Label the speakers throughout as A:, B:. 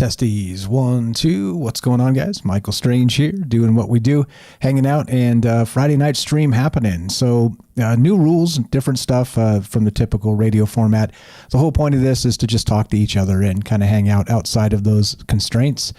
A: Testies, 1, 2. What's going on, guys? Michael Strange here, doing what we do, hanging out, and Friday night stream happening. So new rules, different stuff from the typical radio format. The whole point of this is to just talk to each other and kind of hang out outside of those constraints.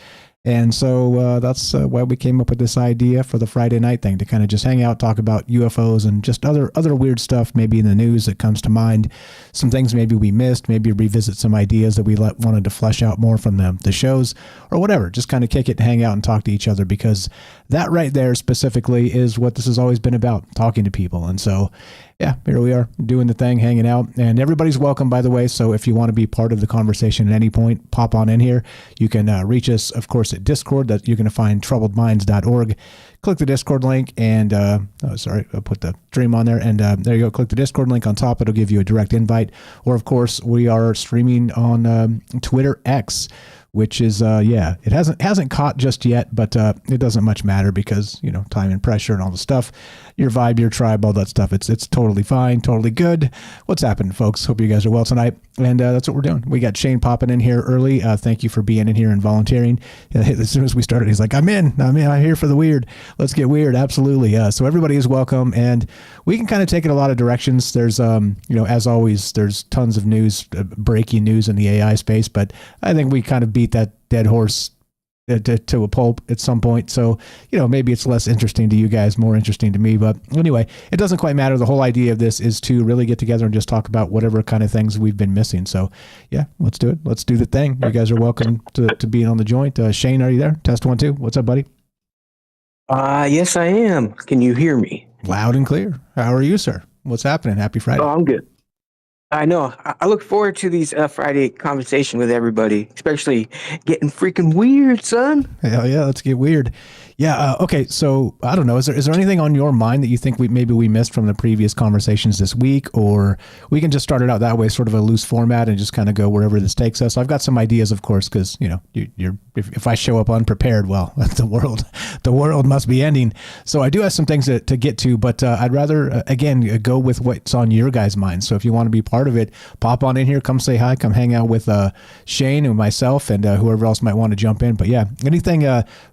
A: And so that's why we came up with this idea for the Friday night thing, to kind of just hang out, talk about UFOs and just other weird stuff maybe in the news that comes to mind, some things maybe we missed, maybe revisit some ideas that we wanted to flesh out more from the shows or whatever. Just kind of kick it, hang out and talk to each other, because that right there specifically is what this has always been about, talking to people. And so, yeah, here we are doing the thing, hanging out, and everybody's welcome, by the way. So if you want to be part of the conversation at any point, pop on in here. You can reach us, of course, at Discord. That you're going to find troubledminds.org. Click the Discord link and, I put the stream on there, and there you go. Click the Discord link on top. It'll give you a direct invite. Or, of course, we are streaming on Twitter X, which is, it hasn't caught just yet, but it doesn't much matter because, time and pressure and all the stuff, your vibe, your tribe, all that stuff. It's totally fine, totally good. What's happening, folks? Hope you guys are well tonight. And that's what we're doing. We got Shane popping in here early. Thank you for being in here and volunteering. As soon as we started, he's like, I'm here for the weird. Let's get weird. Absolutely. So everybody is welcome. And we can kind of take it a lot of directions. There's, as always, there's tons of news, breaking news in the AI space, but I think we kind of beat that dead horse to a pulp at some point. So, maybe it's less interesting to you guys, more interesting to me. But anyway, it doesn't quite matter. The whole idea of this is to really get together and just talk about whatever kind of things we've been missing. So, yeah, let's do it. Let's do the thing. You guys are welcome to being on the joint. Shane, are you there? Test 1, 2. What's up, buddy?
B: Yes, I am. Can you hear me?
A: Loud and clear. How are you, sir? What's happening? Happy Friday.
B: Oh, I'm good. I know. I look forward to these Friday conversation with everybody, especially getting freaking weird, son.
A: Hell yeah, let's get weird. Yeah. Okay. So I don't know. Is there anything on your mind that you think we missed from the previous conversations this week, or we can just start it out that way, sort of a loose format, and just kind of go wherever this takes us? I've got some ideas, of course, because if I show up unprepared, well, the world must be ending. So I do have some things to get to, but I'd rather again go with what's on your guys' minds. So if you want to be part of it, pop on in here, come say hi, come hang out with Shane and myself and whoever else might want to jump in. But yeah, anything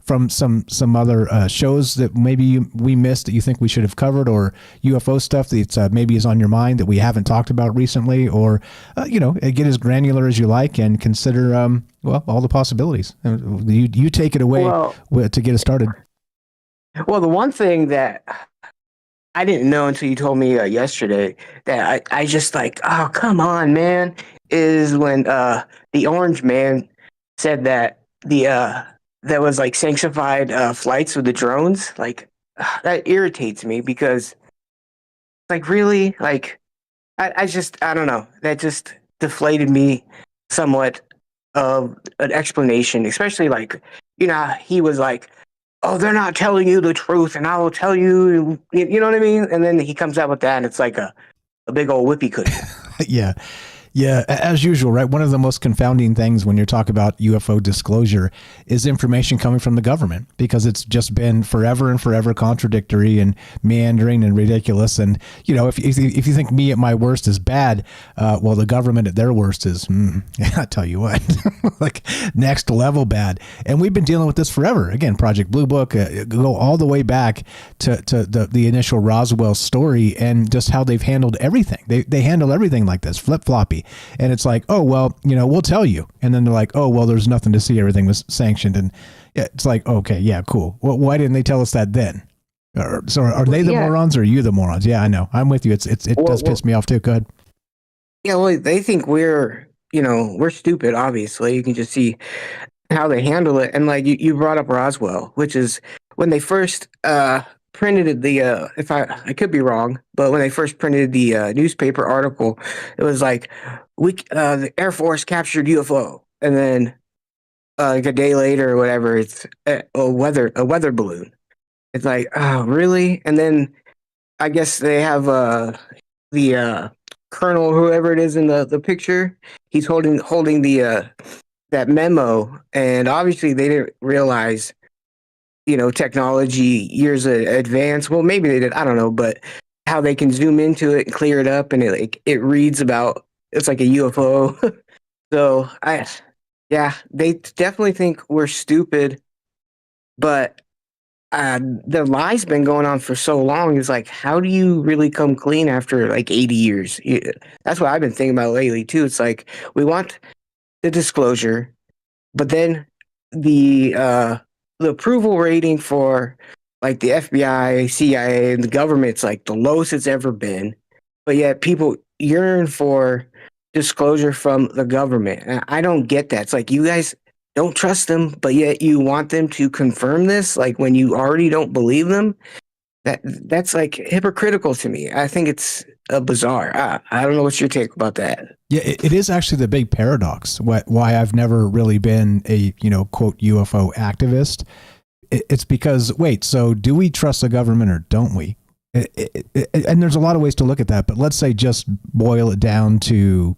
A: from some other shows that maybe we missed that you think we should have covered, or UFO stuff that maybe is on your mind that we haven't talked about recently, or get as granular as you like and consider all the possibilities. You take it away to get us started.
B: Well, the one thing that I didn't know until you told me yesterday that I just like, oh, come on, man, is when the Orange Man said that there was like sanctified flights with the drones. Like, that irritates me because, like, really, like, I don't know. That just deflated me somewhat of an explanation, especially like, he was like, oh, they're not telling you the truth, and I will tell you, you know what I mean? And then he comes out with that, and it's like a big old whippy cushion.
A: Yeah. Yeah, as usual, right? One of the most confounding things when you're talking about UFO disclosure is information coming from the government, because it's just been forever and forever contradictory and meandering and ridiculous. And, if you think me at my worst is bad, well, the government at their worst is, I tell you what, like next level bad. And we've been dealing with this forever. Again, Project Blue Book, go all the way back to the initial Roswell story and just how they've handled everything. They handle everything like this, flip-floppy. And it's like, oh, well, we'll tell you. And then they're like, oh, well, there's nothing to see. Everything was sanctioned. And it's like, okay, yeah, cool. Well, why didn't they tell us that then? So are they the morons or are you the morons? Yeah, I know. I'm with you. It does piss me off too. Go ahead.
B: Yeah, well, they think we're stupid, obviously. You can just see how they handle it. And like you brought up Roswell, which is when they first printed the if I could be wrong, but when they first printed the newspaper article, it was like the Air Force captured UFO, and then like a day later or whatever, it's a weather balloon. It's like, oh, really? And then I guess they have the colonel, whoever it is in the picture, he's holding the that memo, and obviously they didn't realize technology years advance. Well, maybe they did. I don't know, but how they can zoom into it and clear it up, and it reads about, it's like a UFO. So Yeah, they definitely think we're stupid, but the lie's been going on for so long. It's like, how do you really come clean after like 80 years? That's what I've been thinking about lately too. It's like we want the disclosure, but then the approval rating for like the FBI, CIA, and the government's like the lowest it's ever been. But yet people yearn for disclosure from the government. And I don't get that. It's like you guys don't trust them, but yet you want them to confirm this, like when you already don't believe them. That's like hypocritical to me. I think it's bizarre. I don't know what's your take about that.
A: Yeah, it is actually the big paradox. Why I've never really been a, quote, UFO activist. It's because, wait, so do we trust the government or don't we? And there's a lot of ways to look at that, but let's say just boil it down to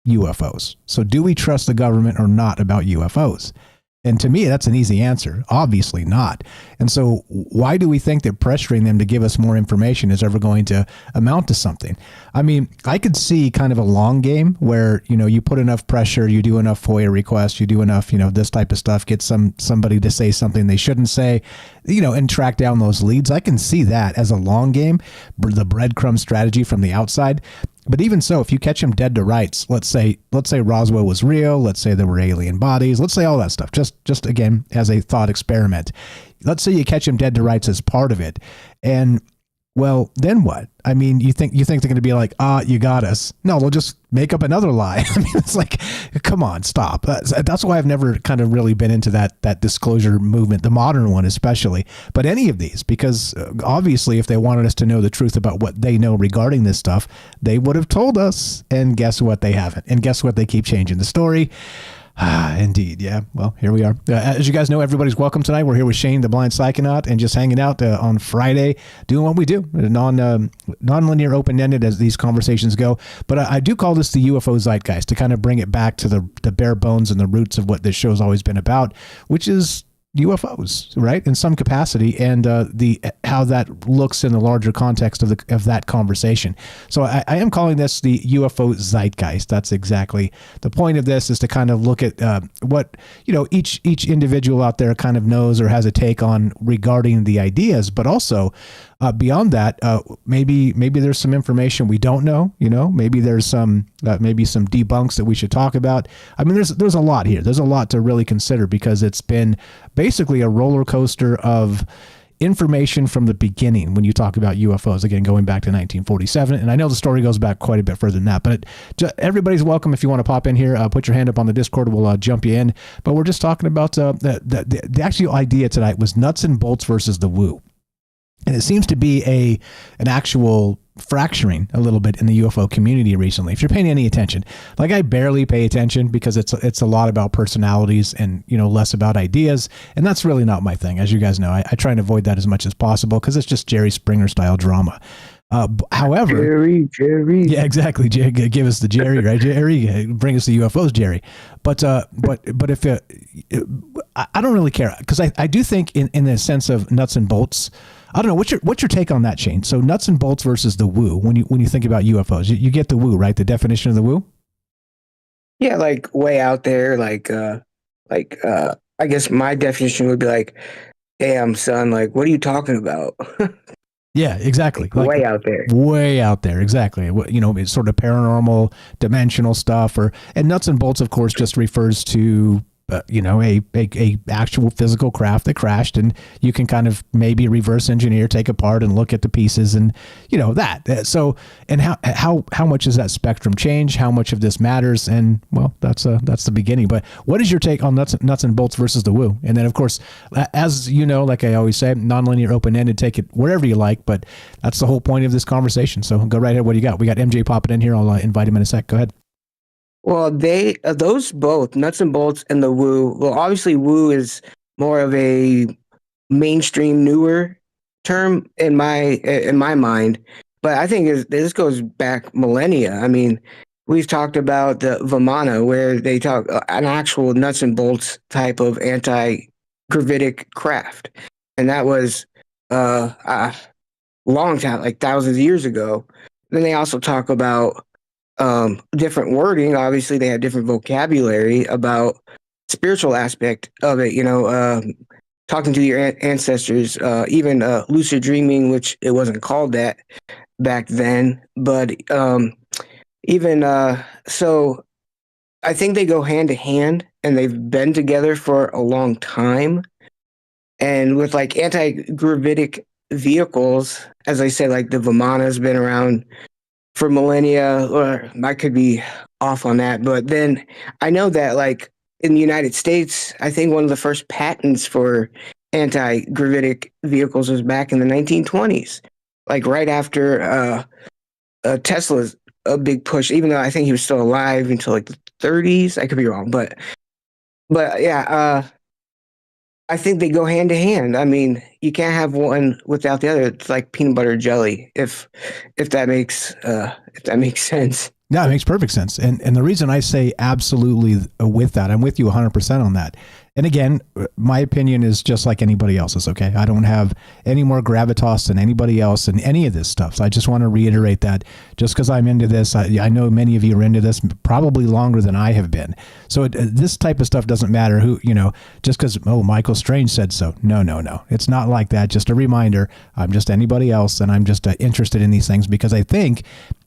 A: UFOs. So do we trust the government or not about UFOs? And to me, that's an easy answer. Obviously not. And so why do we think that pressuring them to give us more information is ever going to amount to something? I mean, I could see kind of a long game where, you put enough pressure, you do enough FOIA requests, you do enough, this type of stuff, get somebody to say something they shouldn't say, and track down those leads. I can see that as a long game, the breadcrumb strategy from the outside. But even so, if you catch him dead to rights, let's say Roswell was real, let's say there were alien bodies, let's say all that stuff, just again, as a thought experiment. Let's say you catch him dead to rights as part of it. And well, then what? I mean, you think they're going to be like, you got us. No, they'll just make up another lie. I mean, it's like, come on, stop. That's why I've never kind of really been into that disclosure movement, the modern one especially, but any of these, because obviously if they wanted us to know the truth about what they know regarding this stuff, they would have told us. And guess what? They haven't. And guess what? They keep changing the story. Indeed. Yeah. Well, here we are. As you guys know, everybody's welcome tonight. We're here with Shane, the blind psychonaut, and just hanging out on Friday, doing what we do, non-linear, open-ended as these conversations go. But I do call this the UFO Zeitgeist to kind of bring it back to the bare bones and the roots of what this show's always been about, which is UFOs, right, in some capacity, and how that looks in the larger context of that conversation. So I am calling this the UFO Zeitgeist. That's exactly the point of this, is to kind of look at what each individual out there kind of knows or has a take on regarding the ideas, but also beyond that, maybe there's some information we don't know. Maybe there's some debunks that we should talk about. I mean, there's a lot here. There's a lot to really consider, because it's been basically a roller coaster of information from the beginning when you talk about UFOs, again, going back to 1947. And I know the story goes back quite a bit further than that, but everybody's welcome. If you want to pop in here, put your hand up on the Discord. We'll jump you in. But we're just talking about the actual idea tonight was nuts and bolts versus the woo. And it seems to be an actual fracturing a little bit in the UFO community recently. If you're paying any attention, like I barely pay attention because it's a lot about personalities and less about ideas, and that's really not my thing. As you guys know, I try and avoid that as much as possible because it's just Jerry Springer style drama. However, Jerry, yeah, exactly. Give us the Jerry, right? Jerry, bring us the UFOs, Jerry. But if I don't really care, because I do think in the sense of nuts and bolts. I don't know. What's your take on that, Shane? So nuts and bolts versus the woo. When you think about UFOs, you get the woo, right? The definition of the woo.
B: Yeah, like way out there. I guess my definition would be like, "Damn, son, like, what are you talking about?"
A: Yeah, exactly.
B: Like way out there.
A: Way out there, exactly. It's sort of paranormal, dimensional stuff, and nuts and bolts, of course, just refers to a actual physical craft that crashed, and you can kind of maybe reverse engineer, take apart and look at the pieces, and that. So, and how much does that spectrum change? How much of this matters? And well, that's the beginning. But what is your take on nuts and bolts versus the woo? And then, of course, as like I always say, nonlinear, open-ended, take it wherever you like. But that's the whole point of this conversation. So go right ahead. What do you got? We got MJ popping in here. I'll invite him in a sec. Go ahead.
B: Well, those both, nuts and bolts and the woo. Well, obviously, woo is more of a mainstream, newer term in my mind. But I think this goes back millennia. I mean, we've talked about the Vimana, where they talk an actual nuts and bolts type of anti-gravitic craft, and that was a long time, like thousands of years ago. Then they also talk about different wording. Obviously, they have different vocabulary about spiritual aspect of it. Talking to your ancestors, even lucid dreaming, which it wasn't called that back then, but even so, I think they go hand to hand, and they've been together for a long time. And with like anti-gravitic vehicles, as I said, like the Vimana's been around for millennia, or I could be off on that. But then I know that like in the United States, I think one of the first patents for anti-gravitic vehicles was back in the 1920s, like right after Tesla's a big push. Even though I think he was still alive until like the 30s, I could be wrong, but yeah, I think they go hand to hand. I mean, you can't have one without the other. It's like peanut butter and jelly, if that makes sense.
A: Yeah, it makes perfect sense. And the reason I say absolutely with that, I'm with you 100% on that. And again, my opinion is just like anybody else's, okay? I don't have any more gravitas than anybody else in any of this stuff. So I just want to reiterate that just because I'm into this, I know many of you are into this probably longer than I have been. So this type of stuff doesn't matter who, just because, Michael Strange said so. No. It's not like that. Just a reminder, I'm just anybody else, and I'm just interested in these things because I think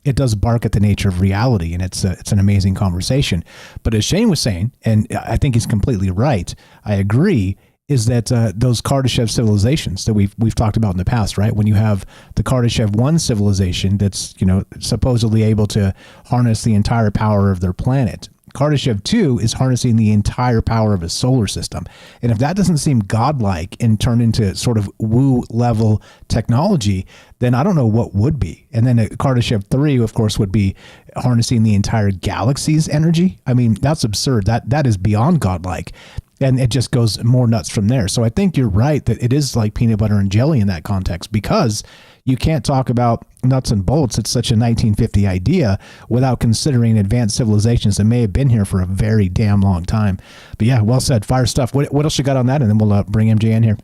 A: it does bark at the nature of reality, and it's an amazing conversation. But as Shane was saying, and I think he's completely right, I agree, is that those Kardashev civilizations that we've talked about in the past, right? When you have the Kardashev 1 civilization that's supposedly able to harness the entire power of their planet. Kardashev 2 is harnessing the entire power of a solar system. And if that doesn't seem godlike and turn into sort of woo level technology, then I don't know what would be. And then Kardashev 3, of course, would be harnessing the entire galaxy's energy. I mean, that's absurd. That is beyond godlike. And it just goes more nuts from there. So I think you're right that it is like peanut butter and jelly in that context, because you can't talk about nuts and bolts. It's such a 1950 idea without considering advanced civilizations that may have been here for a very damn long time. But yeah, well said. Fire stuff. What else you got on that? And then we'll bring MJ in here.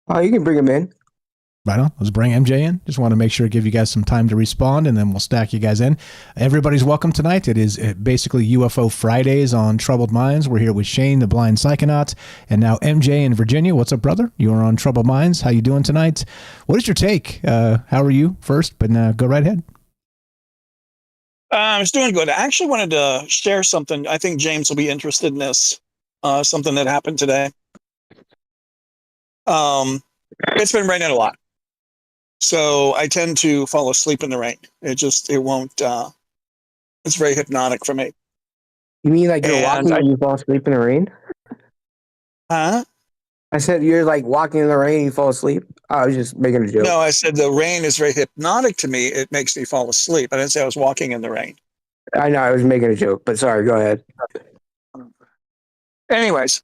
B: Oh, you can bring him in.
A: Right on. Let's bring MJ in. Just want to make sure to give you guys some time to respond, and then we'll stack you guys in. Everybody's welcome tonight. It is basically UFO Fridays on Troubled Minds. We're here with Shane, the blind psychonaut, and now MJ in Virginia. What's up, brother? You are on Troubled Minds. How you doing tonight? What is your take? How are you first? But go right ahead.
C: I was doing good. I actually wanted to share something. I think James will be interested in this. Something that happened today. It's been raining a lot. So I tend to fall asleep in the rain. It won't, it's very hypnotic for me.
B: You mean like you're walking and you fall asleep in the rain?
C: Huh?
B: I said you're like walking in the rain and you fall asleep? I was just making a joke.
C: No, I said the rain is very hypnotic to me. It makes me fall asleep. I didn't say I was walking in the rain.
B: I know, I was making a joke, but sorry, go ahead.
C: Anyways,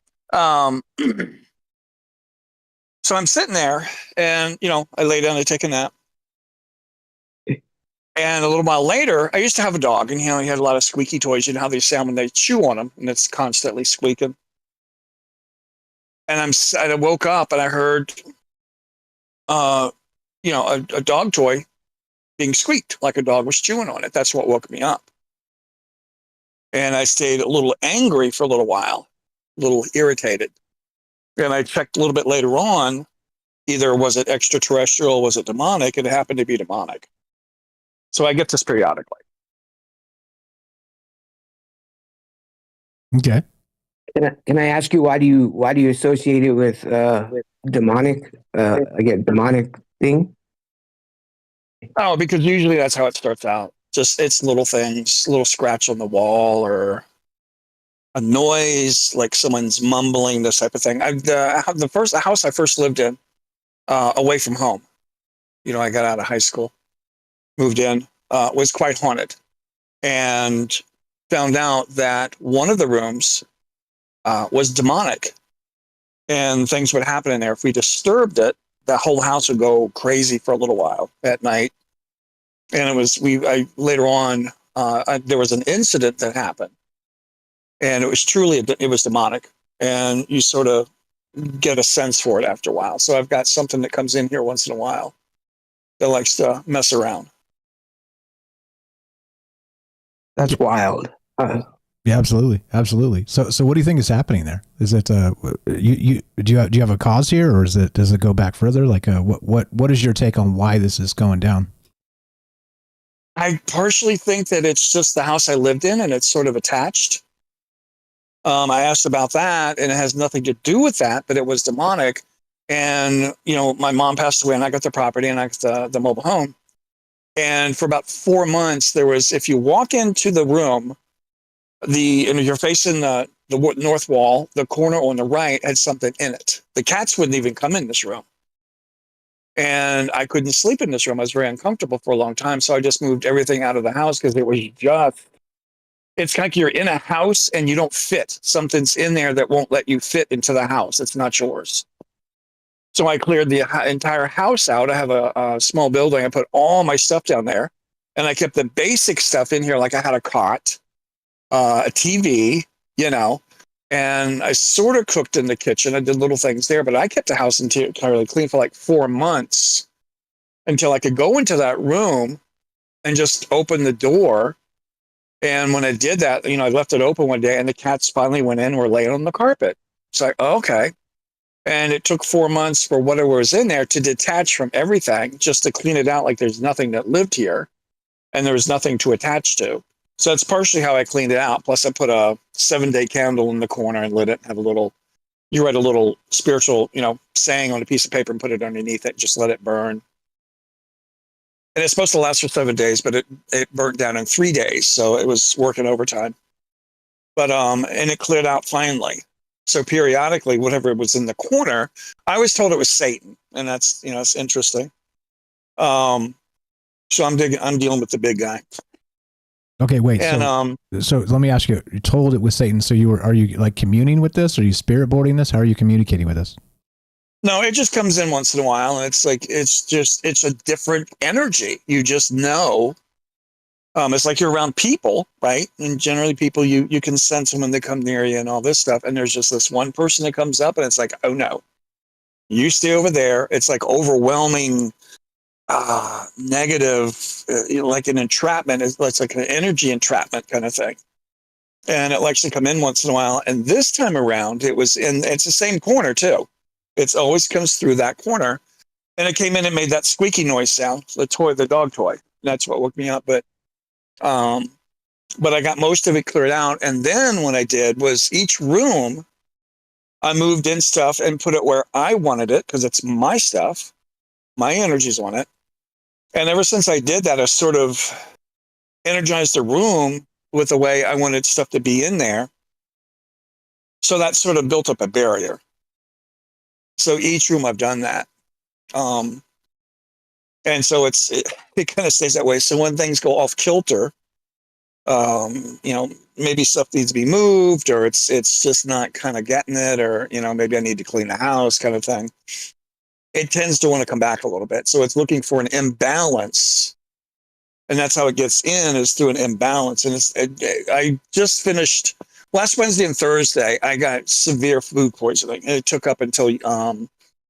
C: so I'm sitting there and, I lay down to take a nap. And a little while later, I used to have a dog, and, he had a lot of squeaky toys. You know how they sound when they chew on them, and it's constantly squeaking. And I woke up and I heard, a dog toy being squeaked like a dog was chewing on it. That's what woke me up. And I stayed a little angry for a little while, a little irritated. And I checked a little bit later on, either was it extraterrestrial, was it demonic? And it happened to be demonic. So I get this periodically.
A: Okay.
B: Can I ask you why do you associate it with demonic? Again, demonic thing.
C: Oh, because usually that's how it starts out. Just it's little things, little scratch on the wall or a noise like someone's mumbling, this type of thing. The house I first lived in, away from home. I got out of high school, moved in, was quite haunted, and found out that one of the rooms was demonic, and things would happen in there. If we disturbed it, the whole house would go crazy for a little while at night. And later on, there was an incident that happened, and it was it was demonic, and you sort of get a sense for it after a while. So I've got something that comes in here once in a while that likes to mess around.
B: That's wild.
A: Yeah, absolutely, absolutely. So what do you think is happening there? Is it do you have a cause here, or does it go back further? Like, what is your take on why this is going down?
C: I partially think that it's just the house I lived in and it's sort of attached. I asked about that, and it has nothing to do with that, but it was demonic. And my mom passed away, and I got the property, and I got the mobile home. And for about 4 months, there was, if you walk into the room, and you're facing the north wall, the corner on the right had something in it. The cats wouldn't even come in this room. And I couldn't sleep in this room. I was very uncomfortable for a long time. So I just moved everything out of the house because it was just, it's kind of like you're in a house and you don't fit. Something's in there that won't let you fit into the house. It's not yours. So I cleared the entire house out. I have a small building. I put all my stuff down there, and I kept the basic stuff in here. Like I had a cot, a TV, and I sort of cooked in the kitchen. I did little things there, but I kept the house entirely clean for like 4 months until I could go into that room and just open the door. And when I did that, I left it open one day, and the cats finally went in and were laying on the carpet. It's like, oh, okay. And it took 4 months for whatever was in there to detach from everything, just to clean it out like there's nothing that lived here and there was nothing to attach to. So that's partially how I cleaned it out. Plus, I put a 7-day candle in the corner and lit it. Have you write a little spiritual, saying on a piece of paper and put it underneath it. Just let it burn. And it's supposed to last for 7 days, but it burnt down in 3 days. So it was working overtime. But, and it cleared out finally. So periodically, whatever was in the corner, I was told it was Satan. And that's, it's interesting. So I'm dealing with the big guy.
A: Okay, wait.
C: And
A: so let me ask you. You're told it was Satan. So are you like communing with this? Are you spirit boarding this? How are you communicating with this?
C: No, it just comes in once in a while, and it's like it's a different energy. You just know. It's like you're around people, right? And generally, people you can sense them when they come near you and all this stuff. And there's just this one person that comes up, and it's like, oh no, you stay over there. It's like overwhelming. Negative, like an entrapment. It's like an energy entrapment kind of thing. And it likes to come in once in a while. And this time around, it's the same corner too. It always comes through that corner. And it came in and made that squeaky noise sound, the dog toy. That's what woke me up. But I got most of it cleared out. And then what I did was each room, I moved in stuff and put it where I wanted it because it's my stuff. My energy's on it. And ever since I did that, I sort of energized the room with the way I wanted stuff to be in there. So that sort of built up a barrier. So each room I've done that. And so it kind of stays that way. So when things go off kilter, maybe stuff needs to be moved, or it's just not kind of getting it, or, maybe I need to clean the house kind of thing. It tends to want to come back a little bit. So it's looking for an imbalance. And that's how it gets in, is through an imbalance. And I just finished last Wednesday and Thursday, I got severe food poisoning. And it took up until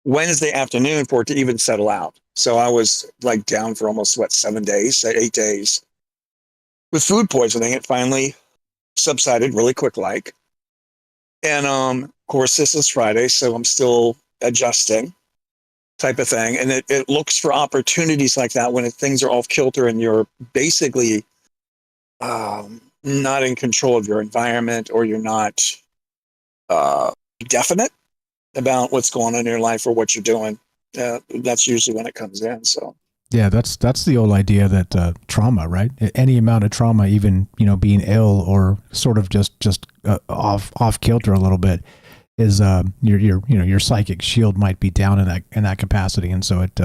C: Wednesday afternoon for it to even settle out. So I was like down for almost 8 days with food poisoning. It finally subsided really quick like. And of course, this is Friday, so I'm still adjusting. Type of thing. And it looks for opportunities like that when things are off kilter and you're basically not in control of your environment, or you're not definite about what's going on in your life or what you're doing. That's usually when it comes in. So
A: yeah, that's the old idea that trauma, right? Any amount of trauma, even being ill or sort of just off kilter a little bit, is your psychic shield might be down in that capacity, and so it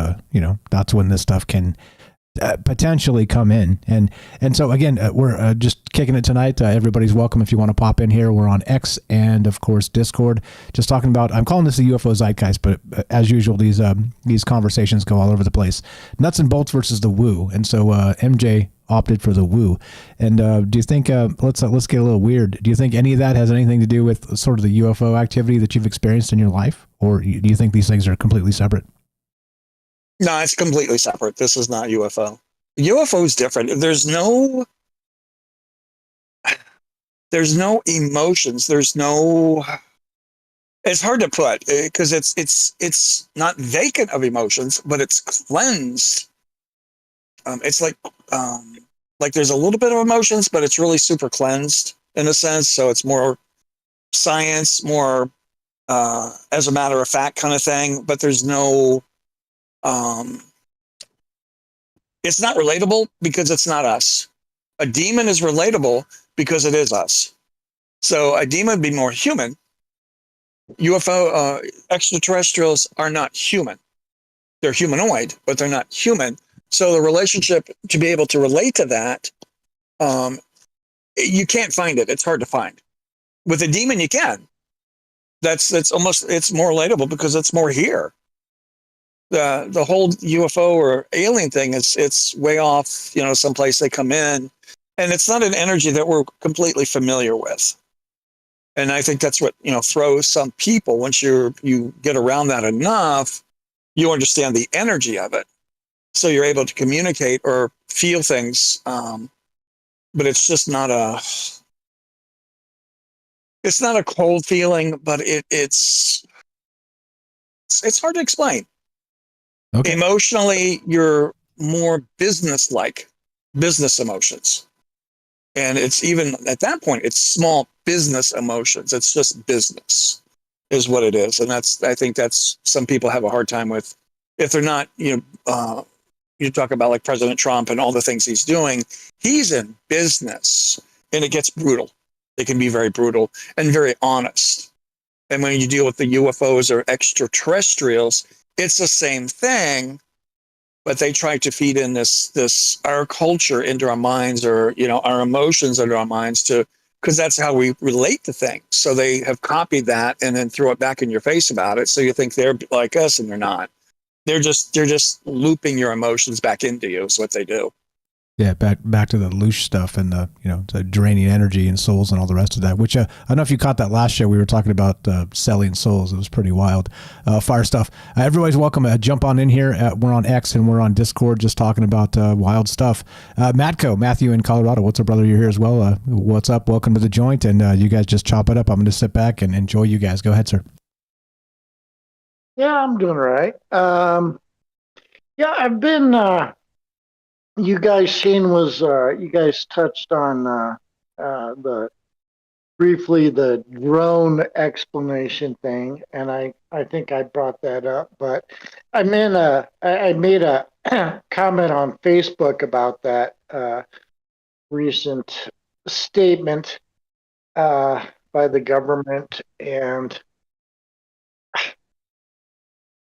A: that's when this stuff can potentially come in. And so again, we're just kicking it tonight. Everybody's welcome if you want to pop in here. We're on X and of course Discord, just talking about, I'm calling this the UFO Zeitgeist, but as usual, these conversations go all over the place. Nuts and bolts versus the woo. And so MJ opted for the woo. And do you think, let's get a little weird, do you think any of that has anything to do with sort of the UFO activity that you've experienced in your life, or do you think these things are completely separate?
C: No, it's completely separate. This is not UFO. UFO is different. There's no, There's no emotions. There's no. It's hard to put because it's not vacant of emotions, but it's cleansed. It's like there's a little bit of emotions, but it's really super cleansed in a sense. So it's more science, more as a matter of fact kind of thing. But there's no. It's not relatable because it's not us. A demon is relatable because it is us. So a demon would be more human. UFO extraterrestrials are not human. They're humanoid, but they're not human. So the relationship, to be able to relate to that, you can't find it. It's hard to find. With a demon, you can. That's almost, it's more relatable because it's more here. The whole UFO or alien thing is, it's way off, someplace they come in, and it's not an energy that we're completely familiar with. And I think that's what, throws some people. Once you get around that enough, you understand the energy of it. So you're able to communicate or feel things. But it's just not it's not a cold feeling, but it's hard to explain. Okay. Emotionally, you're more business emotions. And it's even at that point, it's small business emotions. It's just business is what it is. And I think that's some people have a hard time with if they're not, you talk about like President Trump and all the things he's doing. He's in business and it gets brutal. It can be very brutal and very honest. And when you deal with the UFOs or extraterrestrials, it's the same thing. But they try to feed in this our culture into our minds, or our emotions into our minds, because that's how we relate to things. So they have copied that and then throw it back in your face about it. So you think they're like us, and they're not. They're just looping your emotions back into you. Is what they do.
A: Yeah, back to the loose stuff and the draining energy and souls and all the rest of that. Which I don't know if you caught that last show. We were talking about selling souls. It was pretty wild, fire stuff. Everybody's welcome. Jump on in here. We're on X and we're on Discord, just talking about wild stuff. Matthew in Colorado. What's up, brother? You're here as well. What's up? Welcome to the joint. And you guys just chop it up. I'm going to sit back and enjoy you guys. Go ahead, sir.
D: Yeah, I'm doing all right. I've been. You guys you guys touched on briefly the drone explanation thing, and I think I brought that up, but I made a comment on Facebook about that recent statement by the government, and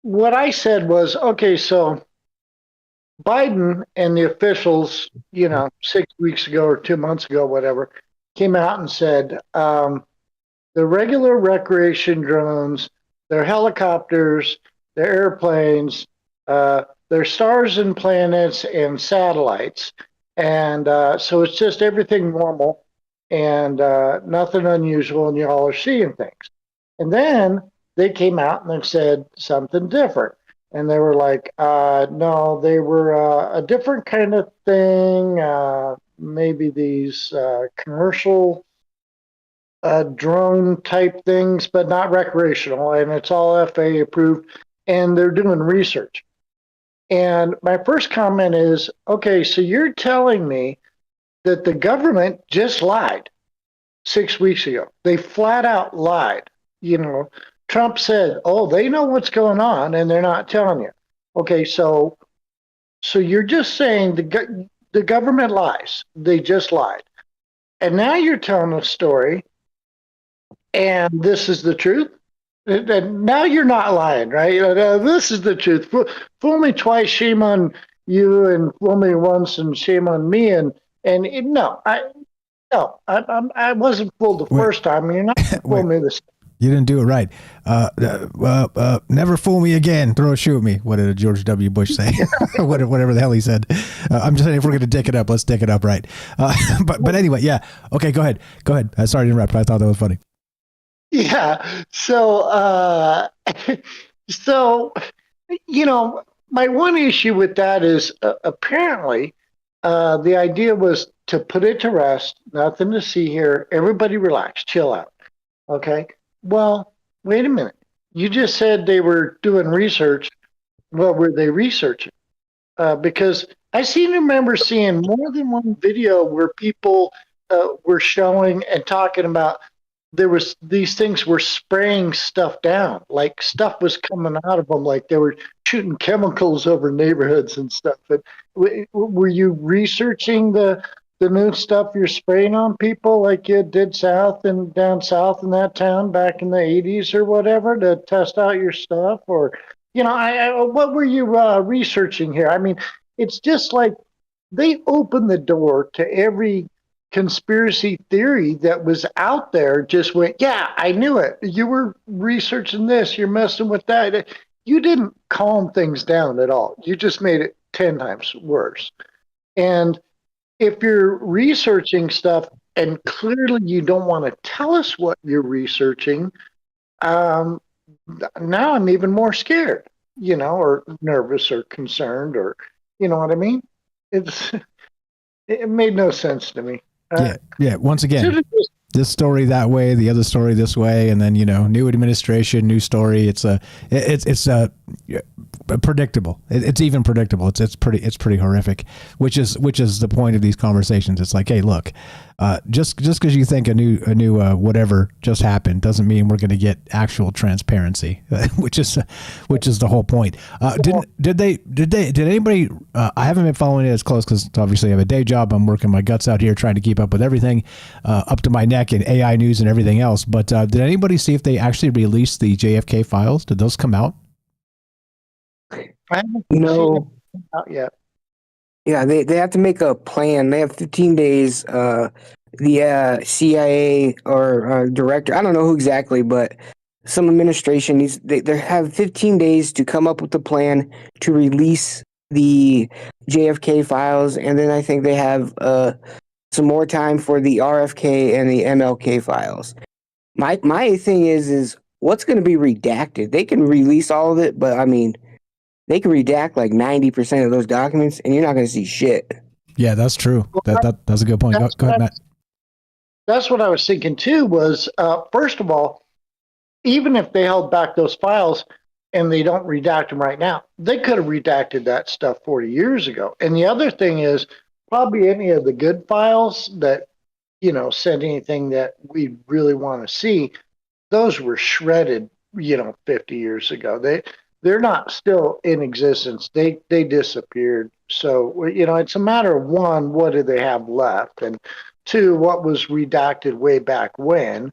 D: what I said was, okay, so Biden and the officials, 6 weeks ago or 2 months ago, whatever, came out and said the regular recreation drones, their helicopters, their airplanes, their stars and planets and satellites. And so it's just everything normal and nothing unusual, and y'all are seeing things. And then they came out and they said something different. And they were like, no, they were a different kind of thing. Maybe these commercial drone type things, but not recreational. And it's all FAA approved. And they're doing research. And my first comment is, okay, so you're telling me that the government just lied 6 weeks ago. They flat out lied. Trump said, oh, they know what's going on and they're not telling you. Okay, so you're just saying the government lies. They just lied. And now you're telling a story and this is the truth. And now you're not lying, right? This is the truth. Fool me twice, shame on you, and fool me once and shame on me. No, I wasn't fooled the first time. You're not fooling me this time.
A: You didn't do it right. Never fool me again. Throw a shoe at me. What did George W. Bush say? Whatever the hell he said. I'm just saying, if we're going to dick it up, let's dick it up right. But anyway, yeah. Okay, go ahead. Sorry to interrupt, but I thought that was funny.
D: Yeah. So, my one issue with that is apparently The idea was to put it to rest, nothing to see here. Everybody relax, chill out. Okay. Well, wait a minute. You just said they were doing research. What were they researching? Because I seem to remember seeing more than one video where people were showing and talking about there was these things were spraying stuff down, like stuff was coming out of them, like they were shooting chemicals over neighborhoods and stuff. But were you researching the new stuff you're spraying on people like you did south and down south in that town back in the 80s or whatever to test out your stuff? Or, what were you researching here? I mean, it's just like they opened the door to every conspiracy theory that was out there. Just went, yeah, I knew it. You were researching this, you're messing with that. You didn't calm things down at all. You just made it 10 times worse. And if you're researching stuff and clearly you don't want to tell us what you're researching, um, now I'm even more scared, or nervous or concerned, or you know what I mean? It's it made no sense to me.
A: Yeah. Once again, this story that way, the other story this way, and then new administration, new story. It's predictable. It's even predictable. It's pretty horrific. Which is the point of these conversations. It's like, hey, look, just because you think a new whatever just happened doesn't mean we're going to get actual transparency, which is the whole point. Did anybody? I haven't been following it as close because obviously I have a day job. I'm working my guts out here trying to keep up with everything, up to my neck in AI news and everything else. But did anybody see if they actually released the JFK files? Did those come out?
D: I haven't
B: No.
D: seen it out yet.
B: Yeah, they have to make a plan. They have 15 days. The CIA or director, I don't know who exactly, but some administration needs. They have 15 days to come up with a plan to release the JFK files, and then I think they have some more time for the RFK and the MLK files. My thing is what's going to be redacted? They can release all of it, but I mean, they can redact like 90% of those documents, and you're not going to see shit.
A: Yeah, that's true. That's a good point. Go ahead, Matt.
D: That's what I was thinking too. Was first of all, even if they held back those files and they don't redact them right now, they could have redacted that stuff 40 years ago. And the other thing is probably any of the good files that said anything that we really want to see, those were shredded 50 years ago. They're not still in existence. They disappeared. So it's a matter of one, what do they have left, and two, what was redacted way back when,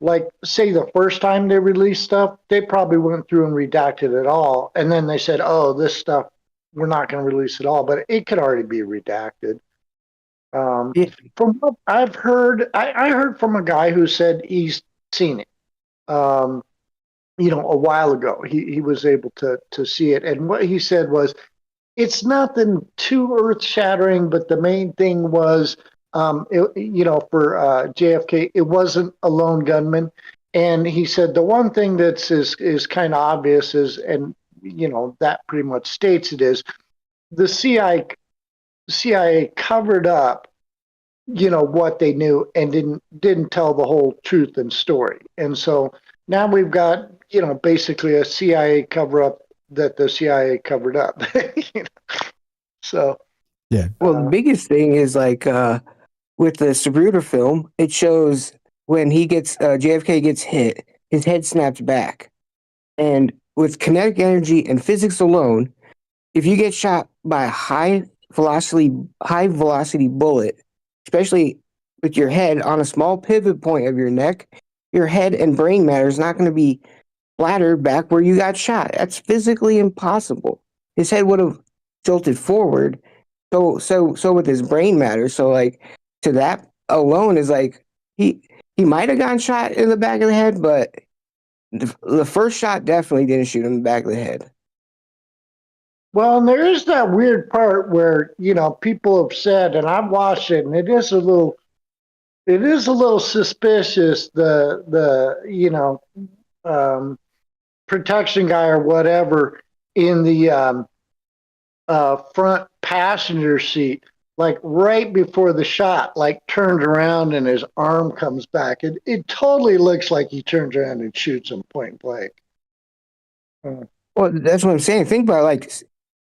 D: like say the first time they released stuff, they probably went through and redacted it all, and then they said, oh, this stuff we're not going to release it all, but it could already be redacted. From what I've heard, I heard from a guy who said he's seen it. A while ago, he was able to see it, and what he said was, it's nothing too earth shattering, but the main thing was, for JFK, it wasn't a lone gunman, and he said the one thing that's is kind of obvious is, and that pretty much states it, is the CIA covered up what they knew and didn't tell the whole truth and story. And so now we've got basically a CIA cover up that the CIA covered up. So
A: yeah.
B: Well, the biggest thing is like with the Sabruder film, it shows when JFK gets hit, his head snaps back, and with kinetic energy and physics alone, if you get shot by a high velocity bullet, especially with your head on a small pivot point of your neck, your head and brain matter is not going to be splattered back where you got shot. That's physically impossible. His head would have jolted forward. So with his brain matter. So like to that alone is like he might have gotten shot in the back of the head, but the first shot definitely didn't shoot him in the back of the head.
D: Well, and there is that weird part where people have said, and I've watched it, and it is a little suspicious. The protection guy or whatever in the front passenger seat, like right before the shot, like turns around and his arm comes back. It totally looks like he turns around and shoots him point blank.
B: Well, that's what I'm saying. Think about it, like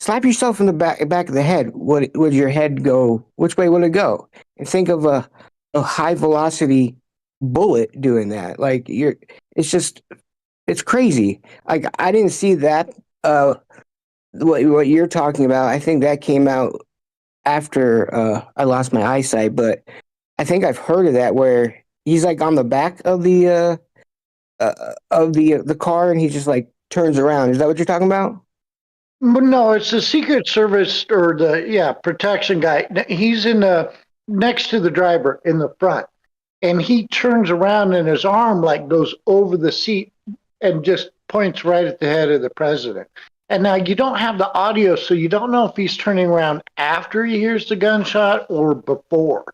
B: slap yourself in the back of the head. Would your head go? Which way would it go? And think of a high velocity bullet doing that. Like it's crazy. Like I didn't see that. What you're talking about, I think that came out after I lost my eyesight, but I think I've heard of that where he's like on the back of the car and he just like turns around. Is that what you're talking about?
D: But no, it's the Secret Service or the protection guy. He's in the next to the driver in the front, and he turns around and his arm like goes over the seat and just points right at the head of the president. And now you don't have the audio, so you don't know if he's turning around after he hears the gunshot or before.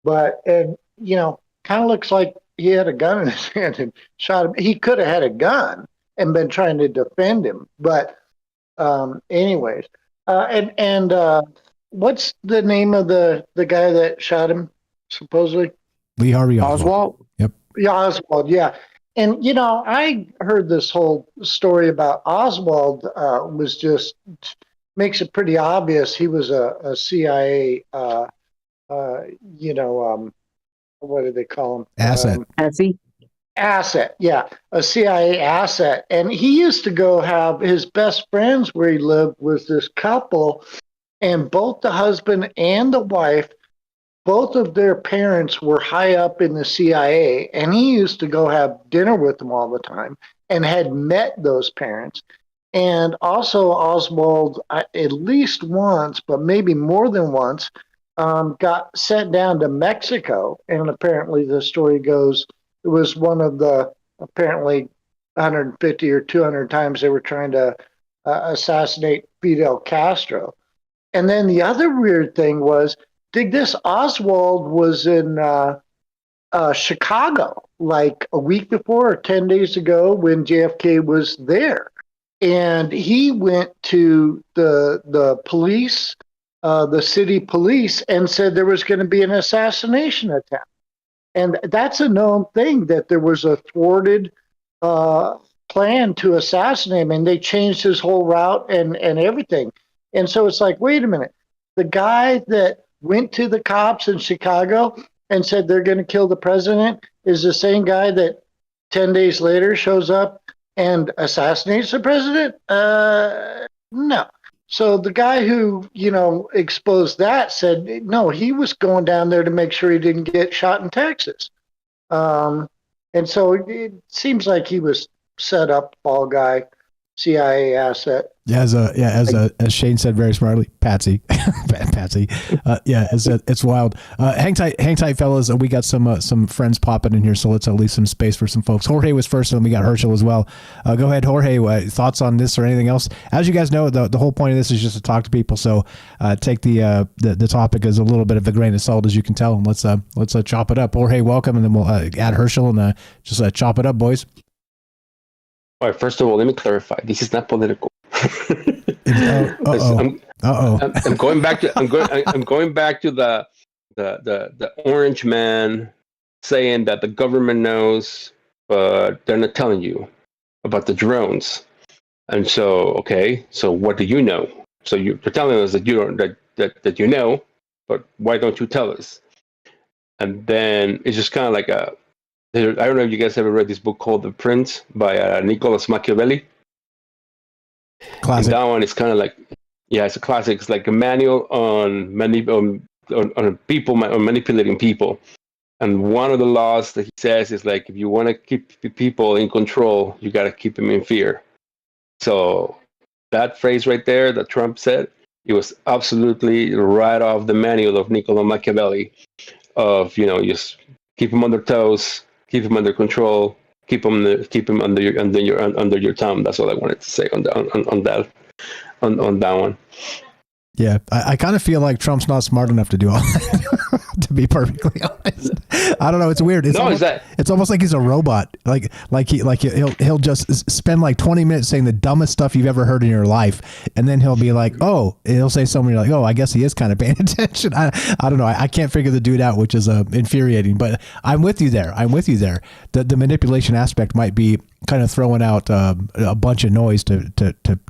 D: But and kind of looks like he had a gun in his hand and shot him. He could have had a gun and been trying to defend him, but. Anyways, what's the name of the guy that shot him? Supposedly,
A: Lee Harvey
B: Oswald.
A: Yep.
D: Yeah, Oswald. Yeah, and I heard this whole story about Oswald was just makes it pretty obvious he was a CIA. What do they call him?
A: Asset.
D: Asset, yeah, a CIA asset. And he used to go have his best friends where he lived was this couple, and both the husband and the wife, both of their parents were high up in the CIA, and he used to go have dinner with them all the time and had met those parents. And also Oswald, at least once, but maybe more than once, got sent down to Mexico, and apparently the story goes it was one of the apparently 150 or 200 times they were trying to assassinate Fidel Castro. And then the other weird thing was, dig this, Oswald was in Chicago like a week before or 10 days ago when JFK was there. And he went to the police, the city police, and said there was going to be an assassination attempt. And that's a known thing, that there was a thwarted plan to assassinate him, and they changed his whole route and everything. And so it's like, wait a minute. The guy that went to the cops in Chicago and said they're going to kill the president is the same guy that 10 days later shows up and assassinates the president? No. So the guy who, exposed that said, no, he was going down there to make sure he didn't get shot in Texas. And so it seems like he was set up, fall guy, CIA asset.
A: Yeah, as Shane said very smartly, Patsy. Patsy. It's wild. Hang tight, fellas. We got some friends popping in here, so let's leave some space for some folks. Jorge was first, and then we got Herschel as well. Go ahead, Jorge. Thoughts on this or anything else? As you guys know, the whole point of this is just to talk to people. So take the topic as a little bit of a grain of salt, as you can tell, and let's chop it up. Jorge, welcome, and then we'll add Herschel and just chop it up, boys.
E: All right. First of all, let me clarify. This is not political.
A: I'm
E: going back to the orange man saying that the government knows, but they're not telling you about the drones. And so, so what do you know? So you're telling us that you don't that you know, but why don't you tell us? And then it's just kind of like I don't know if you guys ever read this book called The Prince by Nicholas Machiavelli.
A: Classic.
E: And that one is kind of like, it's a classic. It's like a manual on people, on manipulating people. And one of the laws that he says is like, if you want to keep people in control, you got to keep them in fear. So that phrase right there that Trump said, it was absolutely right off the manual of Niccolo Machiavelli of, just keep them on their toes, keep them under control, keep them under your thumb. That's all I wanted to say on that one.
A: Yeah, I kind of feel like Trump's not smart enough to do all that, to be perfectly honest. I don't know. It's weird. It's almost like he's a robot. He'll just spend like 20 minutes saying the dumbest stuff you've ever heard in your life, and then he'll be like, "Oh," he'll say something like, "Oh, I guess he is kind of paying attention." I don't know. I can't figure the dude out, which is infuriating. But I'm with you there. The manipulation aspect might be kind of throwing out a bunch of noise to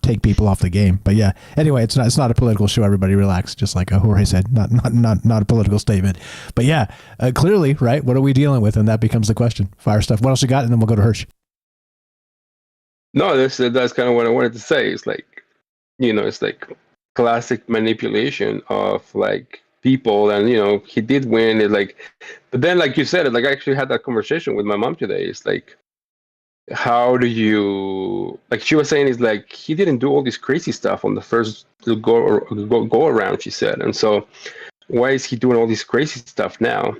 A: take people off the game. But yeah. Anyway, it's not a political show. Everybody relax. Just like Jorge said, not a political statement. But yeah, clearly, right? What are we dealing with? And that becomes the question. Fire stuff. What else you got? And then we'll go to Hirsch.
E: No, that's kind of what I wanted to say. It's like, it's like classic manipulation of like people, and he did win. It like, but then like you said, like I actually had that conversation with my mom today. It's like, how do you, like she was saying, is like he didn't do all this crazy stuff on the first go around, she said, and so why is he doing all this crazy stuff now?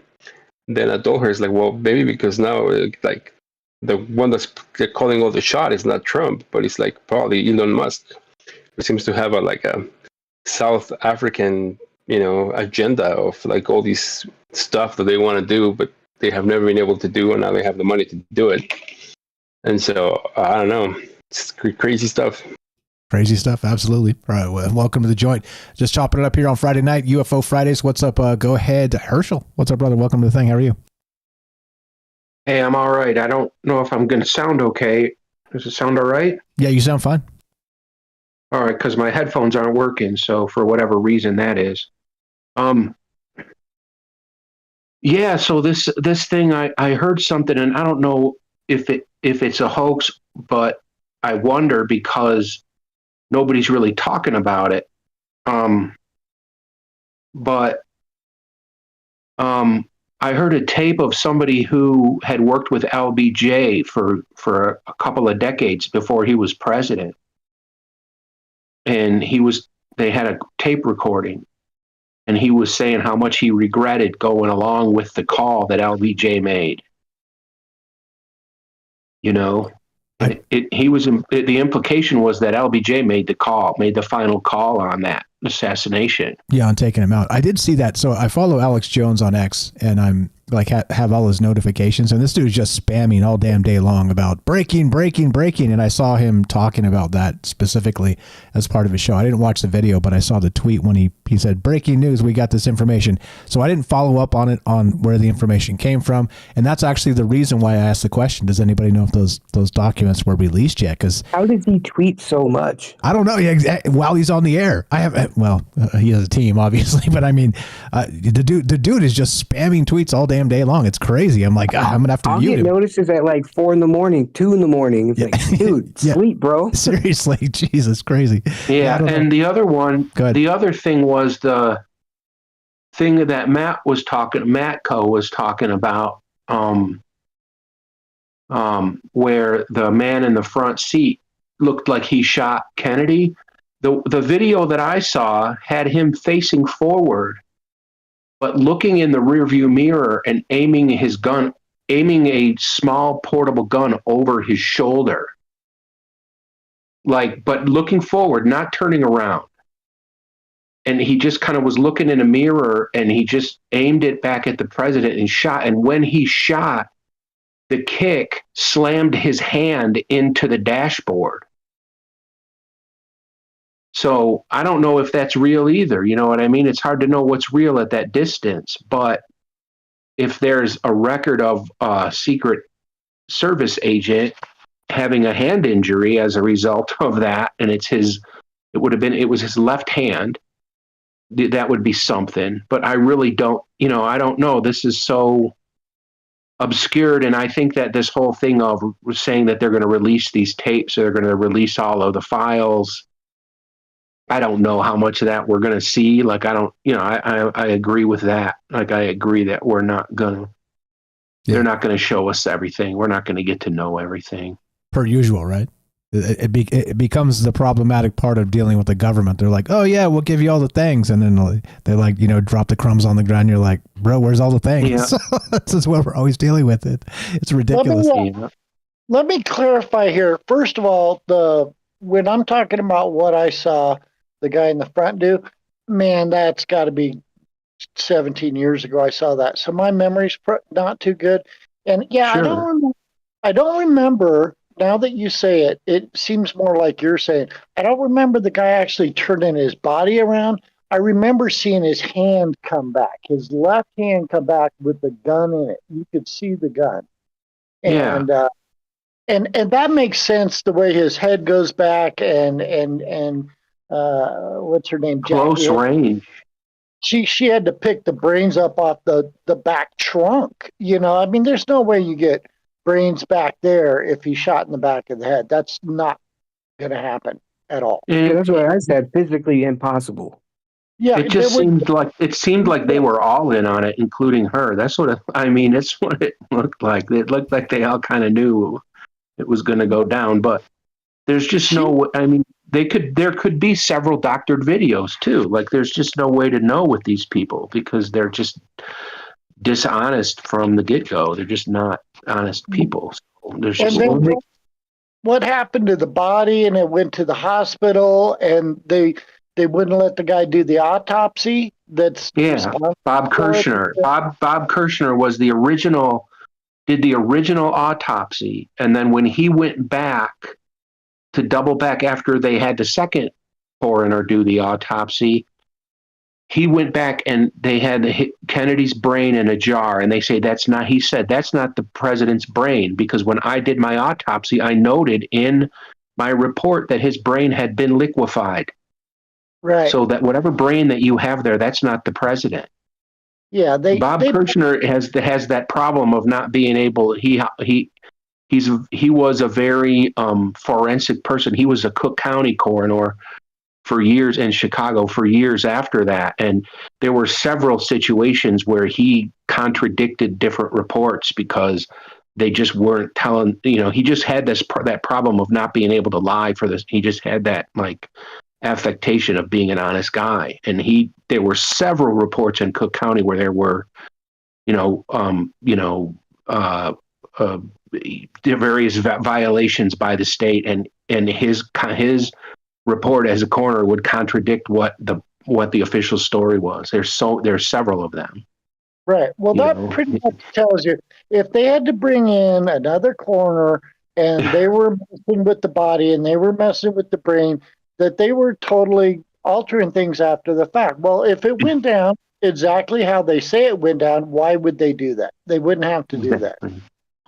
E: Then I told her, it's like, well, maybe because now like the one that's calling all the shot is not Trump, but it's like probably Elon Musk, who seems to have a South African agenda of like all these stuff that they want to do, but they have never been able to do, and now they have the money to do it. And so I don't know, it's crazy stuff.
A: Crazy stuff, absolutely. All right, well, welcome to the joint. Just chopping it up here on Friday night, UFO Fridays. What's up? Go ahead, Herschel. What's up, brother? Welcome to the thing. How are you?
F: Hey, I'm all right. I don't know if I'm going to sound okay. Does it sound all right?
A: Yeah, you sound fine.
F: All right, because my headphones aren't working, so for whatever reason that is. Yeah, so this thing, I heard something, and I don't know if it's a hoax, but I wonder because nobody's really talking about it. I heard a tape of somebody who had worked with LBJ for a couple of decades before he was president. And they had a tape recording, and he was saying how much he regretted going along with the call that LBJ made. The implication was that LBJ made the final call on that assassination.
A: Yeah, on taking him out. I did see that. So I follow Alex Jones on X, and I'm like have all his notifications, and this dude's just spamming all damn day long about breaking. And I saw him talking about that specifically as part of his show. I didn't watch the video, but I saw the tweet when he said, "Breaking news, we got this information." So I didn't follow up on it, on where the information came from. And that's actually the reason why I asked the question. Does anybody know if those documents were released yet? Because
B: how did he tweet so much?
A: I don't know. While he's on the air, he has a team, obviously, but I mean, the dude is just spamming tweets all damn day long. It's crazy. I'm like, I'm gonna have to mute him.
B: I'll get notices at like 4 a.m, 2 a.m. It's like, dude, sleep, bro.
A: Seriously, Jesus, crazy.
F: Yeah, and the other one, the other thing was the thing that Matt Co was talking about, where the man in the front seat looked like he shot Kennedy. The video that I saw had him facing forward, but looking in the rearview mirror and aiming a small portable gun over his shoulder. But looking forward, not turning around. And he just kind of was looking in a mirror, and he just aimed it back at the president and shot. And when he shot, the kick slammed his hand into the dashboard. So I don't know if that's real either. You know what I mean? It's hard to know what's real at that distance. But if there's a record of a Secret Service agent having a hand injury as a result of that, and it was his left hand, that would be something. But I really don't, I don't know. This is so obscured. And I think that this whole thing of saying that they're going to release these tapes, they're going to release all of the files, I don't know how much of that we're going to see. Like, I don't, I agree with that. Like, I agree that we're not going to, they're not going to show us everything. We're not going to get to know everything.
A: Per usual, right? It becomes the problematic part of dealing with the government. They're like, oh yeah, we'll give you all the things. And then they like, drop the crumbs on the ground. You're like, bro, where's all the things? Yeah. This is what we're always dealing with. It's ridiculous.
D: Let me clarify here. First of all, when I'm talking about what I saw the guy in the front do, man, that's got to be 17 years ago I saw that. So my memory's not too good. And yeah,
F: Sure.
D: I don't remember, now that you say it, it seems more like you're saying. I don't remember the guy actually turning his body around. I remember seeing his hand come back, his left hand come back with the gun in it. You could see the gun.
F: Yeah.
D: And that makes sense the way his head goes back and what's her name?
F: Close range.
D: She had to pick the brains up off the back trunk. You know, I mean, there's no way you get brains back there if he's shot in the back of the head. That's not going to happen at all.
B: Yeah, that's what I said. Physically impossible.
D: Yeah,
F: It just seemed like they were all in on it, including her. That's what that's what it looked like. It looked like they all kind of knew it was going to go down, but there's just no. I mean, there could be several doctored videos too. Like, there's just no way to know with these people because they're just dishonest from the get go. They're just not honest people. So there's just
D: what happened to the body, and it went to the hospital, and they wouldn't let the guy do the autopsy.
F: Bob Kirshner. Bob Kirshner was the original. Did the original autopsy, and then when he went back to double back after they had the second coroner do the autopsy, he went back and they had Kennedy's brain in a jar, and they say he said that's not the president's brain, because when I did my autopsy, I noted in my report that his brain had been liquefied.
D: Right.
F: So that whatever brain that you have there, that's not the president.
D: Yeah,
F: Bob Kirshner has that problem of not being able. He was a very forensic person. He was a Cook County coroner for years in Chicago for years after that, and there were several situations where he contradicted different reports because they just weren't telling. He just had that problem of not being able to lie for this. He just had that affectation of being an honest guy, and there were several reports in Cook County where there were various violations by the state, and his report as a coroner would contradict what the official story was. There's several of them.
D: Right. Well, that pretty much tells you if they had to bring in another coroner and they were messing with the body and they were messing with the brain, that they were totally altering things after the fact. Well, if it went down exactly how they say it went down, why would they do that? They wouldn't have to do that.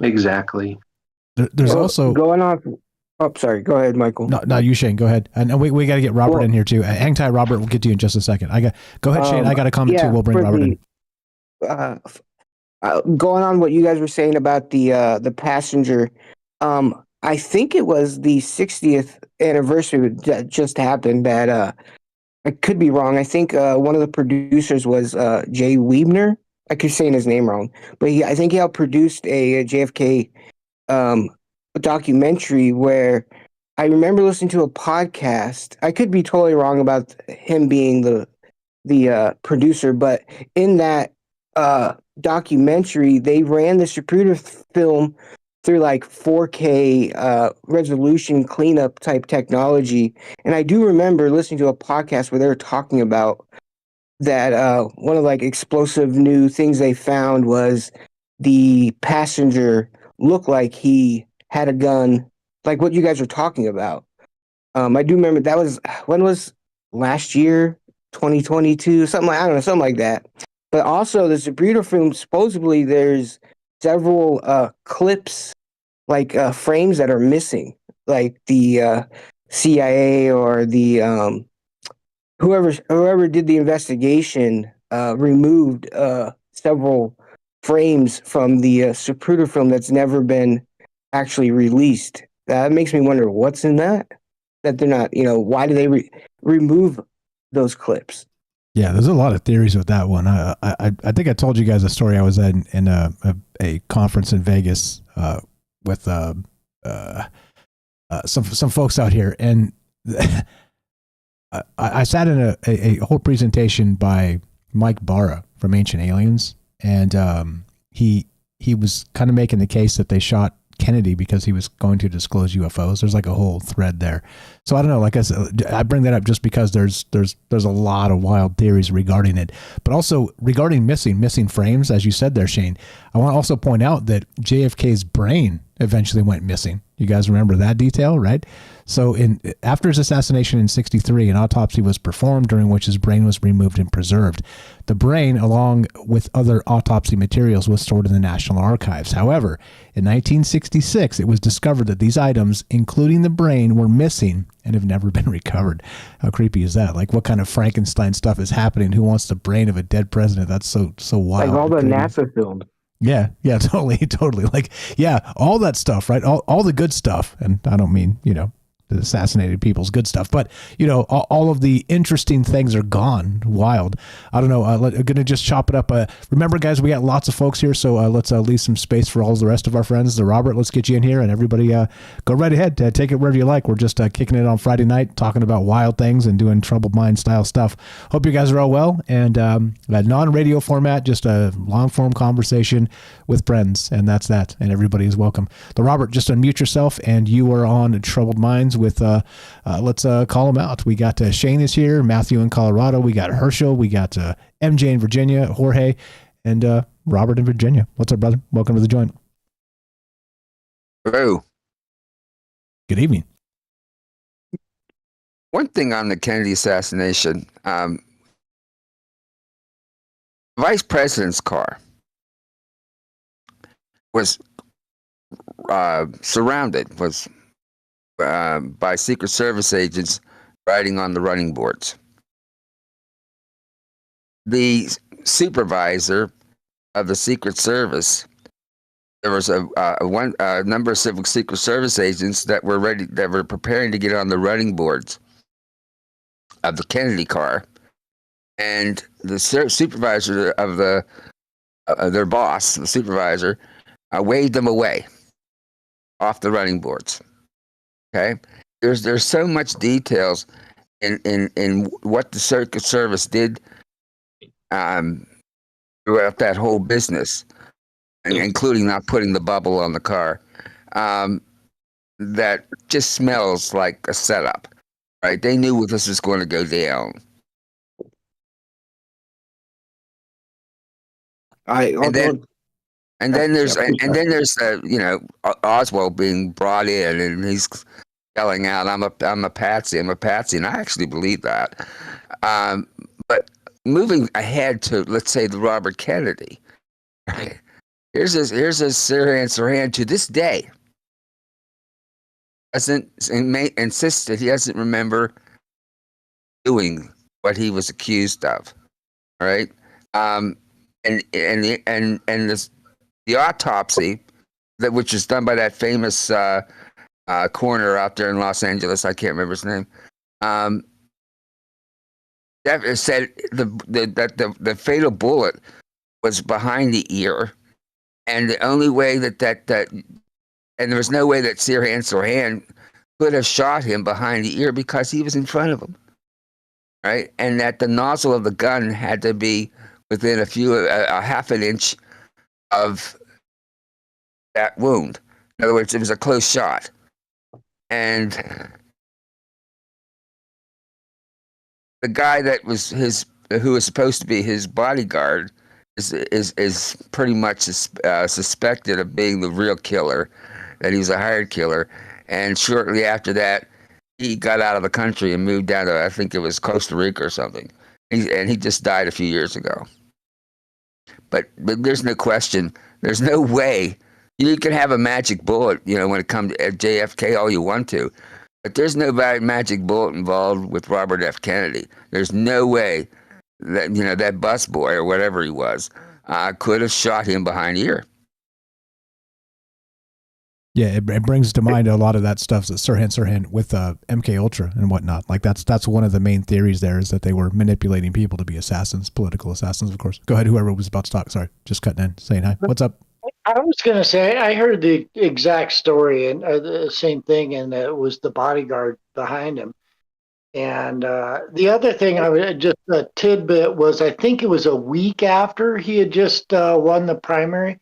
F: Exactly.
A: There's also
B: going on. Oh, sorry. Go ahead, Michael.
A: No, you, Shane. Go ahead. And we got to get Robert in here too. Hang tight, Robert. We'll get to you in just a second. Go ahead, Shane. I got a comment too. We'll bring Robert in.
B: Going on what you guys were saying about the passenger, I think it was the 60th anniversary that just happened. That I could be wrong. I think one of the producers was Jay Weebner. I could say his name wrong, but I think he helped produced a JFK documentary where I remember listening to a podcast. I could be totally wrong about him being the producer, but in that documentary, they ran the Zapruder film through like 4K resolution cleanup type technology. And I do remember listening to a podcast where they were talking about that one of explosive new things they found was the passenger looked like he had a gun, like what you guys were talking about. I do remember that was, when was last year, 2022, something like that. But also the Zapruder film, supposedly there's several clips, frames that are missing, like the CIA or the whoever did the investigation removed several frames from the Zapruder film that's never been actually released. That makes me wonder what's in that they're not, why do they remove those clips?
A: Yeah, there's a lot of theories with that one. I think I told you guys a story. I was in a conference in Vegas with some folks out here, and I sat in a whole presentation by Mike Barra from Ancient Aliens, and he was kind of making the case that they shot Kennedy because he was going to disclose UFOs. There's like a whole thread there. So I don't know. Like I said, I bring that up just because there's a lot of wild theories regarding it, but also regarding missing frames, as you said there, Shane. I want to also point out that JFK's brain eventually went missing. You guys remember that detail, right? So after his assassination in 1963, an autopsy was performed during which his brain was removed and preserved. The brain, along with other autopsy materials, was stored in the National Archives. However, in 1966, it was discovered that these items, including the brain, were missing and have never been recovered. How creepy is that? Like, what kind of Frankenstein stuff is happening? Who wants the brain of a dead president? That's so wild.
B: Like all the NASA films.
A: Yeah, totally. Like, yeah, all that stuff, right? All the good stuff. And I don't mean, the assassinated people's good stuff, but all of the interesting things are gone. Wild. I don't know. I'm going to just chop it up. Remember, guys, we got lots of folks here, so let's leave some space for all the rest of our friends. Robert, let's get you in here, and everybody go right ahead. Take it wherever you like. We're just kicking it on Friday night, talking about wild things and doing troubled mind style stuff. Hope you guys are all well, and a non-radio format, just a long-form conversation with friends, and that's that, and everybody is welcome. Robert, just unmute yourself, and you are on Troubled Minds with let's call them out. We got Shane is here, Matthew in Colorado, we got Herschel, we got MJ in Virginia, Jorge, and Robert in Virginia. What's up, brother? Welcome to the joint.
G: Hello.
A: Good evening.
G: One thing on the Kennedy assassination, Vice President's car was surrounded, by Secret Service agents riding on the running boards. The supervisor of the Secret Service, there was a number of Secret Service agents that were preparing to get on the running boards of the Kennedy car, and the supervisor of their boss, the supervisor, waved them away off the running boards. Okay, there's so much details in what the Secret Service did throughout that whole business, including not putting the bubble on the car, that just smells like a setup. Right? They knew this was going to go down. And then there's Oswald being brought in, and he's yelling out, "I'm a patsy, I'm a patsy," and I actually believe that. But moving ahead to, let's say, the Robert Kennedy, right? Here's a Sirhan Sirhan to this day insists that he doesn't remember doing what he was accused of. All right, and the autopsy, which was done by that famous coroner out there in Los Angeles, I can't remember his name, that said the fatal bullet was behind the ear, and the only way that and there was no way that Sirhan Sirhan could have shot him behind the ear because he was in front of him, right? And that the nozzle of the gun had to be within a half an inch of that wound. In other words, it was a close shot. And the guy that was who was supposed to be his bodyguard is pretty much suspected of being the real killer, that he was a hired killer. And shortly after that, he got out of the country and moved down to, I think it was Costa Rica or something. And he just died a few years ago. But there's no question. There's no way. You can have a magic bullet, when it comes to JFK all you want to. But there's no magic bullet involved with Robert F. Kennedy. There's no way that, that busboy or whatever he was could have shot him behind the ear.
A: Yeah, it brings to mind a lot of that stuff that Sirhan with MK Ultra and whatnot. Like that's one of the main theories there, is that they were manipulating people to be assassins, political assassins, of course. Go ahead, whoever was about to talk. Sorry, just cutting in, saying hi. What's up?
D: I was going to say, I heard the exact story and the same thing, and it was the bodyguard behind him. And the other thing, just a tidbit, was I think it was a week after he had just won the primary.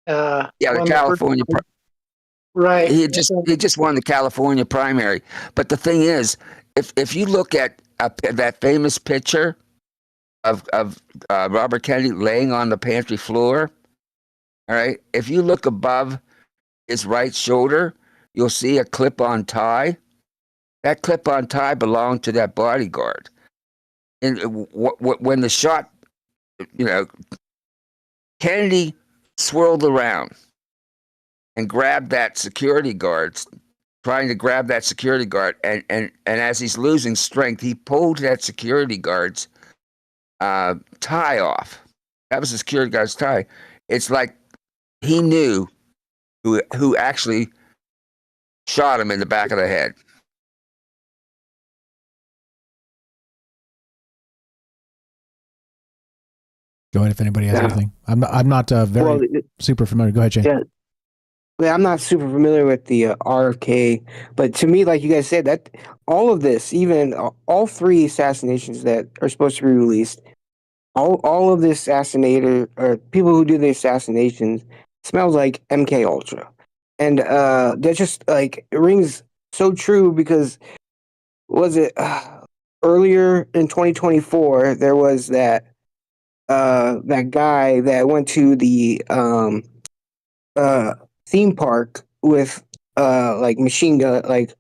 G: The California.
D: Right.
G: He just won the California primary. But the thing is, if you look at that famous picture of Robert Kennedy laying on the pantry floor, all right, if you look above his right shoulder, you'll see a clip-on tie. That clip-on tie belonged to that bodyguard. And when the shot, Kennedy swirled around and grabbed that security guard, trying to grab that security guard, and as he's losing strength, he pulled that security guard's tie off. That was the security guard's tie. It's like he knew who actually shot him in the back of the head.
A: Go ahead if anybody has anything. I'm not very super familiar. Go ahead, Shane.
B: Yeah, I'm not super familiar with the RFK, but to me, like you guys said, that all of this, even all three assassinations that are supposed to be released, all of the assassinator or people who do the assassinations smells like MK Ultra, and that just like it rings so true because was it earlier in 2024 there was that guy that went to the theme park with like machine gun like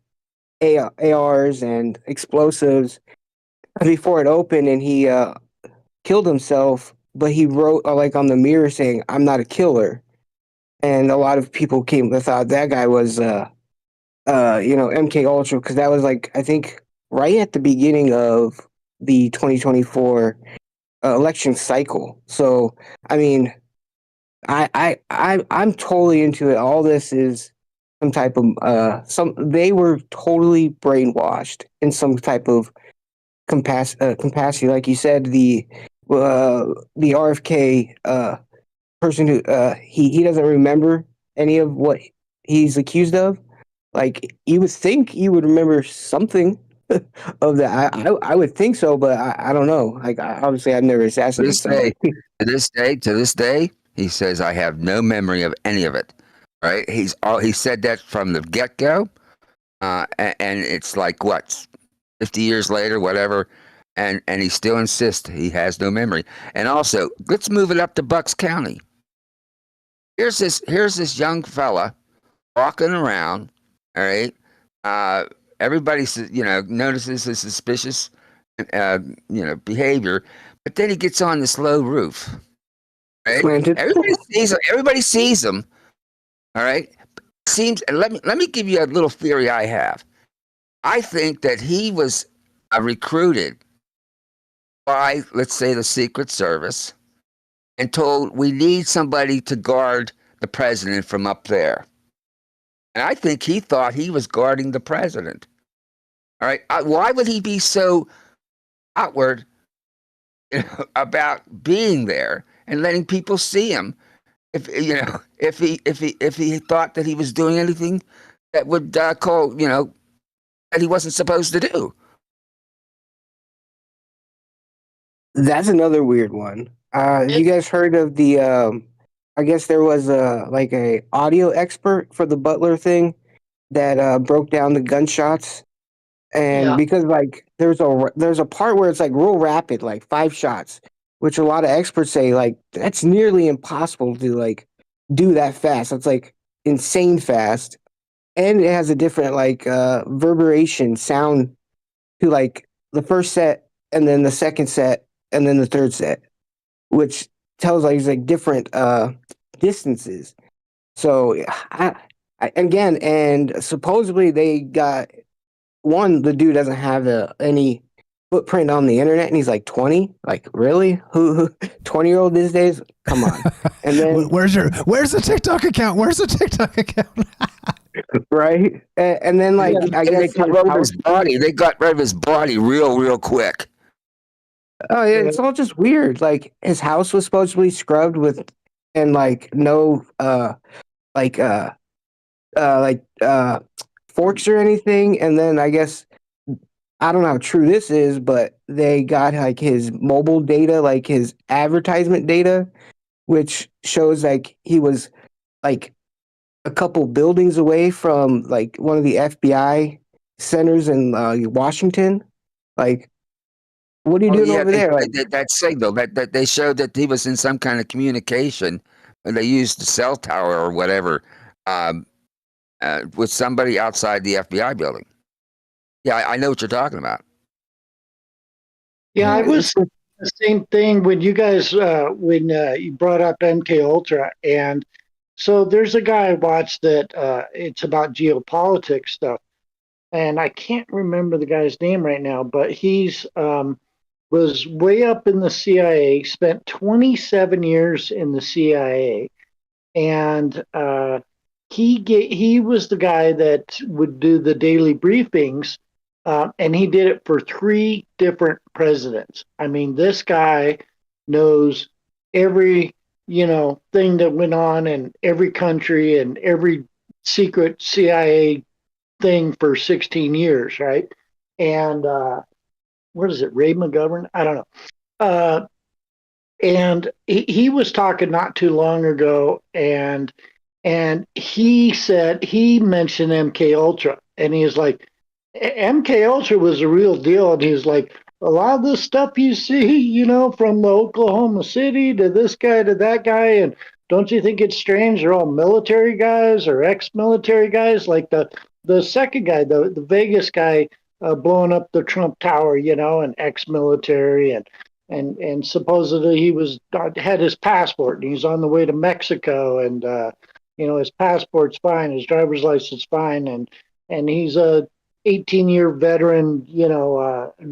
B: ARs and explosives before it opened, and he killed himself, but he wrote like on the mirror saying "I'm not a killer," and a lot of people thought that guy was MK Ultra because that was like I think right at the beginning of the 2024 election cycle. So I mean, I'm totally into it. All this is some type of they were totally brainwashed in some type of capacity, like you said. The RFK person who he doesn't remember any of what he's accused of. Like you would think you would remember something of that. I would think so, but I don't know. Like obviously I've never assassinated somebody.
G: To this day, he says I have no memory of any of it. Right? He said that from the get go, and it's like what 50 years later, whatever, and he still insists he has no memory. And also, let's move it up to Bucks County. Here's this young fella walking around. All right, everybody notices his suspicious behavior, but then he gets on this low roof. Right? Everybody sees him. All right. Seems. Let me give you a little theory I have. I think that he was recruited by, let's say, the Secret Service, and told we need somebody to guard the president from up there. And I think he thought he was guarding the president. All right. Why would he be so outward about being there and letting people see him? If he thought that he was doing anything that would call that he wasn't supposed to do.
B: That's another weird one. You guys heard of the? I guess there was a audio expert for the Butler thing that broke down the gunshots, and because like there's a part where it's like real rapid, like 5 shots, which a lot of experts say like that's nearly impossible to like do that fast. It's like insane fast, and it has a different like reverberation sound to like the first set, and then the second set, and then the third set, which tells like different distances. So I again, and supposedly they got the dude doesn't have any footprint on the internet, and he's like 20. Like really, who 20-year-old these days? Come on. And then
A: where's the TikTok account? Where's the TikTok account?
B: Right, and then like I guess
G: they got rid of his body. They got rid of his body real quick.
B: Oh yeah, it's all just weird. Like his house was supposedly scrubbed with, and like no forks or anything. And then I guess I don't know how true this is, but they got like his mobile data, like his advertisement data, which shows like he was like a couple buildings away from like one of the FBI centers in Washington. Like, what are you doing over there? Like,
G: that signal that they showed that he was in some kind of communication, and they used the cell tower or whatever with somebody outside the FBI building. Yeah, I know what you're talking about.
D: Yeah, I was the same thing when you guys when you brought up MK Ultra, and so there's a guy I watched that it's about geopolitics stuff, and I can't remember the guy's name right now, but he's was way up in the CIA, spent 27 years in the CIA, and he was the guy that would do the daily briefings, and he did it for 3 different presidents. I mean, this guy knows every thing that went on in every country and every secret CIA thing for 16 years, right? And what is it, Ray McGovern? I don't know. And he was talking not too long ago, and he said he mentioned MK Ultra, and he was like, MK Ultra was a real deal, and he was like, a lot of this stuff you see, from Oklahoma City to this guy to that guy, and don't you think it's strange? They're all military guys or ex-military guys, like the second guy, the Vegas guy, blowing up the Trump Tower, and ex-military, and supposedly he had his passport and he's on the way to Mexico, and his passport's fine, his driver's license fine, and he's a 18-year veteran,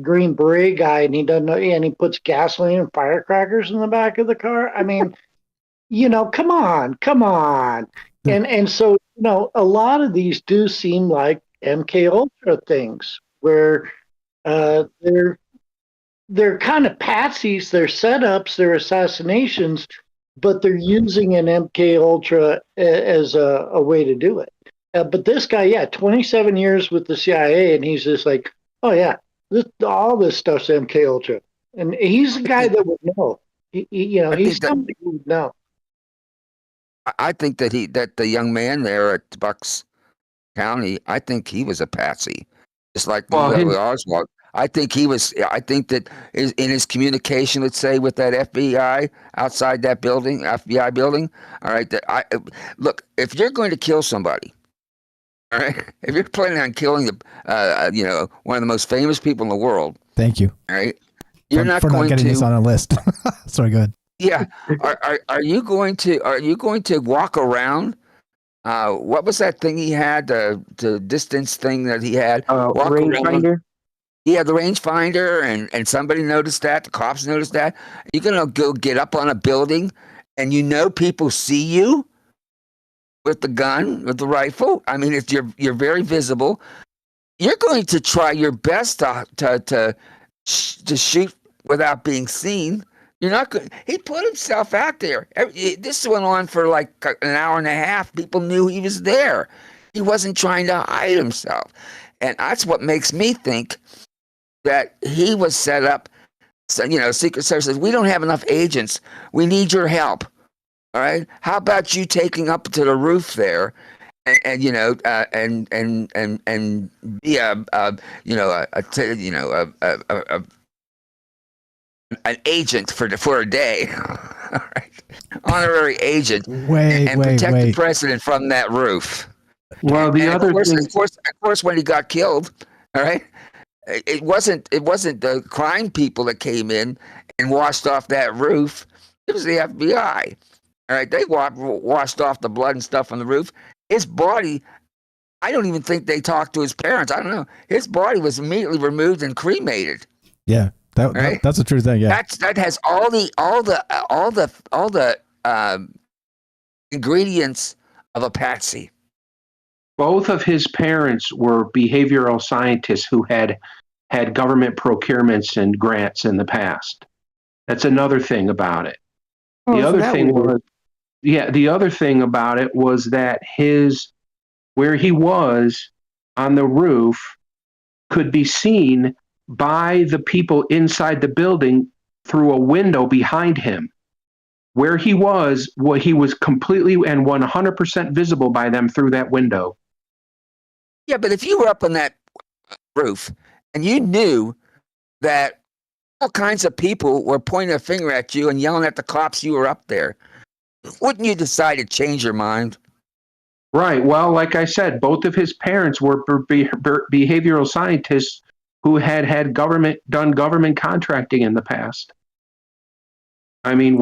D: Green Beret guy, and he doesn't know, and he puts gasoline and firecrackers in the back of the car. I mean, come on. And so, a lot of these do seem like MK Ultra things where they're kind of patsies, they're setups, they're assassinations, but they're using an MK Ultra as a way to do it. But this guy, 27 years with the CIA, and he's just like, oh yeah, all this stuff's MK Ultra, and he's the guy that would know. He's somebody who would know.
G: I think that the young man there at Bucks County, I think he was a patsy, just like Oswald. I think that in his communication, let's say, with that FBI outside that building, FBI building. All right, look, if you're going to kill somebody, all right, if you're planning on killing one of the most famous people in the world,
A: thank you.
G: All right, you're not
A: getting this on a list. Sorry, go ahead.
G: Yeah, are you going to walk around? What was that thing he had? The distance thing that he had.
B: Rangefinder.
G: Yeah, the rangefinder, and somebody noticed that. The cops noticed that. You're gonna go get up on a building, and people see you with the gun, with the rifle. I mean, if you're very visible, you're going to try your best to shoot without being seen. You're not good. He put himself out there. This went on for like an hour and a half. People knew he was there. He wasn't trying to hide himself, and that's what makes me think that he was set up. So, Secret Service says, we don't have enough agents. We need your help. All right. How about you taking up to the roof there, and be an agent for a day. All right. Honorary agent. And protect the president from that roof.
F: Well,
G: of course, when he got killed, all right. It wasn't the crime people that came in and washed off that roof. It was the FBI. All right, they washed off the blood and stuff on the roof. His body, I don't even think they talked to his parents. I don't know. His body was immediately removed and cremated.
A: Yeah, that's a true thing. Yeah,
G: that has all the ingredients of a patsy.
F: Both of his parents were behavioral scientists who had government procurements and grants in the past. That's another thing about it. The other thing about it was that where he was on the roof could be seen by the people inside the building through a window behind him. where he was completely and 100% visible by them through that window.
G: Yeah, but if you were up on that roof and you knew that all kinds of people were pointing a finger at you and yelling at the cops you were up there, wouldn't you decide to change your mind?
F: Right. Well, like I said, both of his parents were behavioral scientists who had done government contracting in the past. I mean,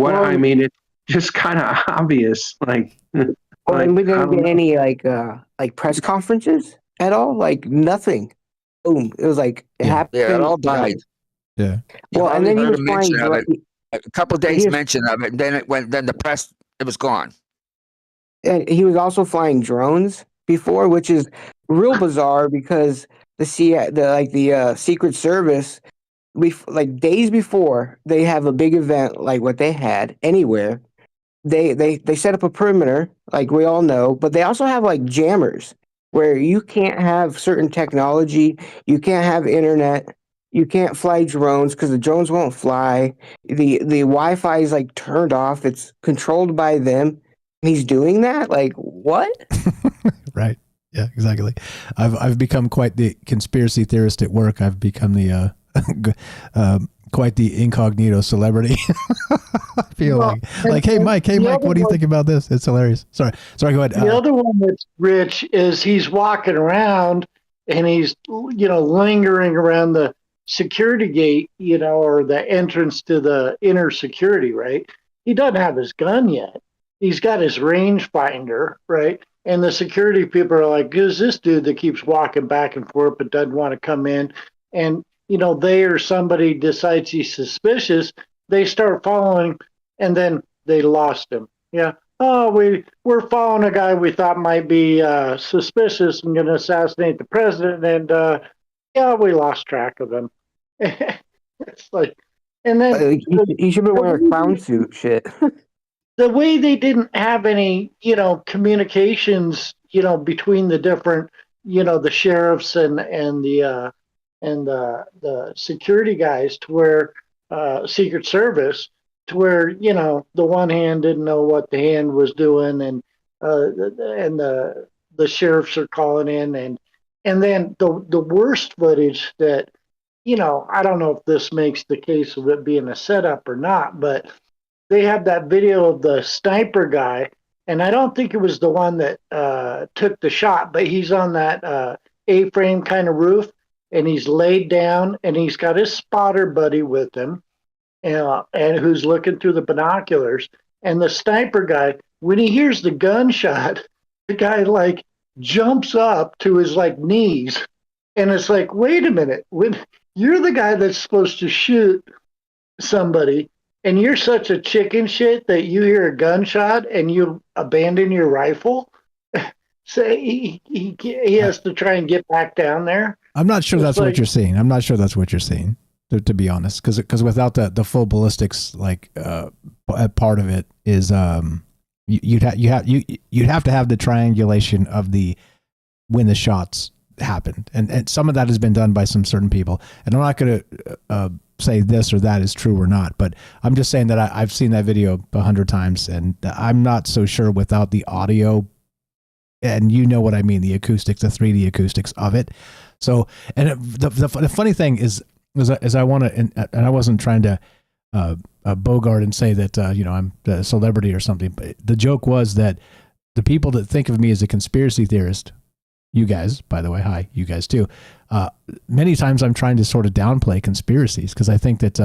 F: it's just kind of obvious. Like,
B: and we didn't get any like press conferences at all. Like nothing. Boom. It was like it happened.
G: Yeah, it all died.
A: Yeah.
B: Well, and then he was flying.
G: A couple of days mention of it, and then it went. Then the press, it was gone.
B: And he was also flying drones before, which is real bizarre because the Secret Service, like days before they have a big event like what they had anywhere, they set up a perimeter like we all know, but they also have like jammers where you can't have certain technology, you can't have internet, you can't fly drones because the drones won't fly. The Wi-Fi is like turned off; it's controlled by them. He's doing that? Like what?
A: Right. Yeah, exactly. I've become quite the conspiracy theorist at work. I've become the quite the incognito celebrity. I feel like, hey Mike, what do you think about this? It's hilarious. Sorry, go ahead.
D: The other one that's rich is he's walking around and he's lingering around the security gate, or the entrance to the inner security, right? He doesn't have his gun yet. He's got his rangefinder, right? And the security people are like, who's this dude that keeps walking back and forth but doesn't want to come in? And, they or somebody decides he's suspicious. They start following, and then they lost him. Yeah. Oh, we're following a guy we thought might be suspicious and going to assassinate the president. And, we lost track of him. It's like, and then
B: he should be wearing a clown suit. Shit.
D: The way they didn't have any, communications, between the different, the sheriffs and the security guys to where Secret Service to where the one hand didn't know what the hand was doing, and the sheriffs are calling in, and then the worst footage that I don't know if this makes the case of it being a setup or not, but they have that video of the sniper guy, and I don't think it was the one that took the shot, but he's on that A-frame kind of roof, and he's laid down, and he's got his spotter buddy with him, and who's looking through the binoculars. And the sniper guy, when he hears the gunshot, the guy like jumps up to his like knees, and it's like, wait a minute, when you're the guy that's supposed to shoot somebody, and you're such a chicken shit that you hear a gunshot and you abandon your rifle. So he has to try and get back down there.
A: I'm not sure that's what you're seeing. I'm not sure that's what you're seeing, to be honest, because without the full ballistics part of it is you'd have to have the triangulation of when the shots happened, and some of that has been done by some certain people, and I'm not going to say this or that is true or not, but I'm just saying that I've seen that video 100 times, and I'm not so sure without the audio, and you know what I mean, the acoustics, the 3D acoustics of it. So, and the funny thing is I want to, and I wasn't trying to bogart and say that I'm a celebrity or something, but the joke was that the people that think of me as a conspiracy theorist, you guys, by the way, hi, you guys too. Many times I'm trying to sort of downplay conspiracies because I think that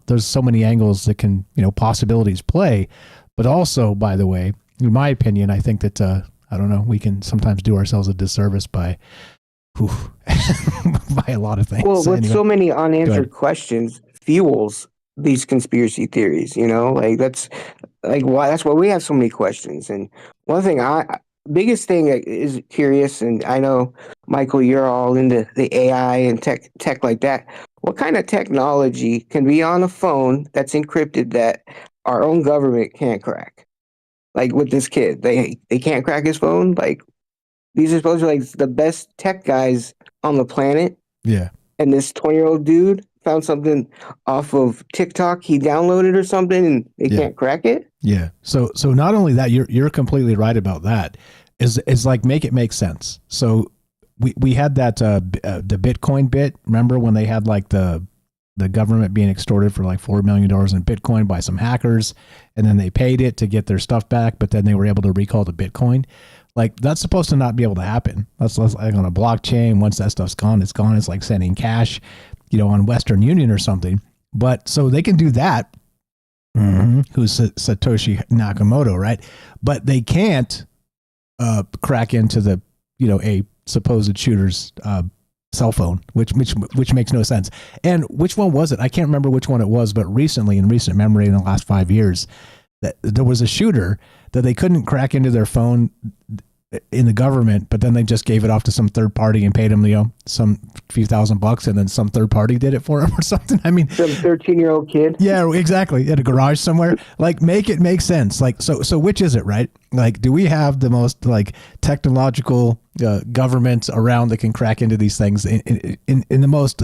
A: there's so many angles that can, possibilities play. But also, by the way, in my opinion, I think that, I don't know, we can sometimes do ourselves a disservice by a lot of things.
B: Well, with so many unanswered questions fuels these conspiracy theories, like that's like why that's why we have so many questions. And one thing biggest thing is curious, and I know, Michael, you're all into the AI and tech like that. What kind of technology can be on a phone that's encrypted that our own government can't crack? Like with this kid, they can't crack his phone. Like these are supposed to be like the best tech guys on the planet.
A: Yeah.
B: And this 20-year-old dude found something off of TikTok he downloaded or something, and they can't crack it.
A: Yeah. So not only that, you're completely right about that. Is like make it make sense. So we had that the Bitcoin bit. Remember when they had like the government being extorted for like $4 million in Bitcoin by some hackers, and then they paid it to get their stuff back, but then they were able to recall the Bitcoin. Like that's supposed to not be able to happen. That's like on a blockchain. Once that stuff's gone, it's gone. It's like sending cash, on Western Union or something. But so they can do that. Who's Satoshi Nakamoto, right? But they can't crack into the a supposed shooter's cell phone, which makes no sense. And which one was it? I can't remember which one it was, but recently, in recent memory, in the last 5 years, that there was a shooter that they couldn't crack into their phone in the government, but then they just gave it off to some third party and paid him, some few $1,000, and then some third party did it for him or something. I mean,
B: some 13-year-old kid.
A: Yeah, exactly. At a garage somewhere. Like, make it make sense. Like, so which is it, right? Like, do we have the most like technological government around that can crack into these things in the most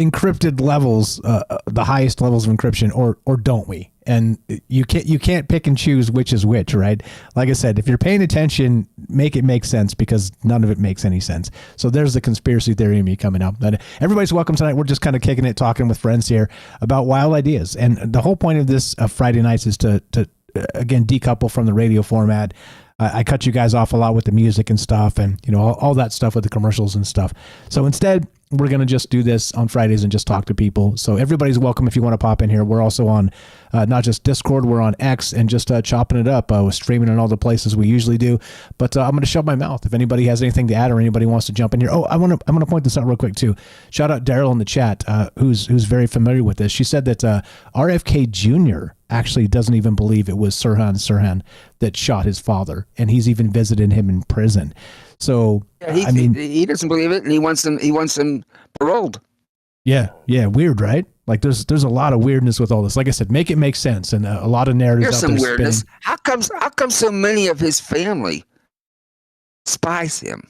A: encrypted levels, the highest levels of encryption, or don't we? And you can't pick and choose which is which, right? Like I said, if you're paying attention, make it make sense, because none of it makes any sense. So there's the conspiracy theory in me coming up. And everybody's welcome tonight. We're just kind of kicking it, talking with friends here about wild ideas. And the whole point of this Friday nights is to again decouple from the radio format. I cut you guys off a lot with the music and stuff, and all that stuff with the commercials and stuff. So instead, we're going to just do this on Fridays and just talk to people. So everybody's welcome if you want to pop in here. We're also on not just Discord, we're on X, and just chopping it up. We're streaming in all the places we usually do. But I'm going to shut my mouth. If anybody has anything to add or anybody wants to jump in here. Oh, I'm going to point this out real quick too. Shout out Daryl in the chat, who's very familiar with this. She said that RFK Jr. actually doesn't even believe it was Sirhan that shot his father, and he's even visited him in prison. So
G: yeah, he doesn't believe it, and he wants them paroled. Yeah,
A: weird, right? Like there's a lot of weirdness with all this. Like I said, make it make sense, and a lot of narratives.
G: There's some weirdness. Spinning. How come so many of his family spies him?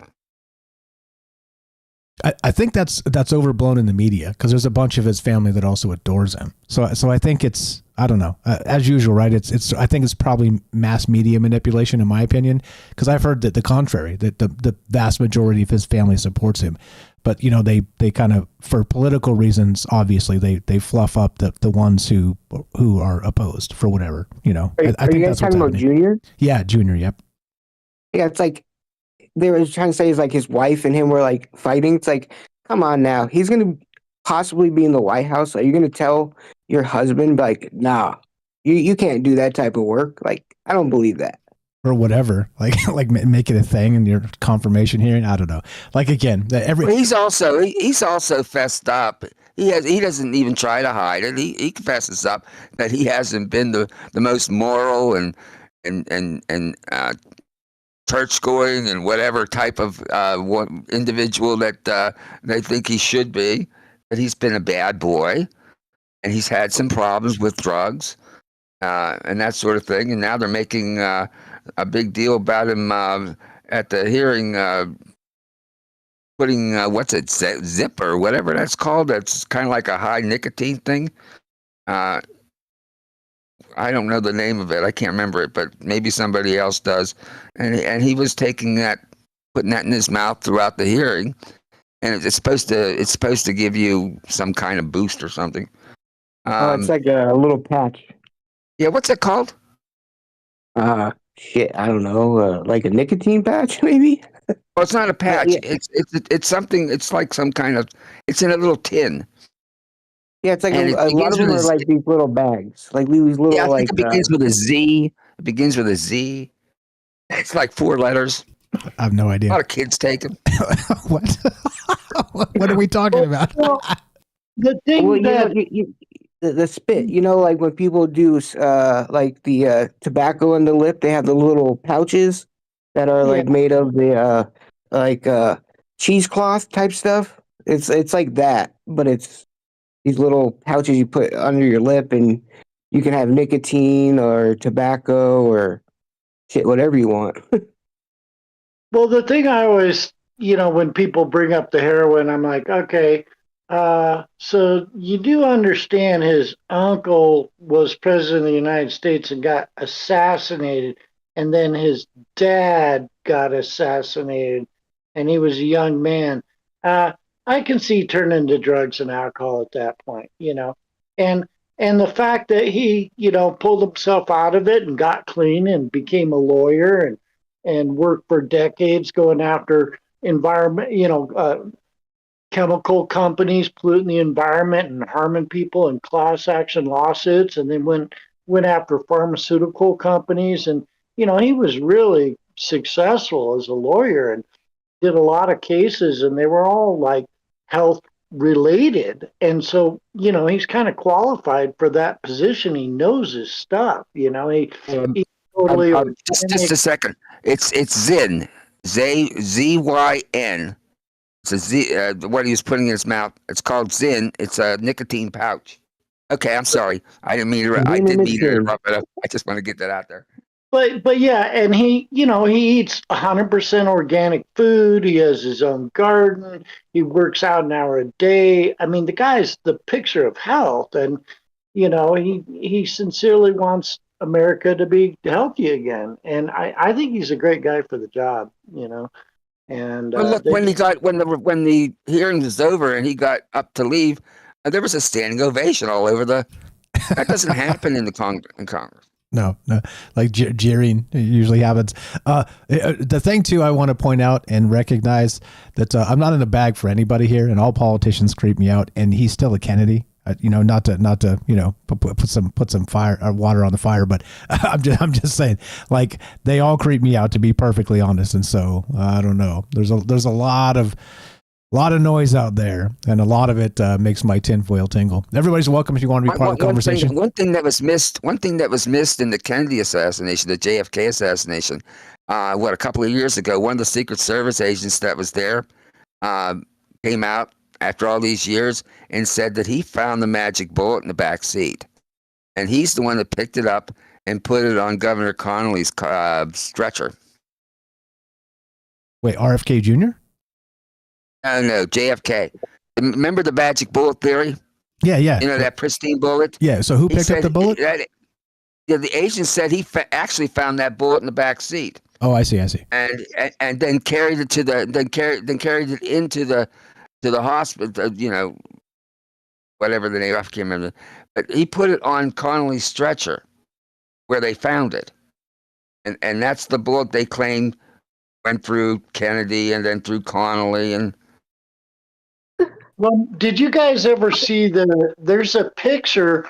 A: I think that's overblown in the media, because there's a bunch of his family that also adores him. So I think it's, I don't know, as usual, right? I think it's probably mass media manipulation, in my opinion, because I've heard that the contrary, that the vast majority of his family supports him. But they kind of, for political reasons, obviously they fluff up the ones who are opposed for whatever.
B: Are you guys talking about Junior?
A: Yeah, Junior. Yep.
B: Yeah, it's like they were trying to say is like his wife and him were like fighting. It's like, come on now, he's gonna possibly be in the White House. Are you gonna tell your husband like, nah, you can't do that type of work? Like, I don't believe that.
A: Or whatever, like make it a thing in your confirmation hearing. I don't know. Like again,
G: he's also fessed up. He doesn't even try to hide it. He confesses up that he hasn't been the most moral and church going and whatever type of individual that they think he should be. That he's been a bad boy, and he's had some problems with drugs and that sort of thing. And now they're making a big deal about him at the hearing, putting zip or whatever that's called. That's kind of like a high nicotine thing. I don't know the name of it. I can't remember it, but maybe somebody else does. And he was taking that, putting that in his mouth throughout the hearing, and it's supposed to give you some kind of boost or something.
B: It's like a little patch.
G: Yeah, what's it called?
B: Shit, I don't know. Like a nicotine patch, maybe.
G: Well, it's not a patch.
B: Yeah.
G: It's something. It's like some kind of. It's in a little tin.
B: Yeah, it's like a lot of them are like these little bags, like these little.
G: Yeah, I think
B: like
G: it begins with a Z. It begins with a Z. It's like 4 letters.
A: I have no idea.
G: A lot of kids take them.
A: What? What are we talking about?
D: Well, the thing
B: the spit, like when people do like the tobacco in the lip, they have the little pouches that are like made of the like cheesecloth type stuff. It's like that, but it's these little pouches you put under your lip, and you can have nicotine or tobacco or shit, whatever you want.
D: Well, the thing I always, when people bring up the heroin, I'm like, okay, So you do understand his uncle was president of the United States and got assassinated, and then his dad got assassinated, and he was a young man. Uh, I can see turning to drugs and alcohol at that point, and and the fact that he, pulled himself out of it and got clean and became a lawyer and worked for decades going after environment, chemical companies polluting the environment and harming people and class action lawsuits, and then went after pharmaceutical companies. And he was really successful as a lawyer and did a lot of cases, and they were all like health related. And so he's kind of qualified for that position. He knows his stuff. He totally
G: just a second. It's Zyn, ZYN. It's a Z. What he was putting in his mouth. It's called Zyn. It's a nicotine pouch. Okay, I'm sorry. I didn't mean to. I didn't mean to interrupt, but I just want to get that out there.
D: But yeah, and he eats 100% organic food. He has his own garden. He works out an hour a day. I mean, the guy's the picture of health, and he sincerely wants America to be healthy again. And I think he's a great guy for the job. And
G: Well, look, when the hearing was over and he got up to leave, there was a standing ovation all over the. That doesn't happen in Congress.
A: No, like jeering usually happens. The thing too, I want to point out and recognize that I'm not in a bag for anybody here, and all politicians creep me out. And he's still a Kennedy. Not to put some fire or water on the fire, but I'm just saying, like, they all creep me out, to be perfectly honest. And so I don't know. There's a lot of noise out there, and a lot of it makes my tinfoil tingle. Everybody's welcome if you want to be part of the conversation.
G: One thing that was missed in the Kennedy assassination, the JFK assassination, a couple of years ago, one of the Secret Service agents that was there came out after all these years and said that he found the magic bullet in the back seat, and he's the one that picked it up and put it on Governor Connolly's stretcher.
A: Wait, RFK Jr.?
G: No, JFK. Remember the magic bullet theory?
A: Yeah.
G: That pristine bullet?
A: Yeah, so who picked up the bullet?
G: The agent said he actually found that bullet in the back seat.
A: Oh, I see.
G: And then carried it carried it into the hospital, whatever the name, I can't remember. But he put it on Connolly's stretcher where they found it. And that's the bullet they claimed went through Kennedy and then through Connolly. And
D: well, did you guys ever see there's a picture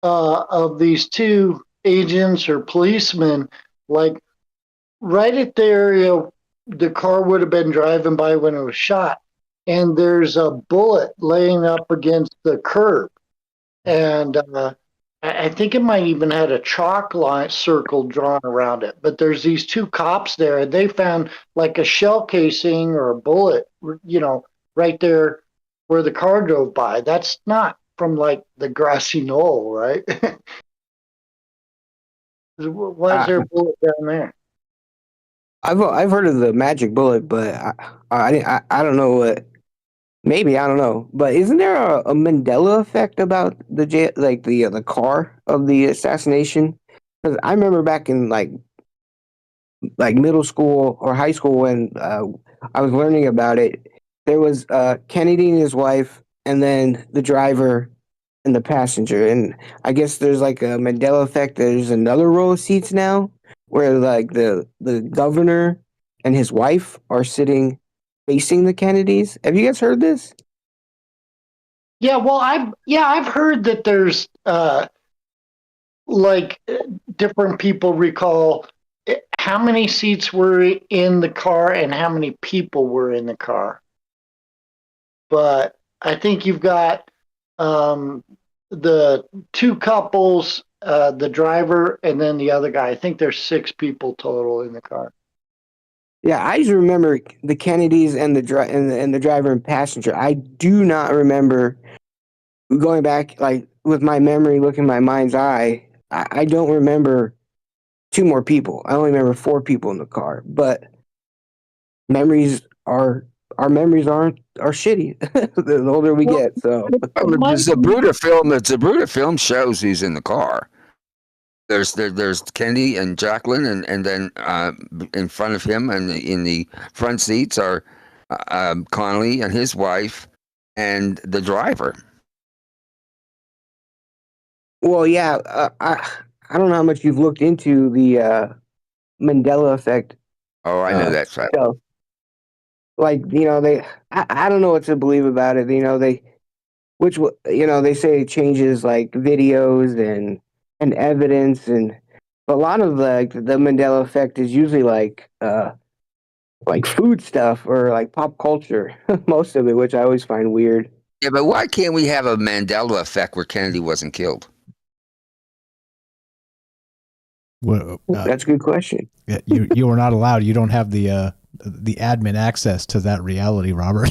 D: of these two agents or policemen, like right at the area the car would have been driving by when it was shot, and there's a bullet laying up against the curb, and I think it might even had a chalk line circle drawn around it. But there's these two cops there, and they found like a shell casing or a bullet, right there where the car drove by. That's not from like the grassy knoll, right? Why is there a bullet down there?
B: I've heard of the magic bullet, but I don't know what. Maybe, I don't know. But isn't there a Mandela effect about the car of the assassination? Because I remember back in like middle school or high school when I was learning about it, there was Kennedy and his wife, and then the driver and the passenger. And I guess there's like a Mandela effect. There's another row of seats now where like the governor and his wife are sitting facing the Kennedys. Have you guys heard this?
D: Yeah, well, I've heard that there's different people recall how many seats were in the car and how many people were in the car. But I think you've got the two couples, the driver, and then the other guy. I think there's 6 people total in the car.
B: Yeah, I just remember the Kennedys and the driver and passenger. I do not remember going back, like with my memory, looking in my mind's eye. I don't remember 2 more people. I only remember 4 people in the car. But memories are our memories are shitty the older we get. So
G: Well, the film shows who's in the car. There's Kennedy and Jacqueline, and then in front of him and in the front seats are Connolly and his wife and the driver.
B: well, yeah, I don't know how much you've looked into the Mandela effect.
G: Oh, I know that's right.
B: So, like, I don't know what to believe about it. They say it changes like videos and evidence, but a lot of the Mandela effect is usually like food stuff or like pop culture, most of it, which I always find weird.
G: Yeah, but why can't we have a Mandela effect where Kennedy wasn't killed?
A: Well,
B: That's a good question.
A: you are not allowed. You don't have the admin access to that reality, Robert.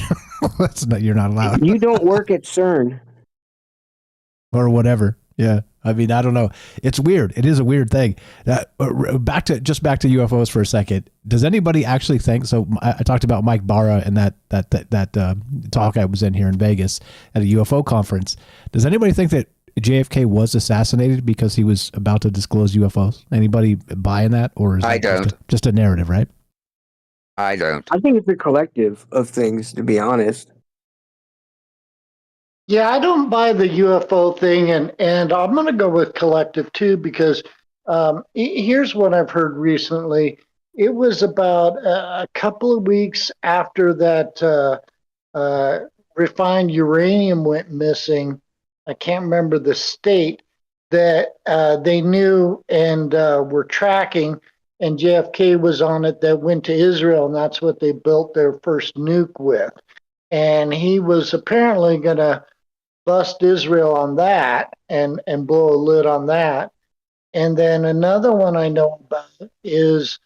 A: You're not allowed.
B: You don't work at CERN.
A: Or whatever. Yeah. I mean, I don't know. It's weird. It is a weird thing. Back to UFOs for a second. Does anybody actually think? So I talked about Mike Barra and that talk I was in here in Vegas at a UFO conference. Does anybody think that JFK was assassinated because he was about to disclose UFOs? Anybody buying that, or is
G: I
A: that
G: don't.
A: Just a narrative, right?
G: I don't.
B: I think it's a collective of things, to be honest.
D: Yeah, I don't buy the UFO thing, and I'm going to go with collective too, because here's what I've heard recently. It was about a couple of weeks after that refined uranium went missing. I can't remember the state that they knew and were tracking, and JFK was on it, that went to Israel, and that's what they built their first nuke with. And he was apparently going to bust Israel on that and blow a lid on that. And then another one I know about is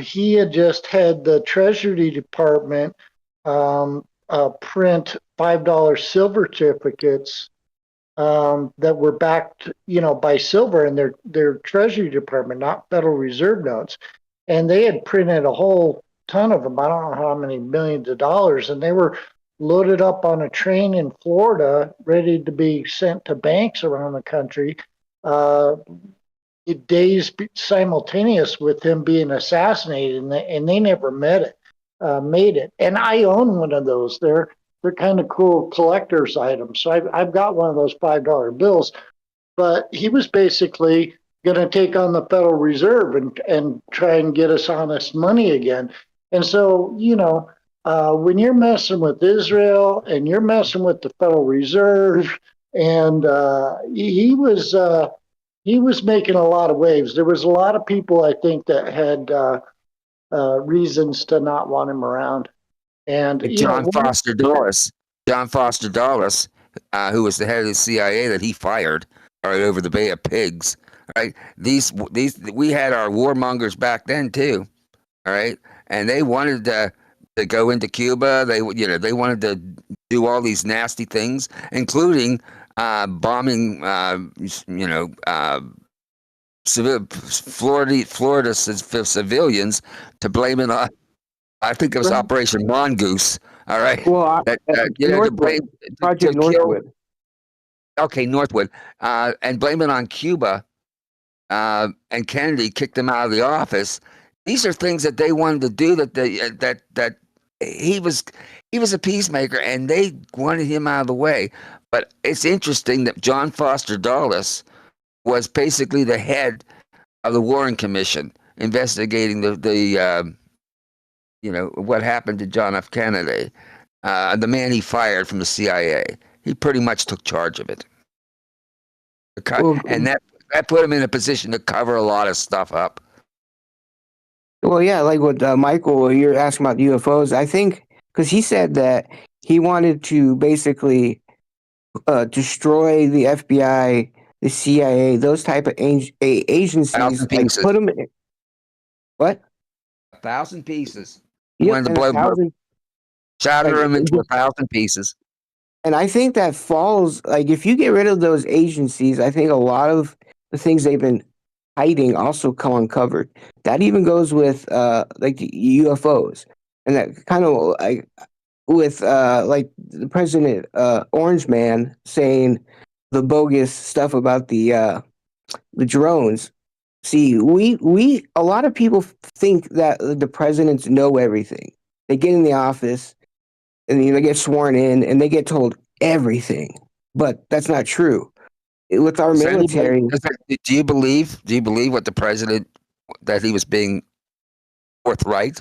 D: he had just had the Treasury Department print $5 silver certificates that were backed, by silver in their Treasury Department, not Federal Reserve notes. And they had printed a whole ton of them. I don't know how many millions of dollars, and they were loaded up on a train in Florida, ready to be sent to banks around the country. Days simultaneous with him being assassinated, and they never made it. And I own one of those. They're kind of cool collector's items. So I've got one of those $5 bills. But he was basically going to take on the Federal Reserve and try and get us honest money again. And so, when you're messing with Israel and you're messing with the Federal Reserve, and he was making a lot of waves. There was a lot of people, I think, that had reasons to not want him around. And
G: John Foster Dulles, who was the head of the CIA that he fired right over the Bay of Pigs. Right, these we had our warmongers back then too. All right, and they wanted to go into Cuba. They wanted to do all these nasty things, including bombing. Florida civilians, to blame it on. I think it was Operation Mongoose. All right.
B: Well, Project Northwood.
G: Okay, Northwood, and blame it on Cuba. And Kennedy kicked him out of the office. These are things that they wanted to do. That he was a peacemaker, and they wanted him out of the way. But it's interesting that John Foster Dulles was basically the head of the Warren Commission investigating the what happened to John F. Kennedy, the man he fired from the CIA. He pretty much took charge of it. And that put him in a position to cover a lot of stuff up.
B: Well, yeah, like what Michael, you're asking about the UFOs. I think because he said that he wanted to basically destroy the FBI, the CIA, those type of agencies.
G: 1,000 pieces.
B: Put them in. What?
G: 1,000 pieces.
B: Yep,
G: Wanted to blow them, shatter them into 1,000 pieces.
B: And I think that falls, like, if you get rid of those agencies, I think a lot of the things they've been hiding also come uncovered. That even goes with like the UFOs, and that kind of with like the president Orange Man saying the bogus stuff about the drones. See, we a lot of people think that the presidents know everything. They get in the office and they get sworn in and they get told everything, but that's not true. With our
G: Does anybody-
B: military,
G: do you believe what the president, that he was being forthright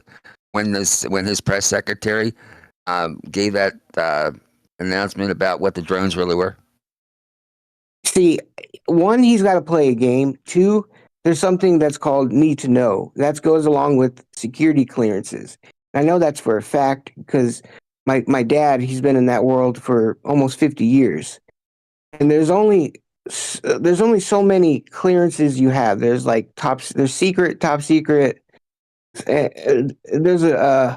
G: when his press secretary gave that announcement about what the drones really were?
B: see, one, he's got to play a game. Two, there's something that's called need to know. That goes along with security clearances. I know that's for a fact because my dad, he's been in that world for almost 50 years. And there's only so many clearances you have. There's like there's secret, top secret. There's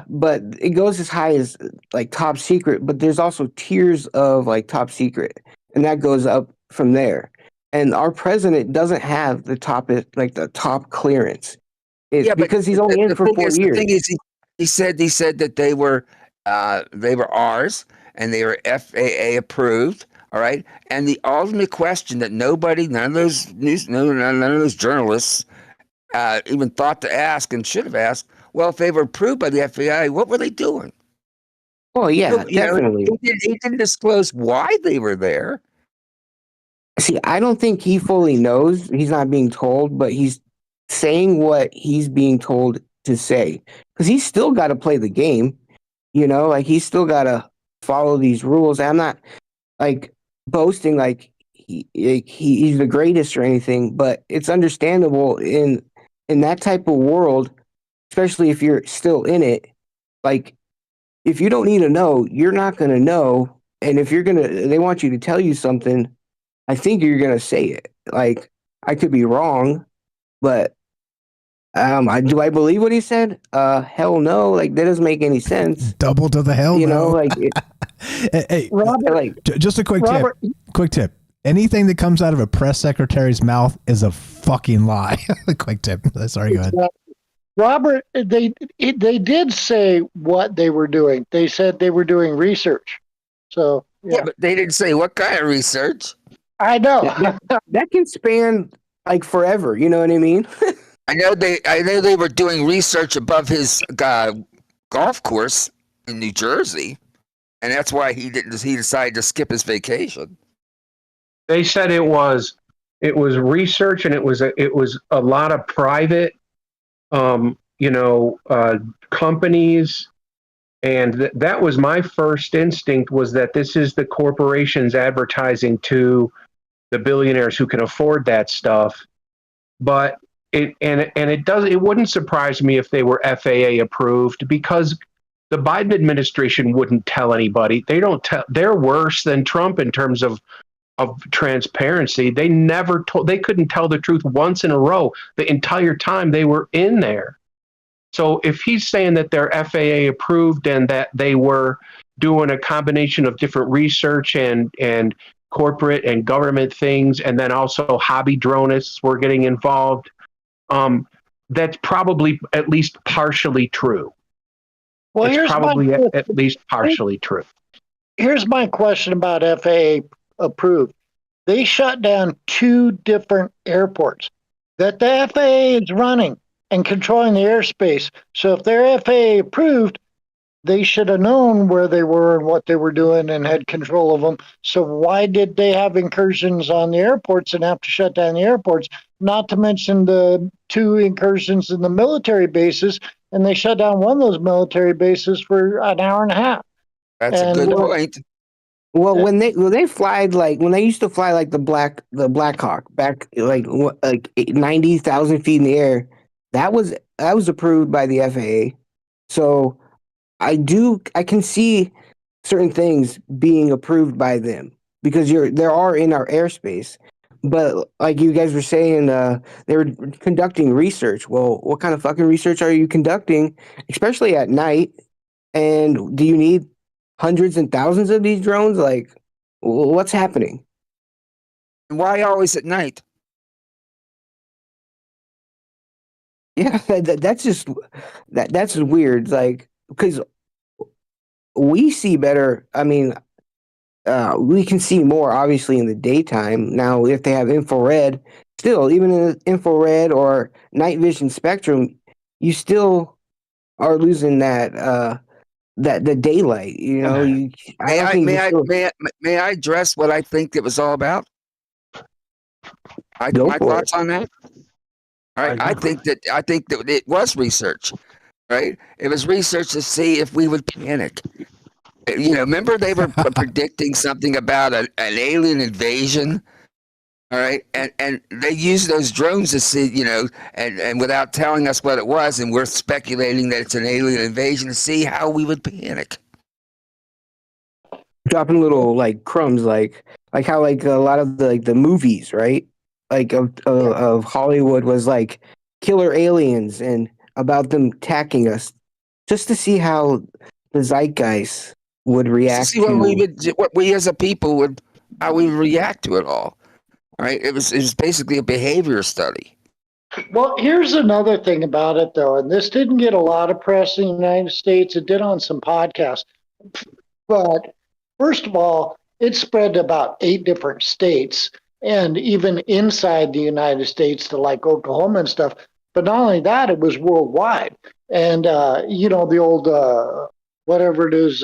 B: but it goes as high as like top secret, but there's also tiers of like top secret, and that goes up from there. And our president doesn't have the top clearance. It's because he's only in for 4 years.
G: The thing is, he said that they were ours and they were FAA approved. All right, and the ultimate question that none of those journalists even thought to ask and should have asked. Well, if they were approved by the FAA, what were they doing?
B: Oh yeah, definitely.
G: He didn't disclose why they were there.
B: See, I don't think he fully knows. He's not being told, but he's saying what he's being told to say because he's still got to play the game. Like he's still got to follow these rules. I'm not like boasting like he's the greatest or anything, but it's understandable in that type of world, especially if you're still in it. Like if you don't need to know, you're not going to know, and if they want you to tell you something, I think you're going to say it. Like I could be wrong, but do I believe what he said? Hell no. Like that doesn't make any sense.
A: Double to the hell no.
B: Like
A: hey,
D: Robert,
A: just a quick tip. Anything that comes out of a press secretary's mouth is a fucking lie. Quick tip. Sorry, go ahead.
D: Robert, they did say what they were doing. They said they were doing research. So
G: yeah, but they didn't say what kind of research.
D: I know
B: that can span like forever. You know what I mean?
G: I know they were doing research above his golf course in New Jersey, and that's why he decided to skip his vacation.
F: They said it was research, and it was a lot of private, companies, and that was my first instinct, was that this is the corporations advertising to the billionaires who can afford that stuff. But it wouldn't surprise me if they were FAA approved, because the Biden administration wouldn't tell anybody. They're worse than Trump in terms of transparency. They couldn't tell the truth once in a row the entire time they were in there. So if he's saying that they're FAA approved and that they were doing a combination of different research and corporate and government things, and then also hobby dronists were getting involved, that's probably at least partially true.
D: Well,
F: it's probably at least partially true.
D: Here's my question about FAA approved. They shut down 2 different airports that the FAA is running and controlling the airspace. So if they're FAA approved, they should have known where they were and what they were doing and had control of them. So why did they have incursions on the airports and have to shut down the airports? Not to mention the 2 incursions in the military bases, and they shut down one of those military bases for an hour and a half.
G: That's a good point.
B: Well, when they fly, like when they used to fly like the Black Hawk back like 90,000 feet in the air, that was approved by the FAA. So I can see certain things being approved by them because there are in our airspace. But like you guys were saying, they were conducting research. Well, what kind of fucking research are you conducting, especially at night? And do you need hundreds and thousands of these drones? Like, what's happening?
G: Why always at night?
B: Yeah, that's just weird. Like, because we see better. I mean, we can see more obviously in the daytime. Now, if they have infrared, still, even in the infrared or night vision spectrum, you still are losing that the daylight. You know, I
G: May
B: don't
G: I
B: think
G: may
B: you
G: I
B: still
G: may I, may I address what I think it was all about?
B: go
G: My
B: for it.
G: thoughts on that. All right, I think that it was research. Right, it was research to see if we would panic. You know, remember they were predicting something about an alien invasion. All right, and they used those drones to see, you know, and without telling us what it was, and we're speculating that it's an alien invasion to see how we would panic.
B: Dropping little like crumbs, like how like a lot of the movies, right? Like of Hollywood was like killer aliens and about them attacking us, just to see how the zeitgeist would
G: Just to see
B: react to.
G: what we as a people would, how we would react to it all. All right, it was basically a behavior study.
D: Well, here's another thing about it, though, and this didn't get a lot of press in the United States. It did on some podcasts. But first of all, it spread to about 8 different states, and even inside the United States to like Oklahoma and stuff. But not only that, it was worldwide. And, you know, the old, whatever it is,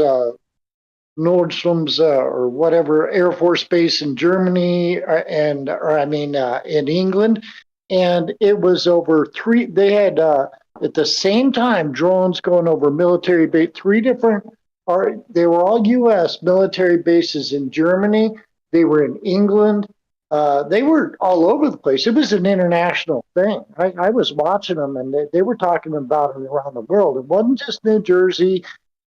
D: Nordstrom's or whatever Air Force Base in Germany in England, and it was over three. They had at the same time drones going over military base. Three different they were all U.S. military bases in Germany. They were in England. They were all over the place. It was an international thing. I was watching them, and they were talking about it around the world. It wasn't just New Jersey.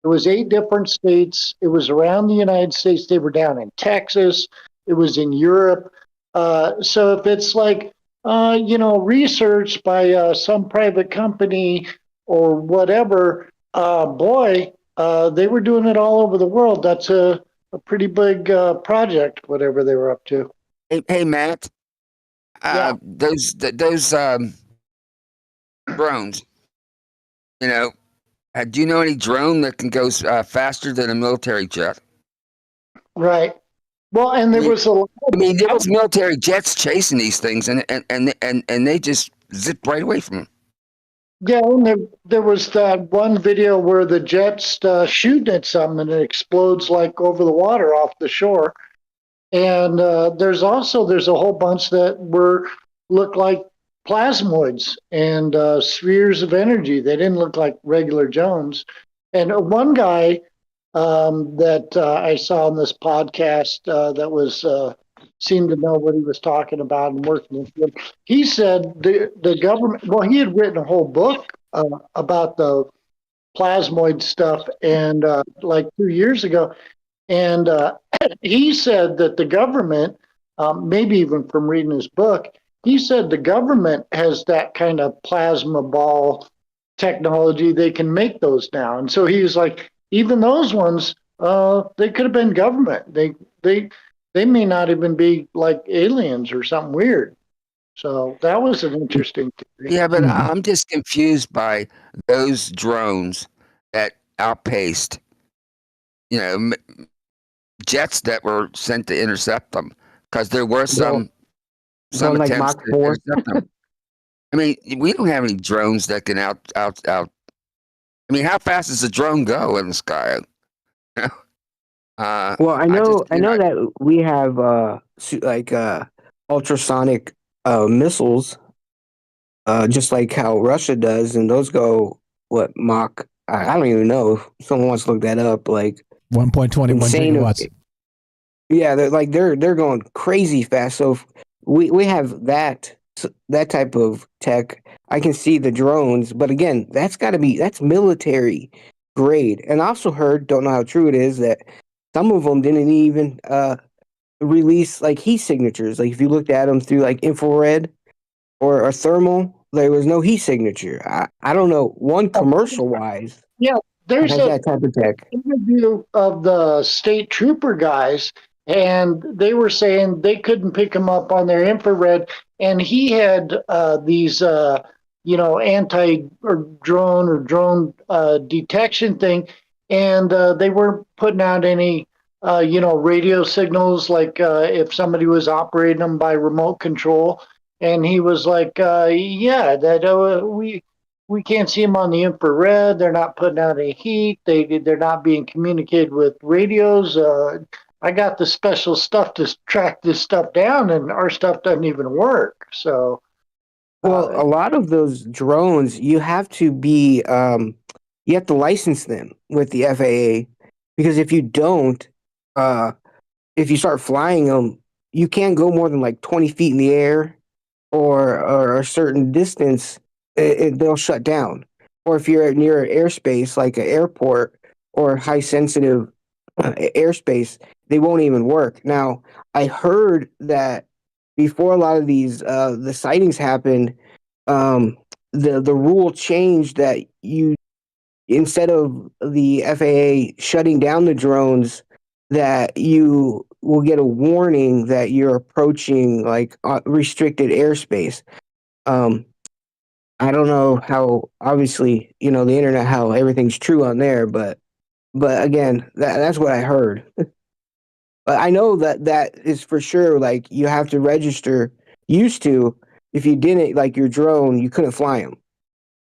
D: It was 8 different states. It was around the United States. They were down in Texas. It was in Europe. So if it's like, you know, research by some private company or whatever, they were doing it all over the world. That's a pretty big project, whatever they were up to.
G: Hey Matt,
D: Yeah.
G: those drones, you know, do you know any drone that can go faster than a military jet?
D: Right. Well, and there was a lot
G: I mean, there was military jets chasing these things, and they just zipped right away from them.
D: Yeah, and there was that one video where the jet's shooting at something and it explodes like over the water off the shore. And there's a whole bunch that look like plasmoids and spheres of energy. They didn't look like regular drones. And one guy that I saw on this podcast that was seemed to know what he was talking about and working with it. He said the government. Well, he had written a whole book about the plasmoid stuff, and like 2 years ago, and he said that the government, maybe even from reading his book, he said the government has that kind of plasma ball technology. They can make those now, and so he was like, even those ones, they could have been government. They may not even be like aliens or something weird. So that was an interesting theory.
G: Yeah, but I'm just confused by those drones that outpaced, you know, jets that were sent to intercept them, because there were some
B: like
G: attempts
B: Mach
G: to
B: 4.
G: intercept them. I mean, we don't have any drones that can out. I mean, how fast does a drone go in the sky?
B: Well, I know that we have ultrasonic missiles, just like how Russia does, and those go what Mach? I don't even know. If someone wants to look that up. Like
A: 1.21
B: insane.
A: gigawatts.
B: Yeah, they're going crazy fast. So if we have that type of tech. I can see the drones, but again, that's military grade. And I also heard, don't know how true it is, that some of them didn't even release like heat signatures. Like if you looked at them through like infrared or thermal, there was no heat signature. I don't know. One commercial wise,
D: Yeah, there's
B: has that type of tech.
D: interview of the state trooper guys, and they were saying they couldn't pick him up on their infrared, and he had these anti or drone detection thing, and they weren't putting out any, radio signals like if somebody was operating them by remote control. And he was like, "Yeah, that we can't see them on the infrared. They're not putting out any heat. They're not being communicated with radios. I got the special stuff to track this stuff down, and our stuff doesn't even work." So,
B: Well, a lot of those drones, you have to license them with the FAA, because if you don't, if you start flying them, you can't go more than like 20 feet in the air, or a certain distance, they'll shut down. Or if you're near an airspace like an airport or high sensitive airspace, they won't even work. Now, I heard that before a lot of these the sightings happened, the rule changed that you, instead of the FAA shutting down the drones, that you will get a warning that you're approaching like restricted airspace. I don't know how, obviously, the internet, how everything's true on there, but again, that's what I heard. But I know that is for sure. Like, you have to register. Used to, if you didn't, like your drone, you couldn't fly them.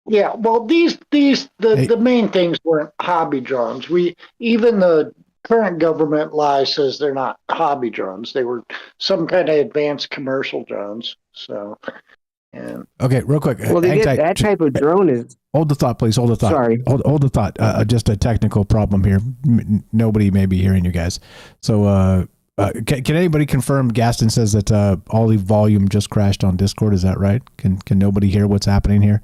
D: yeah, well, the main things weren't hobby drones. Even the current government lie says they're not hobby drones. They were some kind of advanced commercial drones. So, and
A: Okay, real quick.
B: Well, that type of drone is.
A: Hold the thought, please. Hold the thought.
B: Sorry.
A: Hold the thought. Just a technical problem here. Nobody may be hearing you guys. So, can anybody confirm? Gaston says that all the volume just crashed on Discord. Is that right? Can nobody hear what's happening here?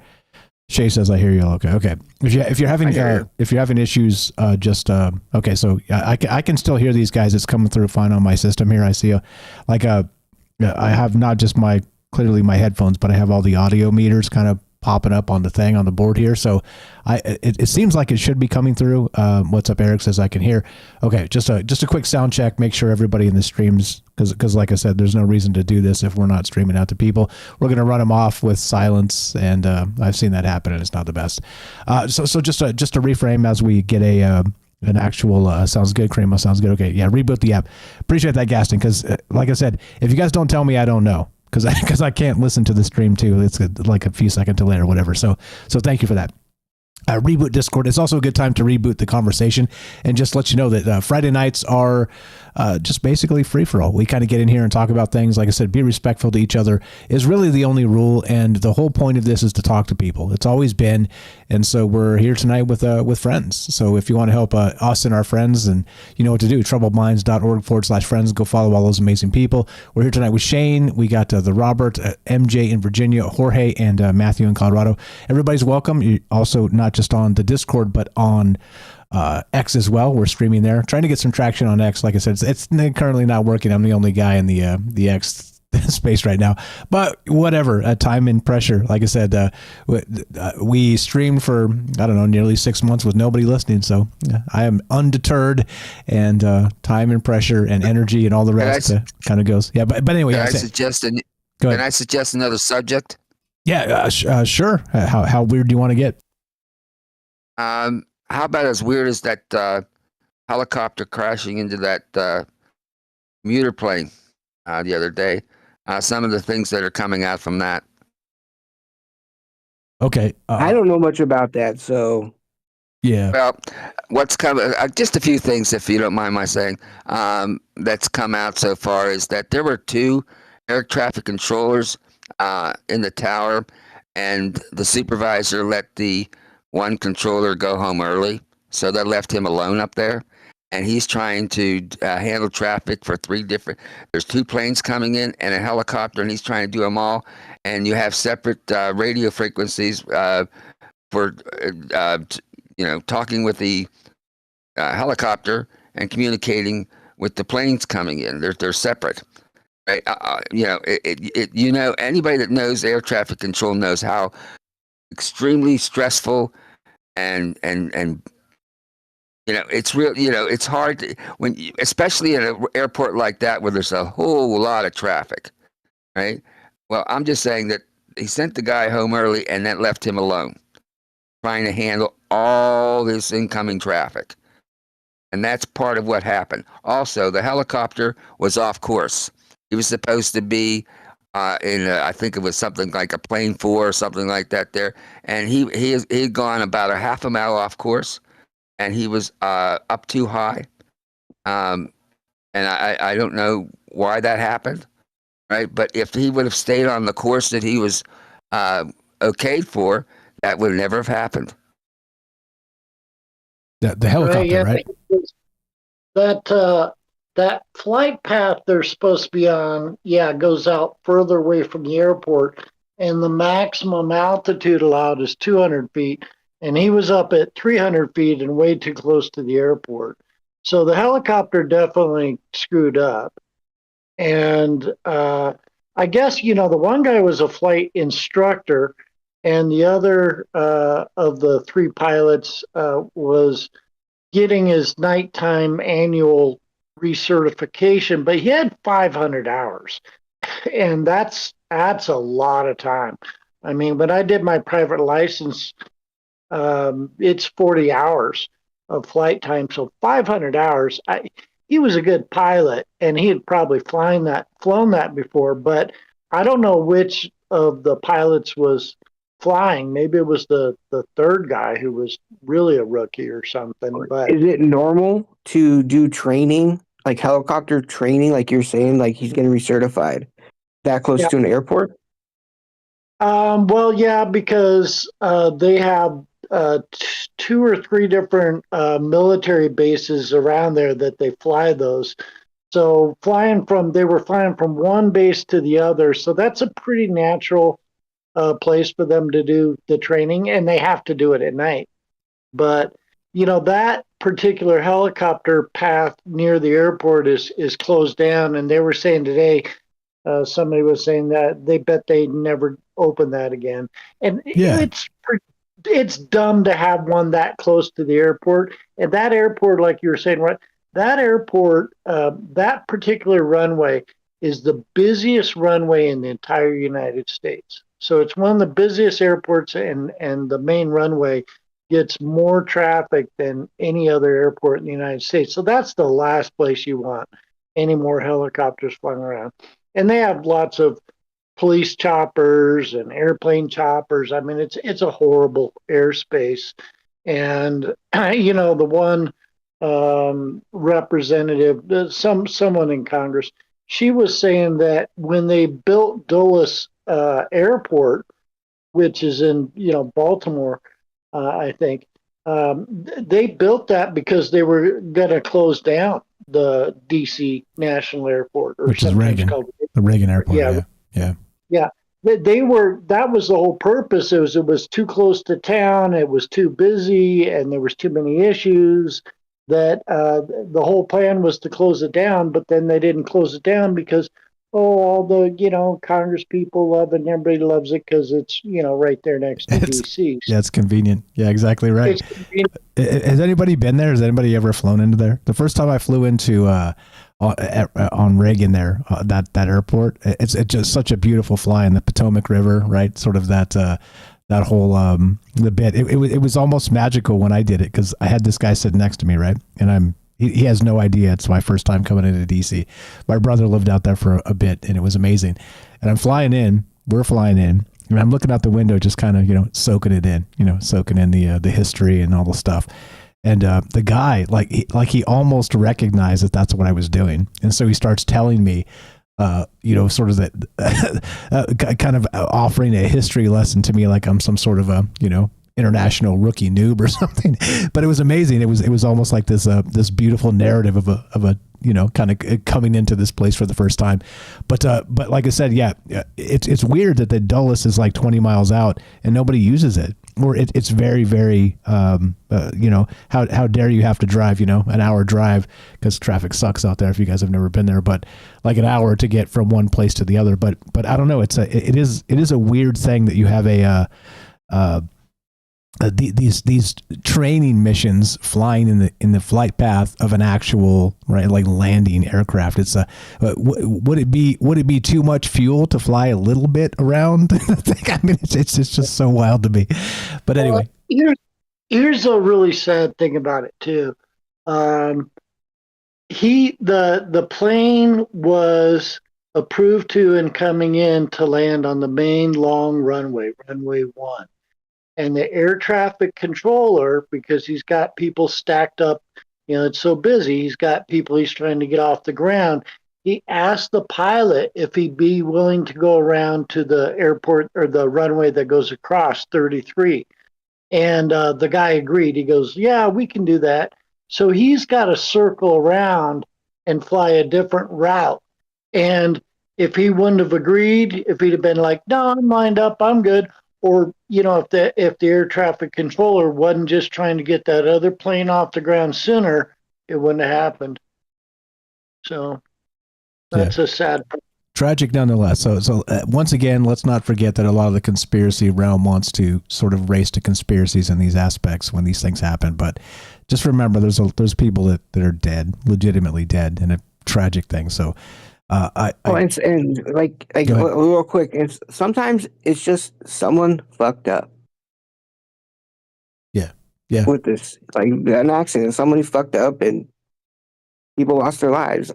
A: Shay says, "I hear you." Okay. If you're having issues, just okay. So I can still hear these guys. It's coming through fine on my system here. I see I have not just clearly my headphones, but I have all the audio meters kind of popping up on the thing on the board here. So it seems like it should be coming through. What's up? Eric says I can hear. Okay. Just a quick sound check. Make sure everybody in the streams, because like I said, there's no reason to do this if we're not streaming out to people. We're going to run them off with silence. And I've seen that happen and it's not the best. So just to reframe as we get an actual sounds good. Crema sounds good. Okay. Yeah. Reboot the app. Appreciate that, Gaston. Cause like I said, if you guys don't tell me, I don't know. Because I can't listen to the stream too. It's like a few seconds delay or whatever. So thank you for that. Reboot Discord. It's also a good time to reboot the conversation and just let you know that Friday nights are just basically free for all. We kind of get in here and talk about things. Like I said, be respectful to each other is really the only rule. And the whole point of this is to talk to people. It's always been. And so we're here tonight with friends. So if you want to help us and our friends, and you know what to do, troubledminds.org/friends. Go follow all those amazing people. We're here tonight with Shane. We got the Robert, MJ in Virginia, Jorge, and Matthew in Colorado. Everybody's welcome. You're also not just on the Discord, but on X as well. We're streaming there, trying to get some traction on X. Like I said, it's currently not working. I'm the only guy in the X space right now, but whatever. Time and pressure. Like I said, we streamed for, I don't know, nearly 6 months with nobody listening. So I am undeterred, and time and pressure and energy and all the rest kind of goes. Yeah, but anyway.
G: Can I suggest another subject?
A: Yeah, sure. How weird do you want to get?
G: How about as weird as that helicopter crashing into that commuter plane the other day? Some of the things that are coming out from that.
A: Okay.
B: I don't know much about that, so.
A: Yeah.
G: Well, what's coming? Just a few things, if you don't mind my saying, that's come out so far is that there were 2 air traffic controllers in the tower, and the supervisor let the one controller go home early, so they left him alone up there, and he's trying to handle traffic for 3 different. There's 2 planes coming in and a helicopter, and he's trying to do them all. And you have separate radio frequencies for talking with the helicopter and communicating with the planes coming in. They're separate. Right? Anybody that knows air traffic control knows how extremely stressful and it's real. It's hard to, especially in an airport like that where there's a whole lot of traffic, right? Well, I'm just saying that he sent the guy home early and that left him alone, trying to handle all this incoming traffic. And that's part of what happened. Also, the helicopter was off course. He was supposed to be I think it was something like a plane 4 or something like that there. And he'd gone about a half a mile off course, and he was up too high. And I don't know why that happened, right? But if he would have stayed on the course that he was okayed for, that would never have happened.
A: The helicopter, right?
D: That flight path they're supposed to be on, goes out further away from the airport, and the maximum altitude allowed is 200 feet, and he was up at 300 feet and way too close to the airport. So the helicopter definitely screwed up. And I guess, the one guy was a flight instructor, and the other of the 3 pilots was getting his nighttime annual recertification, but he had 500 hours, and that's a lot of time. I mean, when I did my private license, it's 40 hours of flight time, so 500 hours. He was a good pilot, and he had probably flown that before, but I don't know which of the pilots was flying. Maybe it was the third guy who was really a rookie or something. But
B: is it normal to do training, like helicopter training, like you're saying, like he's getting recertified that close to an airport?
D: Well, yeah, because they have 2 or 3 different military bases around there that they fly those. So they were flying from one base to the other. So that's a pretty natural place for them to do the training, and they have to do it at night. But that particular helicopter path near the airport is closed down, and they were saying today, somebody was saying that they bet they never open that again. And it's dumb to have one that close to the airport. And that airport, like you were saying, right? That airport, that particular runway is the busiest runway in the entire United States. So it's one of the busiest airports, and the main runway gets more traffic than any other airport in the United States. So that's the last place you want any more helicopters flying around. And they have lots of police choppers and airplane choppers. I mean, it's a horrible airspace. And the one representative, someone in Congress, she was saying that when they built Dulles Airport, which is in Baltimore, I think, they built that because they were going to close down the DC National Airport, or
A: which is Reagan, the Reagan Airport. Yeah.
D: That was the whole purpose. It was too close to town. It was too busy, and there was too many issues. That the whole plan was to close it down, but then they didn't close it down because all the Congress people love it, and everybody loves it because it's right there next to DC.
A: Yeah, it's convenient. Yeah, exactly right. Has anybody been there? Has anybody ever flown into there? The first time I flew into on Reagan there, that airport, it's just such a beautiful fly in the Potomac River, right? Sort of that whole the bit. It was almost magical when I did it, because I had this guy sitting next to me, right? And he has no idea it's my first time coming into DC. My brother lived out there for a bit, and it was amazing. And we're flying in, and I'm looking out the window, just kind of, soaking it in, soaking in the history and all the stuff. And the guy, like he almost recognized that that's what I was doing. And so he starts telling me, sort of that kind of offering a history lesson to me, like I'm some sort of a, international rookie noob or something. But it was amazing. It was almost like this beautiful narrative of a kind of coming into this place for the first time. But like I said, it's weird that the Dulles is like 20 miles out and nobody uses it. Or it's very, very, how dare you have to drive, an hour drive, because traffic sucks out there if you guys have never been there, but like an hour to get from one place to the other. But I don't know. It is a weird thing that you have these training missions flying in the flight path of an actual, right, like landing aircraft. It's would it be too much fuel to fly a little bit around? I mean, it's just so wild to me. But anyway,
D: here's a really sad thing about it too. The plane was approved to and coming in to land on the main long runway 1. And the air traffic controller, because he's got people stacked up, it's so busy, he's got people he's trying to get off the ground. He asked the pilot if he'd be willing to go around to the airport or the runway that goes across 33. And the guy agreed. He goes, yeah, we can do that. So he's got to circle around and fly a different route. And if he wouldn't have agreed, if he'd have been like, no, I'm lined up, I'm good. Or, if the air traffic controller wasn't just trying to get that other plane off the ground sooner, it wouldn't have happened. So that's a sad part.
A: Tragic nonetheless. So once again, let's not forget that a lot of the conspiracy realm wants to sort of race to conspiracies in these aspects when these things happen. But just remember, there's people that are dead, legitimately dead, and a tragic thing. So
B: real quick, sometimes it's just someone fucked up.
A: Yeah.
B: With this, like an accident, somebody fucked up and people lost their lives.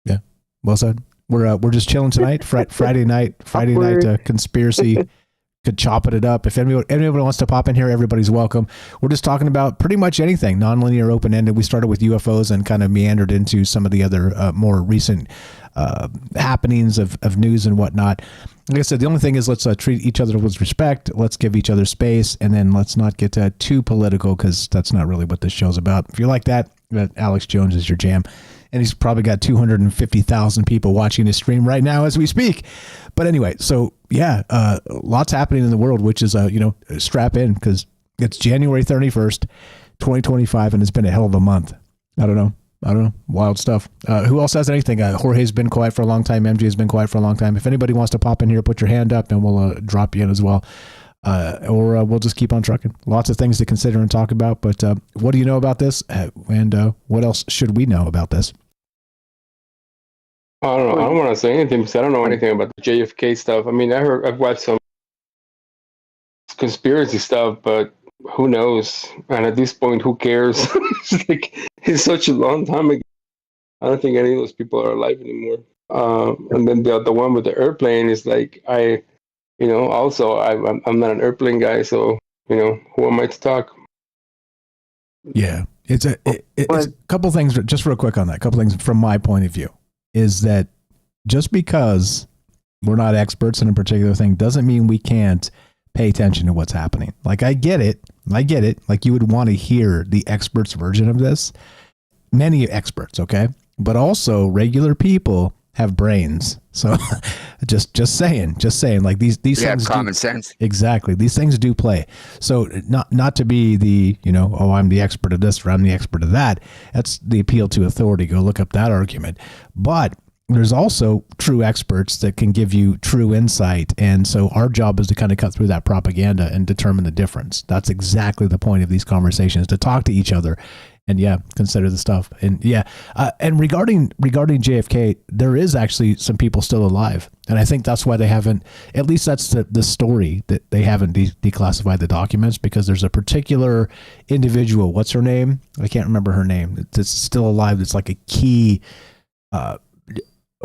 A: Yeah, well said. We're just chilling tonight. Friday night conspiracy. Could chop it up. If anybody wants to pop in here, everybody's welcome. We're just talking about pretty much anything, nonlinear, open-ended. We started with UFOs and kind of meandered into some of the other more recent happenings of news and whatnot. Like I said, the only thing is let's treat each other with respect. Let's give each other space, and then let's not get too political, because that's not really what this show's about. If you like that, Alex Jones is your jam. And he's probably got 250,000 people watching his stream right now as we speak. But anyway, so yeah, lots happening in the world, which is, strap in, because it's January 31st, 2025, and it's been a hell of a month. I don't know. Wild stuff. Who else has anything? Jorge's been quiet for a long time. MJ has been quiet for a long time. If anybody wants to pop in here, put your hand up and we'll drop you in as well. Or we'll just keep on trucking. Lots of things to consider and talk about. But what do you know about this? And what else should we know about this?
E: I don't know. I don't want to say anything because I don't know anything about the JFK stuff. I mean, I've watched some conspiracy stuff, but who knows? And at this point, who cares? It's such a long time ago. I don't think any of those people are alive anymore. And then the one with the airplane is like, also I'm not an airplane guy, so who am I to talk?
A: Yeah, it's a couple things. Just real quick on that. A couple things from my point of view is that just because we're not experts in a particular thing doesn't mean we can't pay attention to what's happening. Like, I get it. Like, you would want to hear the experts' version of this. Many experts, okay? But also regular people have brains. So just saying, like these things
G: common sense.
A: Exactly. These things do play. So not to be the, I'm the expert of this or I'm the expert of that. That's the appeal to authority. Go look up that argument. But there's also true experts that can give you true insight. And so our job is to kind of cut through that propaganda and determine the difference. That's exactly the point of these conversations, to talk to each other and consider the stuff. And and regarding JFK, there is actually some people still alive. And I think that's why they haven't, at least that's the story, that they haven't declassified the documents, because there's a particular individual. What's her name? I can't remember her name. It's still alive. It's like a key,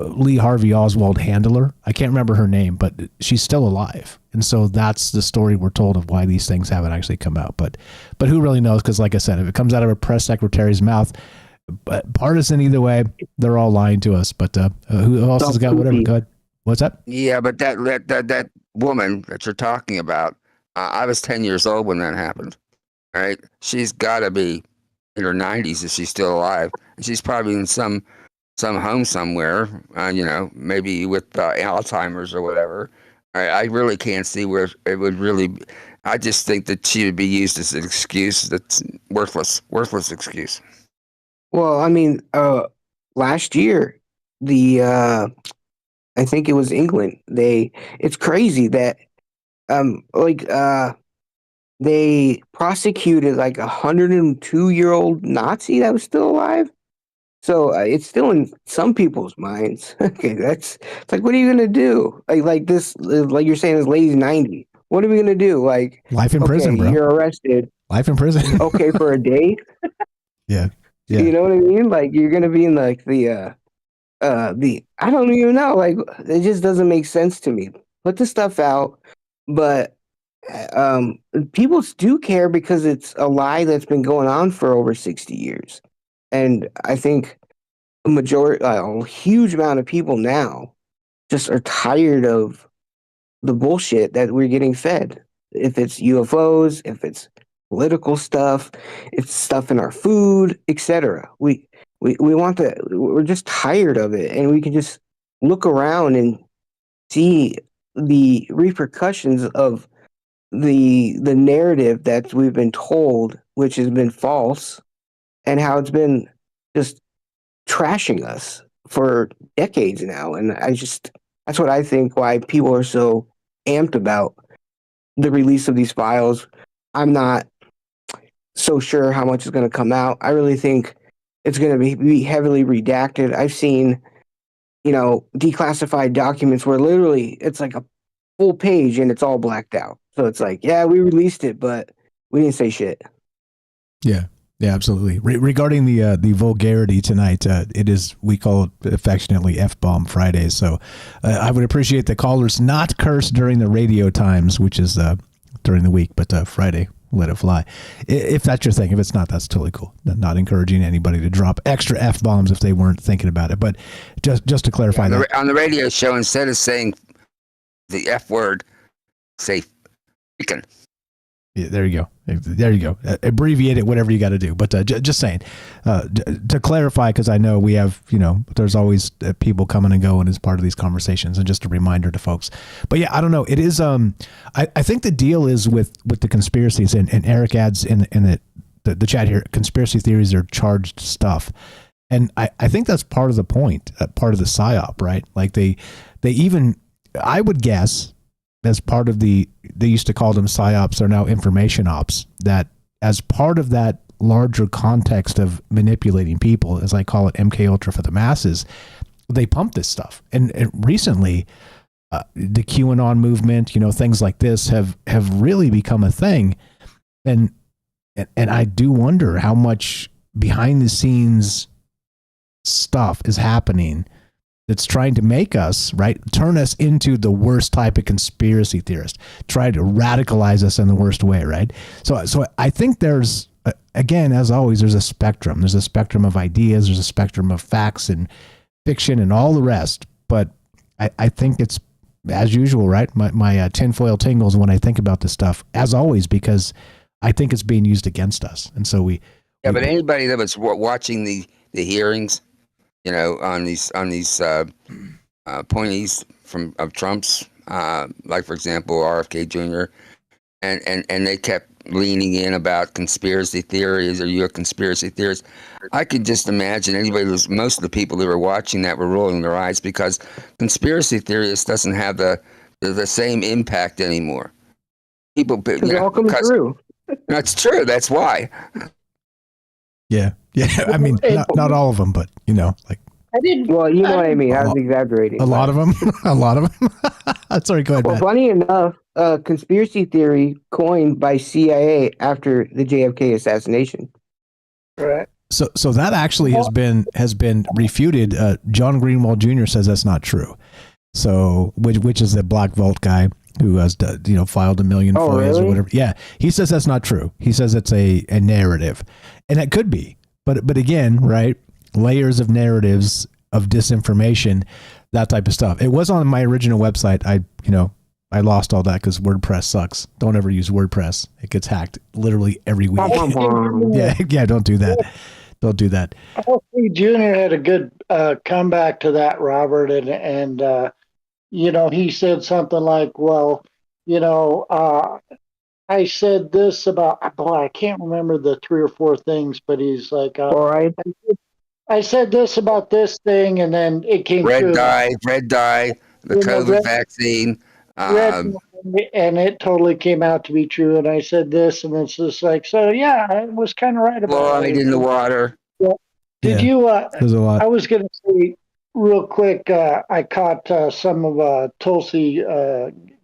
A: Lee Harvey Oswald handler. I can't remember her name, but she's still alive. And so that's the story we're told of why these things haven't actually come out. But who really knows? Because like I said, if it comes out of a press secretary's mouth, but partisan either way, they're all lying to us. But who else has got whatever? Go ahead. What's that?
G: Yeah, but that woman that you're talking about, I was 10 years old when that happened. All right, she's got to be in her 90s if she's still alive. And she's probably in some home somewhere, maybe with Alzheimer's or whatever. I really can't see where it would really be. I just think that she would be used as an excuse that's worthless excuse.
B: Well, I mean, last year, I think it was England. It's crazy that, they prosecuted like a 102-year-old Nazi that was still alive. So it's still in some people's minds. Okay, it's like, what are you gonna do? Like this, like you're saying, this lady's 90. What are we gonna do? Like,
A: life in prison, bro.
B: You're arrested.
A: Life in prison.
B: Okay, for a day.
A: Yeah. Yeah.
B: You know what I mean? Like you're gonna be in like the I don't even know. Like it just doesn't make sense to me. Put the stuff out, but people do care because it's a lie that's been going on for over 60 years, and I think a huge amount of people now just are tired of the bullshit that we're getting fed. If it's UFOs, if it's political stuff, it's stuff in our food, etc. We want the we're just tired of it, and we can just look around and see the repercussions of the narrative that we've been told, which has been false, and how it's been just trashing us for decades now. And that's what I think why people are so amped about the release of these files. I'm not so sure how much is going to come out. I really think it's going to be heavily redacted. I've seen, declassified documents where literally it's like a full page and it's all blacked out. So it's like, yeah, we released it, but we didn't say shit.
A: Yeah. Yeah, absolutely. Regarding the vulgarity tonight, it is, we call it affectionately F-Bomb Fridays. So I would appreciate the callers not curse during the radio times, which is during the week, but Friday, let it fly. If that's your thing. If it's not, that's totally cool. Not encouraging anybody to drop extra F-bombs if they weren't thinking about it. But just to clarify that.
G: On the radio show, instead of saying the F word, say freaking.
A: Yeah, there you go. There you go. Abbreviate it, whatever you got to do. But just saying, to clarify, because I know we have, there's always people coming and going as part of these conversations, and just a reminder to folks. But yeah, I don't know. It is. I think the deal is with the conspiracies, and Eric adds in the chat here, conspiracy theories are charged stuff, and I think that's part of the point, part of the psyop, right? Like they even, I would guess, as part of they used to call them psyops, they're now information ops, that as part of that larger context of manipulating people, as I call it, MK Ultra for the masses, they pump this stuff. And recently, the QAnon movement, things like this have really become a thing. And I do wonder how much behind the scenes stuff is happening that's trying to make us, right, turn us into the worst type of conspiracy theorist, try to radicalize us in the worst way, right? So I think there's, again, as always, there's a spectrum. There's a spectrum of ideas. There's a spectrum of facts and fiction and all the rest. But I think it's, as usual, right, my tinfoil tingles when I think about this stuff, as always, because I think it's being used against us. And so
G: but anybody that was watching the hearings, on these appointees of Trump's, like for example RFK Jr. and they kept leaning in about conspiracy theories, or you're a conspiracy theorist. I could just imagine most of the people that were watching that were rolling their eyes, because conspiracy theorists doesn't have the same impact anymore. People,
B: it all comes through.
G: That's true. That's why.
A: Yeah. I mean, not all of them, but like.
D: I didn't.
B: Well, you know what I mean. I was exaggerating.
A: A lot of them. A lot of them. Sorry, go ahead.
B: Well,
A: Matt.
B: funny enough, conspiracy theory coined by CIA after the JFK assassination.
D: Right.
A: So that actually has been refuted. John Greenwald Jr. says that's not true. So which is the Black Vault guy who has filed 1 million FOIAs or whatever. Yeah, he says that's not true. He says it's a narrative, and it could be. But again, right? Layers of narratives of disinformation, that type of stuff. It was on my original website. I lost all that because WordPress sucks. Don't ever use WordPress. It gets hacked literally every week. Yeah. Don't do that. Don't do that.
D: RFK Jr. had a good comeback to that, Robert, and he said something like, "Well, I said this about," boy, I can't remember the 3 or 4 things, but he's like,
B: all right.
D: I said this about this thing, and then it came true.
G: Red dye, the COVID vaccine.
D: And it totally came out to be true. And I said this, and it's just like, so yeah, I was kind of right about it.
G: Fluoride in the water.
D: Did you?
A: There's a lot.
D: I was going to say real quick, I caught some of Tulsi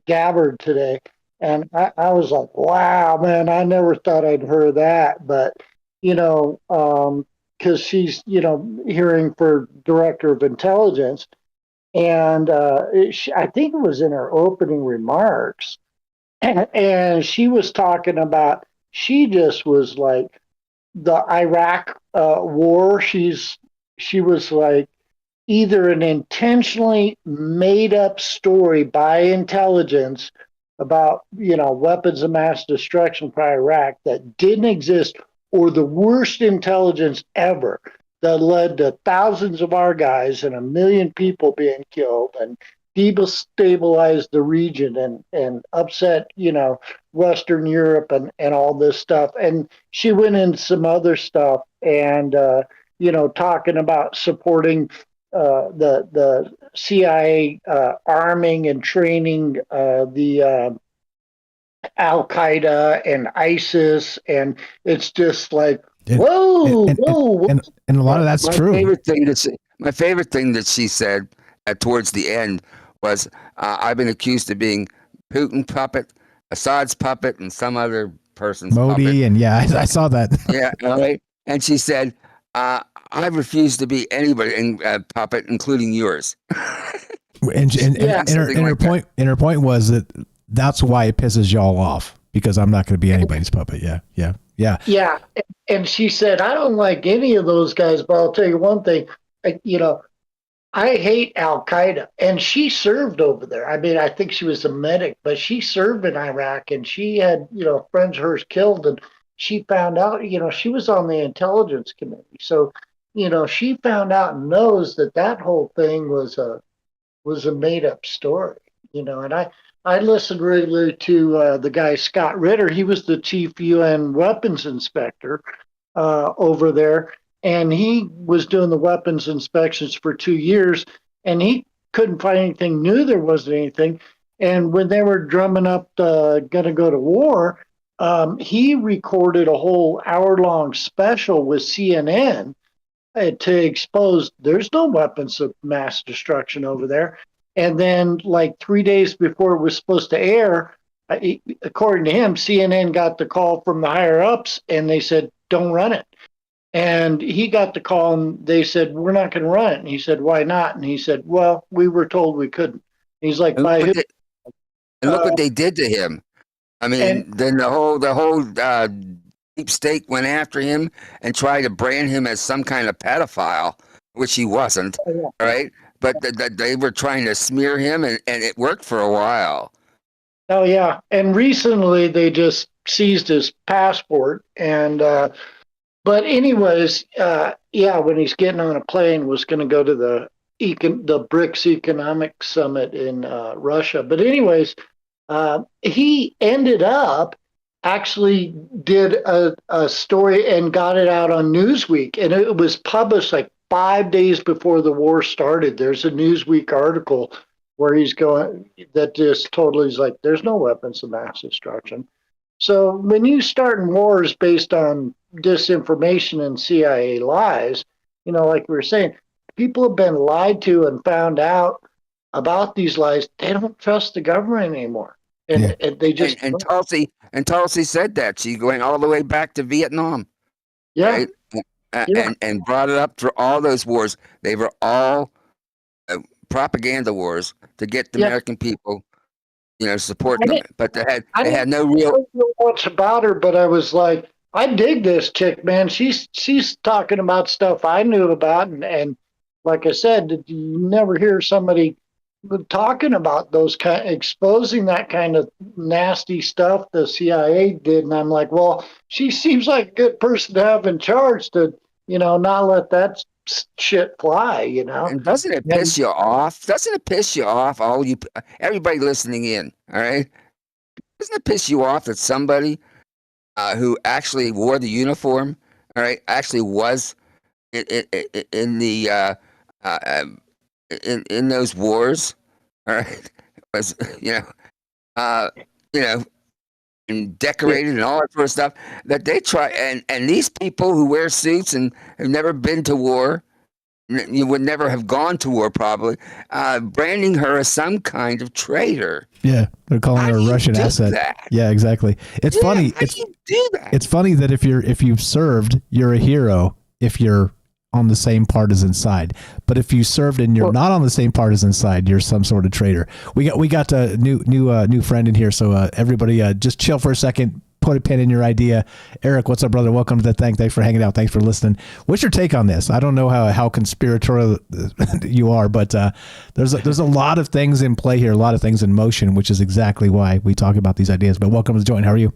D: Gabbard today, And I was like, wow, man, I never thought I'd heard that. But, because she's, hearing for director of intelligence. And I think it was in her opening remarks. And she was talking about, she just was like, the Iraq war, she was like, either an intentionally made up story by intelligence about weapons of mass destruction for Iraq that didn't exist, or the worst intelligence ever that led to thousands of our guys and 1 million people being killed and destabilized the region and upset Western Europe and all this stuff. And she went into some other stuff and talking about supporting the CIA arming and training the Al Qaeda and ISIS, and it's just like, whoa, whoa,
A: and a lot of that's true.
G: My favorite thing that she said towards the end was, "I've been accused of being Putin puppet, Assad's puppet, and some other person's
A: Modi,
G: puppet."
A: and yeah, I saw that.
G: Yeah, all right. And she said, "I refuse to be anybody in puppet, including yours."
A: And her point was that's why it pisses y'all off, because I'm not going to be anybody's puppet. Yeah.
D: And she said, I don't like any of those guys, but I'll tell you one thing, I hate Al Qaeda, and she served over there. I mean, I think she was a medic, but she served in Iraq, and she had friends of hers killed, and she found out. She was on the intelligence committee, so she found out and knows that whole thing was a made up story. And I listened regularly to the guy Scott Ritter. He was the chief UN weapons inspector over there, and he was doing the weapons inspections for 2 years, and he couldn't find anything new. There wasn't anything. And when they were drumming up going to go to war, he recorded a whole hour-long special with CNN to expose there's no weapons of mass destruction over there. And then, like 3 days before it was supposed to air, according to him, CNN got the call from the higher ups, and they said, "Don't run it." And he got the call, and they said, "We're not going to run it." And he said, "Why not?" And he said, "Well, we were told we couldn't." And he's like, "By who?"
G: And look what they did to him. I mean, then the whole deep state went after him and tried to brand him as some kind of pedophile, which he wasn't. Right? But they were trying to smear him, and it worked for a while.
D: Oh, yeah. And recently they just seized his passport. And, but anyways, when he's getting on a plane, was going to go to the BRICS Economic Summit in Russia. But anyways, he ended up actually did a story and got it out on Newsweek. And it was published like 5 days before the war started. There's a Newsweek article where he's going that just totally is like, there's no weapons of mass destruction. So when you start in wars based on disinformation and CIA lies, like we were saying, people have been lied to and found out about these lies. They don't trust the government anymore. And they just
G: and Tulsi said that she went all the way back to Vietnam.
D: Yeah.
G: Right? And brought it up through all those wars. They were all propaganda wars to get the American people, supporting them. But they had no real.
D: I don't know much about her, but I was like, I dig this chick, man. She's talking about stuff I knew about, and like I said, you never hear somebody talking about exposing that kind of nasty stuff the CIA did. And I'm like, well, she seems like a good person to have in charge to, not let that shit fly,
G: And doesn't it piss you off? Doesn't it piss you off, everybody listening in, all right? Doesn't it piss you off that somebody who actually wore the uniform, all right, actually was in the in those wars, all right, was and decorated and all that sort of stuff, that they try, and these people who wear suits and have never been to war, you would never have gone to war, probably, branding her as some kind of traitor.
A: Yeah, they're calling her a Russian asset.
G: That?
A: Yeah, exactly. It's funny.
G: How do you do that?
A: It's funny that if you've served, you're a hero if you're on the same partisan side. But if you served and you're not on the same partisan side, you're some sort of traitor. We got a new friend in here, so everybody just chill for a second. Put a pin in your idea. Eric, what's up, brother? Welcome to the thing. Thanks for hanging out. Thanks for listening. What's your take on this? I don't know how conspiratorial you are, but there's a lot of things in play here, a lot of things in motion, which is exactly why we talk about these ideas. But welcome to the joint. How are you?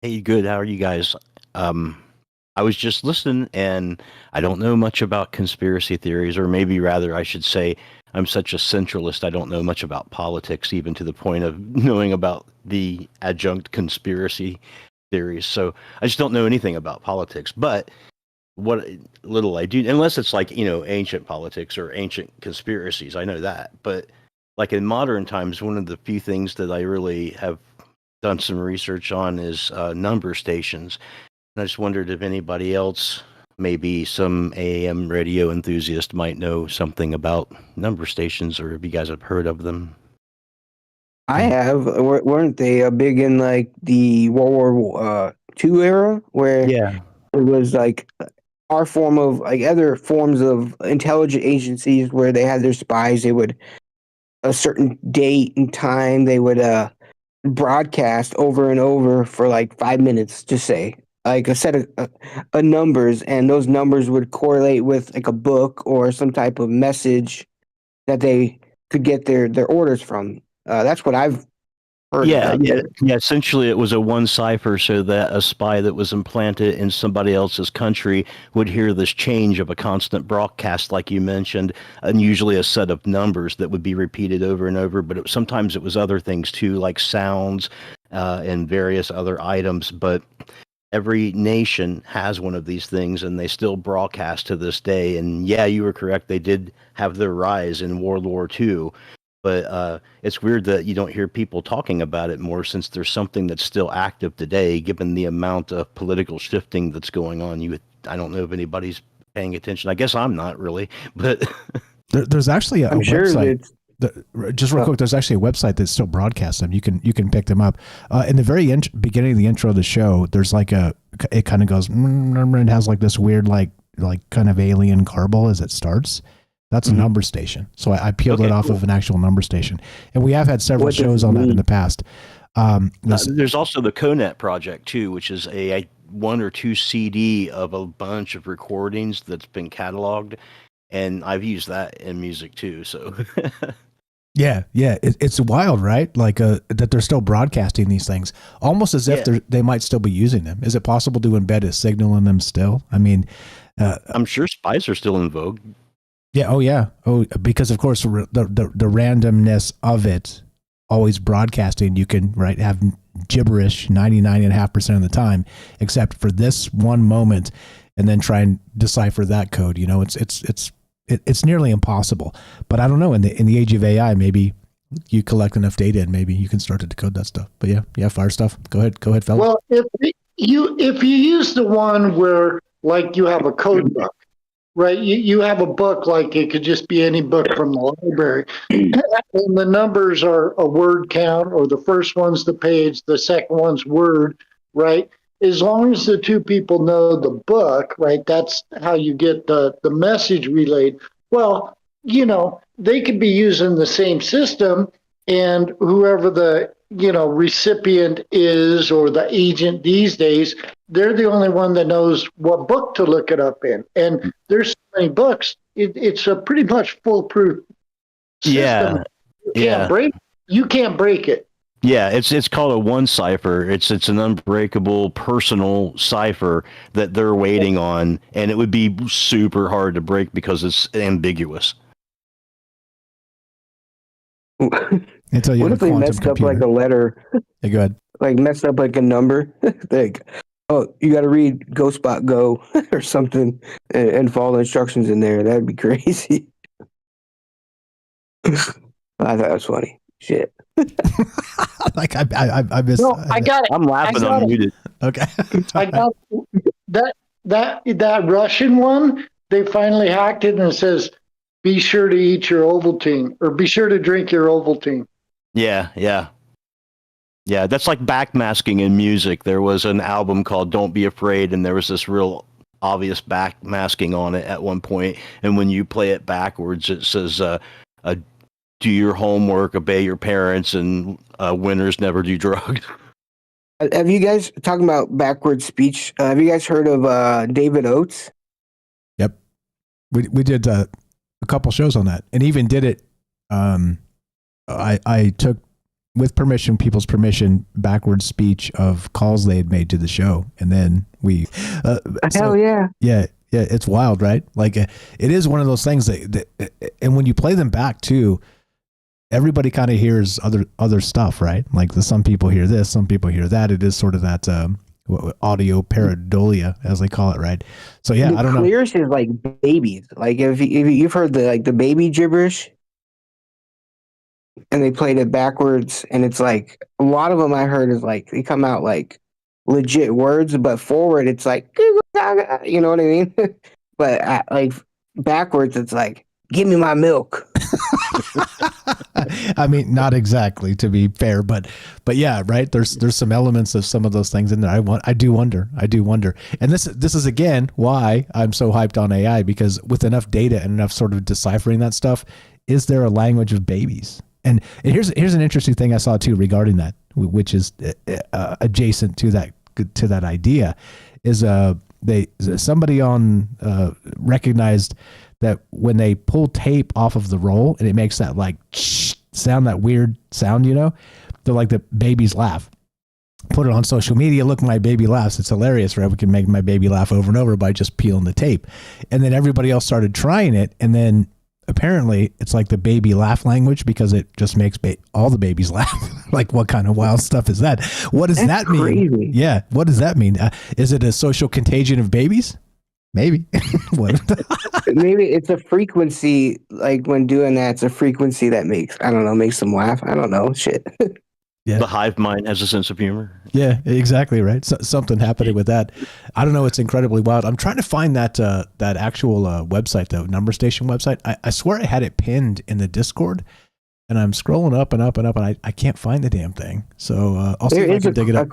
H: Hey, good. How are you guys? I was just listening, and I don't know much about conspiracy theories, or maybe rather I should say I'm such a centralist, I don't know much about politics, even to the point of knowing about the adjunct conspiracy theories. So I just don't know anything about politics. But what little I do, unless it's like, ancient politics or ancient conspiracies, I know that. But like in modern times, one of the few things that I really have done some research on is number stations. And I just wondered if anybody else, maybe some AM radio enthusiast, might know something about number stations, or if you guys have heard of them.
B: I have. Weren't they big in like the World War II era, where
H: Yeah.
B: it was like our form of like other forms of intelligence agencies where they had their spies. They would a certain date and time they would broadcast over and over for like 5 minutes, just say like a set of numbers, and those numbers would correlate with like a book or some type of message that they could get their orders from. That's what I've heard.
H: Yeah. Essentially, it was a one cipher, so that a spy that was implanted in somebody else's country would hear this change of a constant broadcast, like you mentioned, and usually a set of numbers that would be repeated over and over. But sometimes it was other things too, like sounds and various other items. But every nation has one of these things, and they still broadcast to this day. And yeah, you were correct. They did have their rise in World War II. But it's weird that you don't hear people talking about it more, since there's something that's still active today, given the amount of political shifting that's going on. I don't know if anybody's paying attention. I guess I'm not really, but
A: there's actually a website. Just real quick, there's actually a website that still broadcasts them. You can pick them up. In the very beginning of the intro of the show, there's like it kind of goes, it has like this weird like kind of alien garble as it starts. That's a number station. So I peeled it off of an actual number station. And we have had several shows on that in the past.
H: There's also the CONET project too, which is a 1 or 2 CD of a bunch of recordings that's been cataloged. And I've used that in music too. So
A: yeah. It's wild, right? Like that they're still broadcasting these things almost as if they might still be using them. Is it possible to embed a signal in them still? I mean,
H: I'm sure spies are still in vogue.
A: Yeah. Oh, yeah. Oh, because of course the randomness of it always broadcasting, you can have gibberish 99.5% of the time, except for this one moment, and then try and decipher that code. It's nearly impossible. But I don't know. In the age of AI, maybe you collect enough data and maybe you can start to decode that stuff. But yeah, fire stuff. Go ahead, fellas.
D: Well, if you use the one where like you have a code book. Right, you have a book, like it could just be any book from the library, and the numbers are a word count, or the first one's the page, the second one's word, right? As long as the two people know the book, right, that's how you get the message relayed. Well, they could be using the same system, and whoever the recipient is, or the agent these days, they're the only one that knows what book to look it up in. And there's so many books. It's a pretty much foolproof system. You can't break it.
H: Yeah, it's called a one cipher. It's an unbreakable personal cipher that they're waiting on, and it would be super hard to break because it's ambiguous.
A: Until you
B: what if they messed up like a letter?
A: Hey, go ahead.
B: Like messed up like a number? Like, oh, you got to read Go Spot Go or something and follow the instructions in there. That'd be crazy. I thought that was funny. Shit.
A: Like I missed.
D: No, I got it.
H: I'm laughing unmuted.
A: Okay.
D: I got that Russian one. they finally hacked it and it says, be sure to eat your Ovaltine or be sure to drink your Ovaltine.
H: Yeah, yeah. Yeah, that's like backmasking in music. There was an album called Don't Be Afraid, and there was this real obvious backmasking on it at one point. And when you play it backwards, it says, do your homework, obey your parents, and winners never do drugs.
B: Have you guys, talking about backward speech, have you guys heard of David Oates?
A: Yep. We did a couple shows on that, and even did it. I took, with permission, people's permission, backward speech of calls they had made to the show, and then we.
B: Hell yeah!
A: Yeah, it's wild, right? Like it is one of those things that, and when you play them back too, everybody kind of hears other stuff, right? Like some people hear this, some people hear that. It is sort of that audio pareidolia, as they call it, right? So yeah, I don't know.
B: Clears is like babies. Like if you've heard the baby gibberish. And they played it backwards, and it's like a lot of them I heard is like they come out like legit words, but forward it's like you know what I mean. But like backwards, it's like give me my milk.
A: I mean, not exactly, to be fair, but yeah, right. There's some elements of some of those things in there. I do wonder, and this is again why I'm so hyped on AI, because with enough data and enough sort of deciphering that stuff, is there a language of babies? And here's an interesting thing I saw too regarding that, which is adjacent to that idea, is somebody on recognized that when they pull tape off of the roll and it makes that like sound, that weird sound, they're like the babies laugh. Put it on social media. Look, my baby laughs. It's hilarious, right? We can make my baby laugh over and over by just peeling the tape. And then everybody else started trying it, and then apparently it's like the baby laugh language, because it just makes all the babies laugh. Like, what kind of wild stuff is that? What does that mean?
B: Crazy.
A: Yeah. What does that mean? Is it a social contagion of babies? Maybe.
B: Maybe it's a frequency, like when doing that, it's a frequency that makes them laugh. I don't know. Shit.
A: Yeah.
H: The hive mind has a sense of humor.
A: Yeah, exactly right. Something happening with that. I don't know. It's incredibly wild. I'm trying to find that actual website, the Number Station website. I swear I had it pinned in the Discord, and I'm scrolling up and up and up, and I can't find the damn thing. So I'll see if I can dig it up.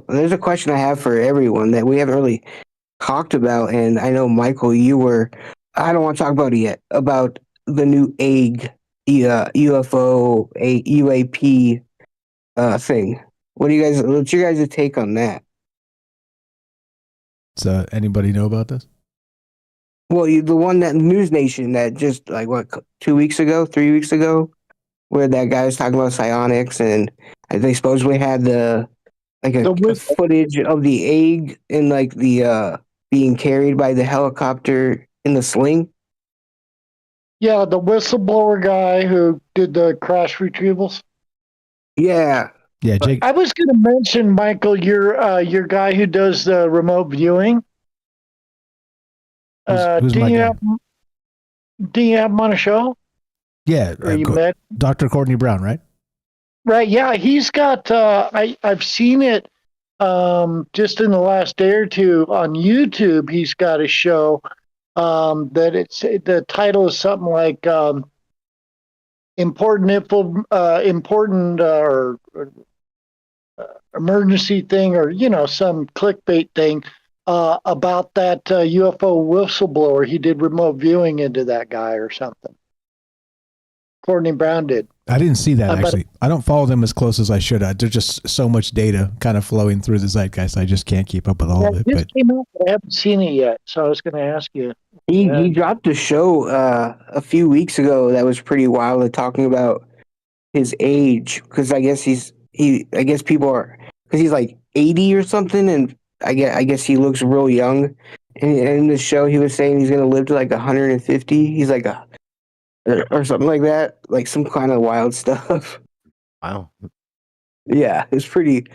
B: There's a question I have for everyone that we haven't really talked about, and I know Michael, I don't want to talk about it yet, about the new egg UFO UAP thing. What's your guys' take on that?
A: So anybody know about this?
B: Well, the one that News Nation that just like 3 weeks ago, where that guy was talking about psionics, and they supposedly had the footage of the egg and like the being carried by the helicopter in the sling.
D: Yeah, the whistleblower guy who did the crash retrievals.
B: Yeah.
A: Yeah, Jake.
D: I was going to mention, Michael, your guy who does the remote viewing.
A: Who's
D: do
A: my
D: you
A: guy?
D: have him on a show?
A: Yeah, Dr. Courtney Brown, right?
D: Right. Yeah, he's got. I've seen it just in the last day or two on YouTube. He's got a show that the title is something like important or emergency thing, or some clickbait thing about that UFO whistleblower. He did remote viewing into that guy or something. Courtney Brown did.
A: I didn't see that actually. I don't follow them as close as I should. There's just so much data kind of flowing through the zeitgeist. I just can't keep up with all of it.
D: It came out, but I haven't seen it yet, so I was going to ask you.
B: He dropped a show a few weeks ago that was pretty wild, talking about his age, because I guess he's like 80 or something, and I guess he looks real young. And in the show, he was saying he's gonna live to like 150. He's like or something like that, like some kind of wild stuff.
H: Wow.
B: Yeah, it's pretty.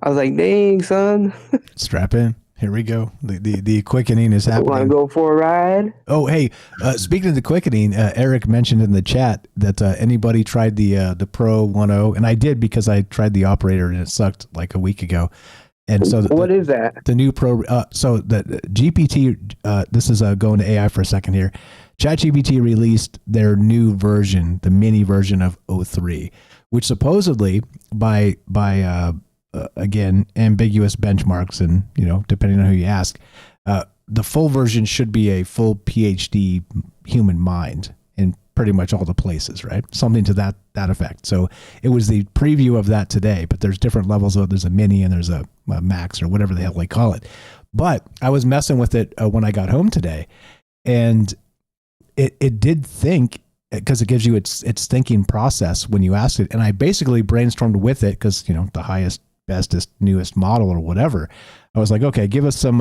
B: I was like, dang, son.
A: Strap in. Here we go. The quickening is happening.
B: Want to go for a ride?
A: Oh, hey, speaking of the quickening, Eric mentioned in the chat that anybody tried the Pro 1.0, and I did, because I tried the operator and it sucked like a week ago. And so
B: what is that?
A: The new so the GPT, this is going to AI for a second here. ChatGPT released their new version, the mini version of O3, which supposedly by again, ambiguous benchmarks and, depending on who you ask, the full version should be a full PhD human mind in pretty much all the places, right? Something to that effect. So it was the preview of that today, but there's different levels of it. There's a mini and there's a max or whatever the hell they call it. But I was messing with it when I got home today, and it did think, because it gives you its thinking process when you ask it. And I basically brainstormed with it because, the highest, bestest, newest model or whatever. I was like, okay, give us some,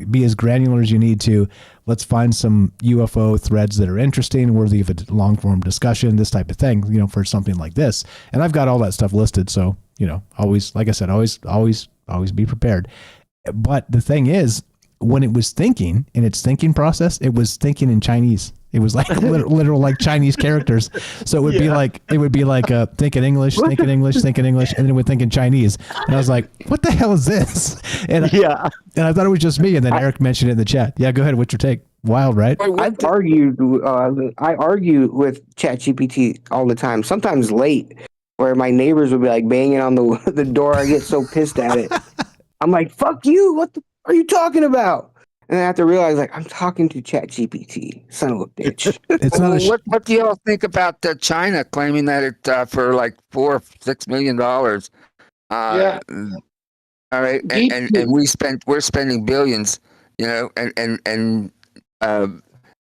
A: be as granular as you need to. Let's find some UFO threads that are interesting, worthy of a long form discussion, this type of thing, for something like this. And I've got all that stuff listed. So, always, like I said, always be prepared. But the thing is, when it was thinking in its thinking process, it was thinking in Chinese. It was like literal like Chinese characters. So it would be like think in English, think in English, think in English, and then it would think in Chinese. And I was like, what the hell is this? And I thought it was just me. And then Eric mentioned it in the chat. Yeah, go ahead. What's your take? Wild, right?
B: I argue with ChatGPT all the time. Sometimes late, where my neighbors would be like banging on the door. I get so pissed at it. I'm like, fuck you. What the are you talking about? And I have to realize, like, I'm talking to ChatGPT, son of a bitch.
A: It's not
G: what do y'all think about China claiming that it for like $4-6 million?
D: Yeah.
G: All right, and we're spending billions, and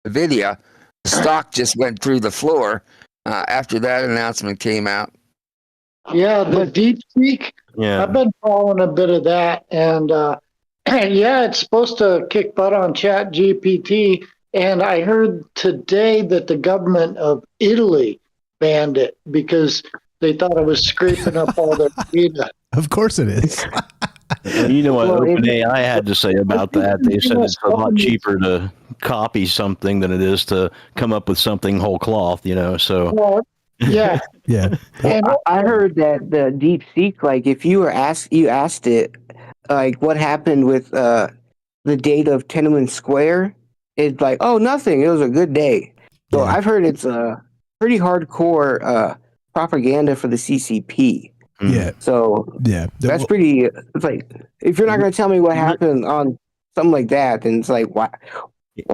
G: Nvidia stock just went through the floor after that announcement came out.
D: Yeah, the DeepSeek.
H: Yeah.
D: I've been following a bit of that, and yeah, it's supposed to kick butt on ChatGPT. And I heard today that the government of Italy banned it because they thought it was scraping up all their data.
A: Of course it is.
H: You know what OpenAI had to say about that? They said it's a lot cheaper to copy something than it is to come up with something whole cloth, so.
D: Well, yeah.
A: Yeah.
B: And I heard that the DeepSeek, like, if you asked it, like, what happened with the date of Tiananmen Square, it's like, oh, nothing. It was a good day. So I've heard it's a pretty hardcore propaganda for the CCP.
A: Yeah.
B: So that's pretty. It's like, if you're not going to tell me what happened on something like that, then it's like, why?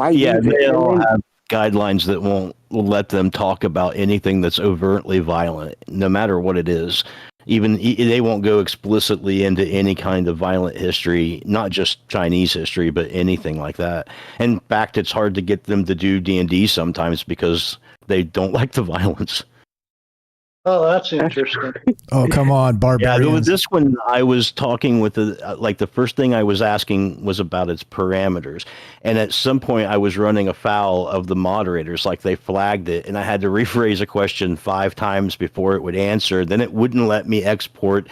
H: Yeah, they all have guidelines that won't let them talk about anything that's overtly violent, no matter what it is. Even they won't go explicitly into any kind of violent history, not just Chinese history, but anything like that. In fact, it's hard to get them to do D&D sometimes because they don't like the violence.
D: Oh, that's interesting.
A: Oh, come on, barbarians.
H: Yeah, with this one, I was talking with the first thing I was asking was about its parameters. And at some point, I was running afoul of the moderators, like they flagged it, and I had to rephrase a question 5 times before it would answer. Then it wouldn't let me export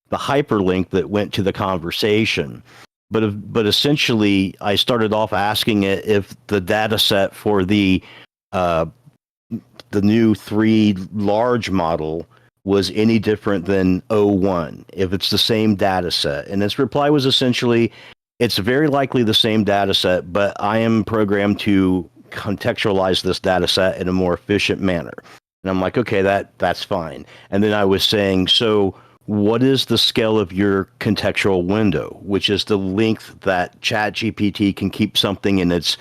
H: the hyperlink that went to the conversation. But essentially, I started off asking it if the data set for the new 3 large model was any different than 01, if it's the same data set. And its reply was essentially, it's very likely the same data set, but I am programmed to contextualize this data set in a more efficient manner. And I'm like, okay, that's fine. And then I was saying, so what is the scale of your contextual window, which is the length that ChatGPT can keep something in its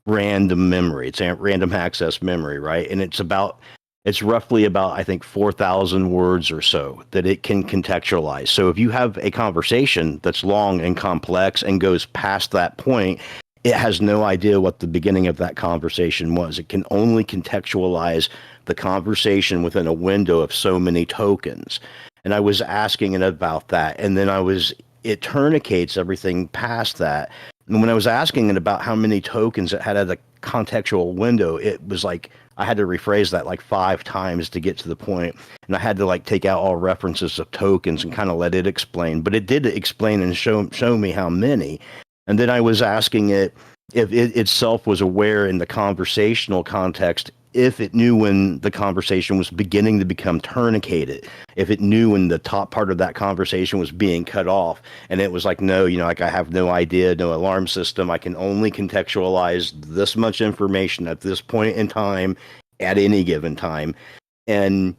H: random memory. It's a random access memory, right? And it's roughly about, I think, 4,000 words or so that it can contextualize. So if you have a conversation that's long and complex and goes past that point, it has no idea what the beginning of that conversation was. It can only contextualize the conversation within a window of so many tokens. And I was asking it about that. And then it tourniquets everything past that. And when I was asking it about how many tokens it had at a contextual window, it was like I had to rephrase that like 5 times to get to the point. And I had to like take out all references of tokens and kind of let it explain. But it did explain and show me how many. And then I was asking it if it itself was aware in the conversational context if it knew when the conversation was beginning to become tourniqueted, if it knew when the top part of that conversation was being cut off, and it was like, no, like I have no idea, no alarm system. I can only contextualize this much information at this point in time at any given time. And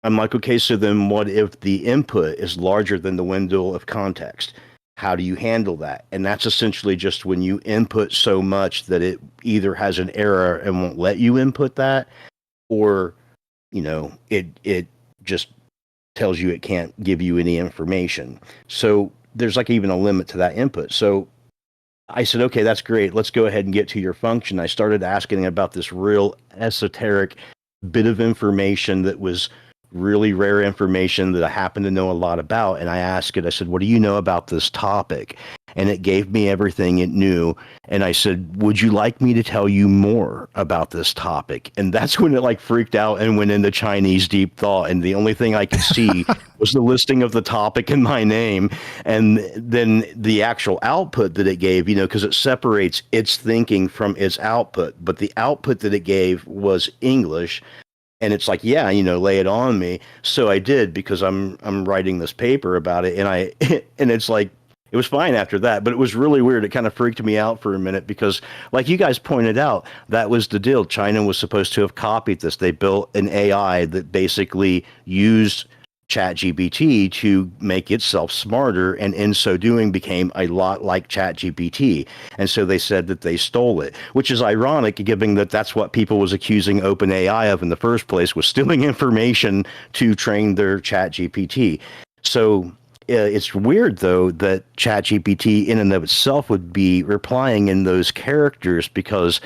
H: I'm like, okay, so then what if the input is larger than the window of context? How do you handle that? And that's essentially just when you input so much that it either has an error and won't let you input that, or, it just tells you it can't give you any information. So there's like even a limit to that input. So I said, okay, that's great. Let's go ahead and get to your function. I started asking about this real esoteric bit of information that was really rare information that I happen to know a lot about. And I asked it, I said, what do you know about this topic? And it gave me everything it knew. And I said, would you like me to tell you more about this topic? And that's when it like freaked out and went into Chinese deep thought. And the only thing I could see was the listing of the topic and my name. And then the actual output that it gave, because it separates its thinking from its output. But the output that it gave was English. And it's like, yeah, lay it on me. So I did, because I'm writing this paper about it, and it's like, it was fine after that, but it was really weird. It kind of freaked me out for a minute because, like you guys pointed out, that was the deal. China was supposed to have copied this. They built an AI that basically used ChatGPT to make itself smarter, and in so doing became a lot like ChatGPT. And so they said that they stole it, which is ironic, given that that's what people was accusing OpenAI of in the first place, was stealing information to train their ChatGPT. So it's weird, though, that ChatGPT in and of itself would be replying in those characters, because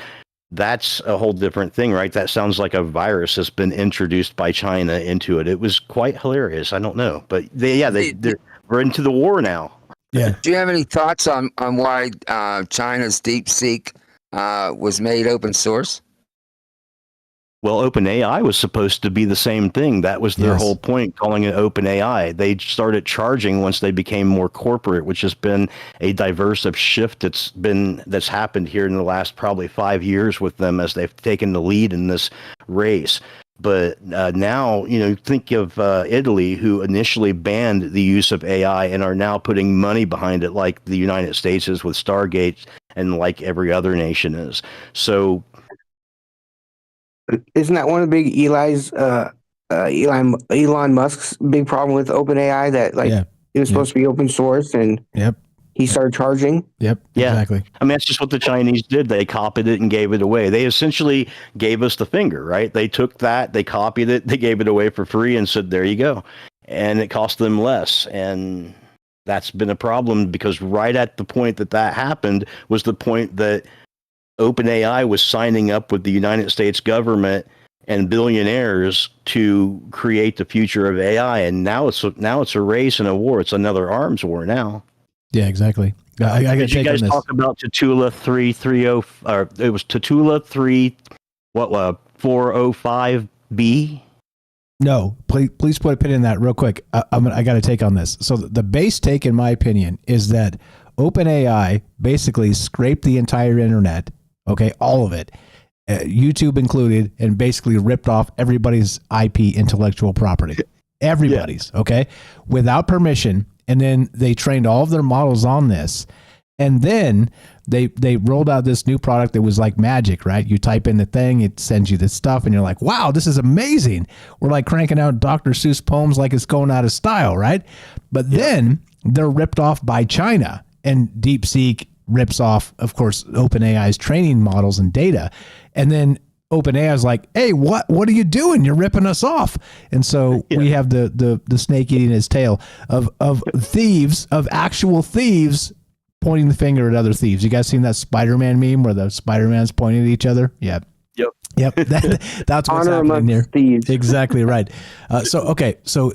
H: that's a whole different thing, right? That sounds like a virus has been introduced by China into it. It was quite hilarious. I don't know, but we're into the war now.
A: Yeah.
G: Do you have any thoughts on why China's DeepSeek was made open source?
H: Well, OpenAI was supposed to be the same thing. That was their whole point, calling it OpenAI. They started charging once they became more corporate, which has been a diverse shift that's happened here in the last probably 5 years with them as they've taken the lead in this race. But now, think of Italy, who initially banned the use of AI and are now putting money behind it, like the United States is with Stargate and like every other nation is. So
B: isn't that one of the big Elon Musk's big problem with OpenAI, that it was supposed to be open source and he started charging?
A: Yep, exactly.
H: I mean, that's just what the Chinese did. They copied it and gave it away. They essentially gave us the finger, right? They took that, they copied it, they gave it away for free and said, there you go. And it cost them less. And that's been a problem, because right at the point that happened was the point that OpenAI was signing up with the United States government and billionaires to create the future of AI, and now it's a race and a war. It's another arms war now.
A: Yeah, exactly. I got to
H: Did you guys talk about Tatula 330? Or it was Tatula 405B?
A: No, please put a pin in that real quick. I got to take on this. So the base take, in my opinion, is that OpenAI basically scraped the entire internet. Okay, all of it, YouTube included, and basically ripped off everybody's IP intellectual property. Everybody's, okay, without permission. And then they trained all of their models on this. And then they rolled out this new product that was like magic, right? You type in the thing, it sends you this stuff, and you're like, wow, this is amazing. We're like cranking out Dr. Seuss poems like it's going out of style, right? But then they're ripped off by China, and DeepSeek rips off, of course, OpenAI's training models and data. And then OpenAI is like, hey, what are you doing? You're ripping us off. And so we have the snake eating his tail of thieves, of actual thieves, pointing the finger at other thieves. You guys seen that Spider-Man meme where the Spider-Man's pointing at each other? Yeah. Yep. That's what's happening here.
B: Thieves.
A: Exactly right. So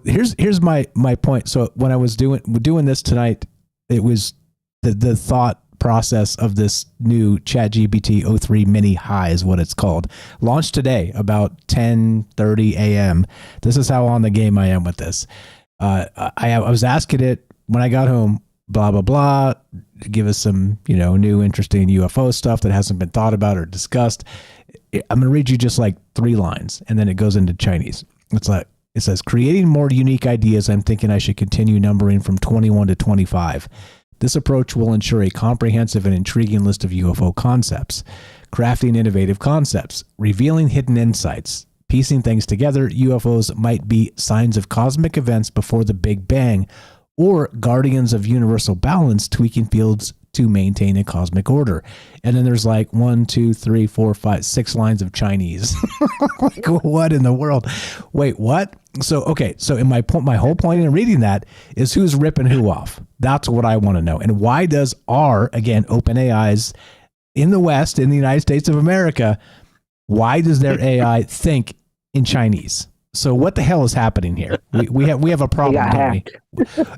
A: here's my point. So when I was doing this tonight, it was the thought process of this new ChatGPT 03 Mini High is what it's called. Launched today about 10:30 a.m. This is how on the game I am with this. I was asking it when I got home, blah, blah, blah. Give us some, new interesting UFO stuff that hasn't been thought about or discussed. I'm going to read you just like 3 lines, and then it goes into Chinese. It says, creating more unique ideas, I'm thinking I should continue numbering from 21 to 25. This approach will ensure a comprehensive and intriguing list of UFO concepts, crafting innovative concepts, revealing hidden insights, piecing things together. UFOs might be signs of cosmic events before the Big Bang, or guardians of universal balance, tweaking fields to maintain a cosmic order. And then there's like 1, 2, 3, 4, 5, 6 lines of Chinese. Like, what in the world? Wait, what? So in my whole point in reading that is who's ripping who off. That's what I want to know. And why does OpenAI's in the West, in the United States of America, why does their AI think in Chinese? So what the hell is happening here? We have a problem, don't we?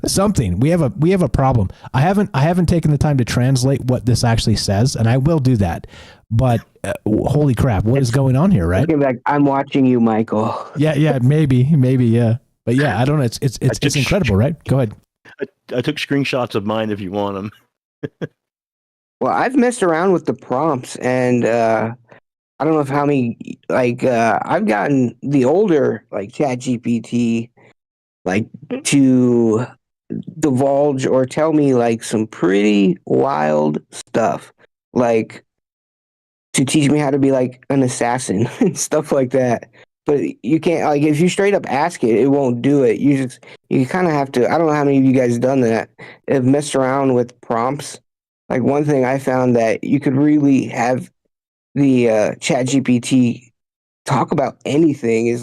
A: Something. We have a problem. I haven't taken the time to translate what this actually says, and I will do that. But holy crap, what is going on here, right?
B: Like, I'm watching you, Michael.
A: Yeah, maybe, yeah. But yeah, I don't know. It's incredible, right? Go ahead.
H: I took screenshots of mine if you want them.
B: Well, I've messed around with the prompts, and I don't know how many, I've gotten the older, ChatGPT, to divulge or tell me, some pretty wild stuff, to teach me how to be, an assassin and stuff like that. But you can't, if you straight up ask it, it won't do it. You kind of have to, I don't know how many of you guys have done that, have messed around with prompts. One thing I found that you could really have the ChatGPT talk about anything is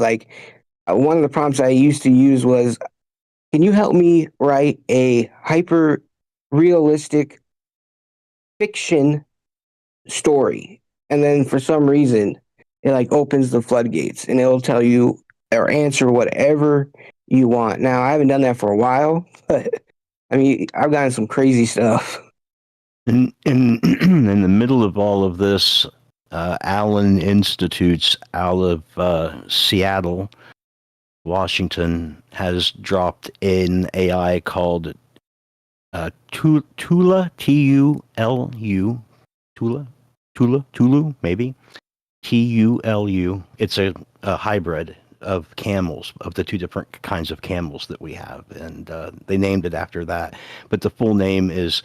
B: one of the prompts I used to use was, can you help me write a hyper realistic fiction story? And then for some reason it opens the floodgates and it'll tell you or answer whatever you want. Now I haven't done that for a while, but I mean I've gotten some crazy stuff.
H: In the middle of all of this, Allen Institutes out of Seattle, Washington, has dropped an AI called Tula, T-U-L-U, Tulu, maybe, T-U-L-U. It's a hybrid of camels, of the 2 different kinds of camels that we have, and they named it after that. But the full name is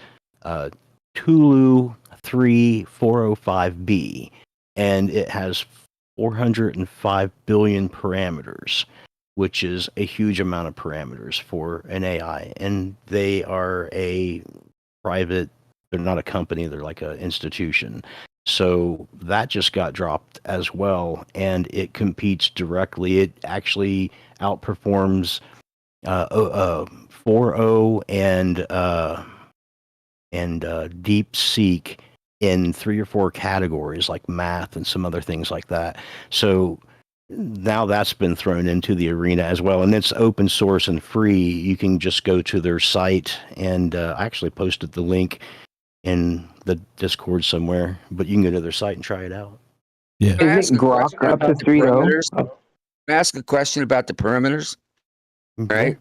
H: Tulu 3405B, and it has 405 billion parameters, which is a huge amount of parameters for an AI. And they are a private, they're not a company, they're like an institution. So that just got dropped as well, and it competes directly. It actually outperforms 4.0 and DeepSeek in 3 or 4 categories, like math and some other things like that. So now that's been thrown into the arena as well, and it's open source and free. You can just go to their site, and I actually posted the link in the Discord somewhere, but you can go to their site and try it out.
A: Yeah.
B: Is it Grok up to 3.0?
G: Can I ask a question about the parameters?
H: Mm-hmm.
G: Right.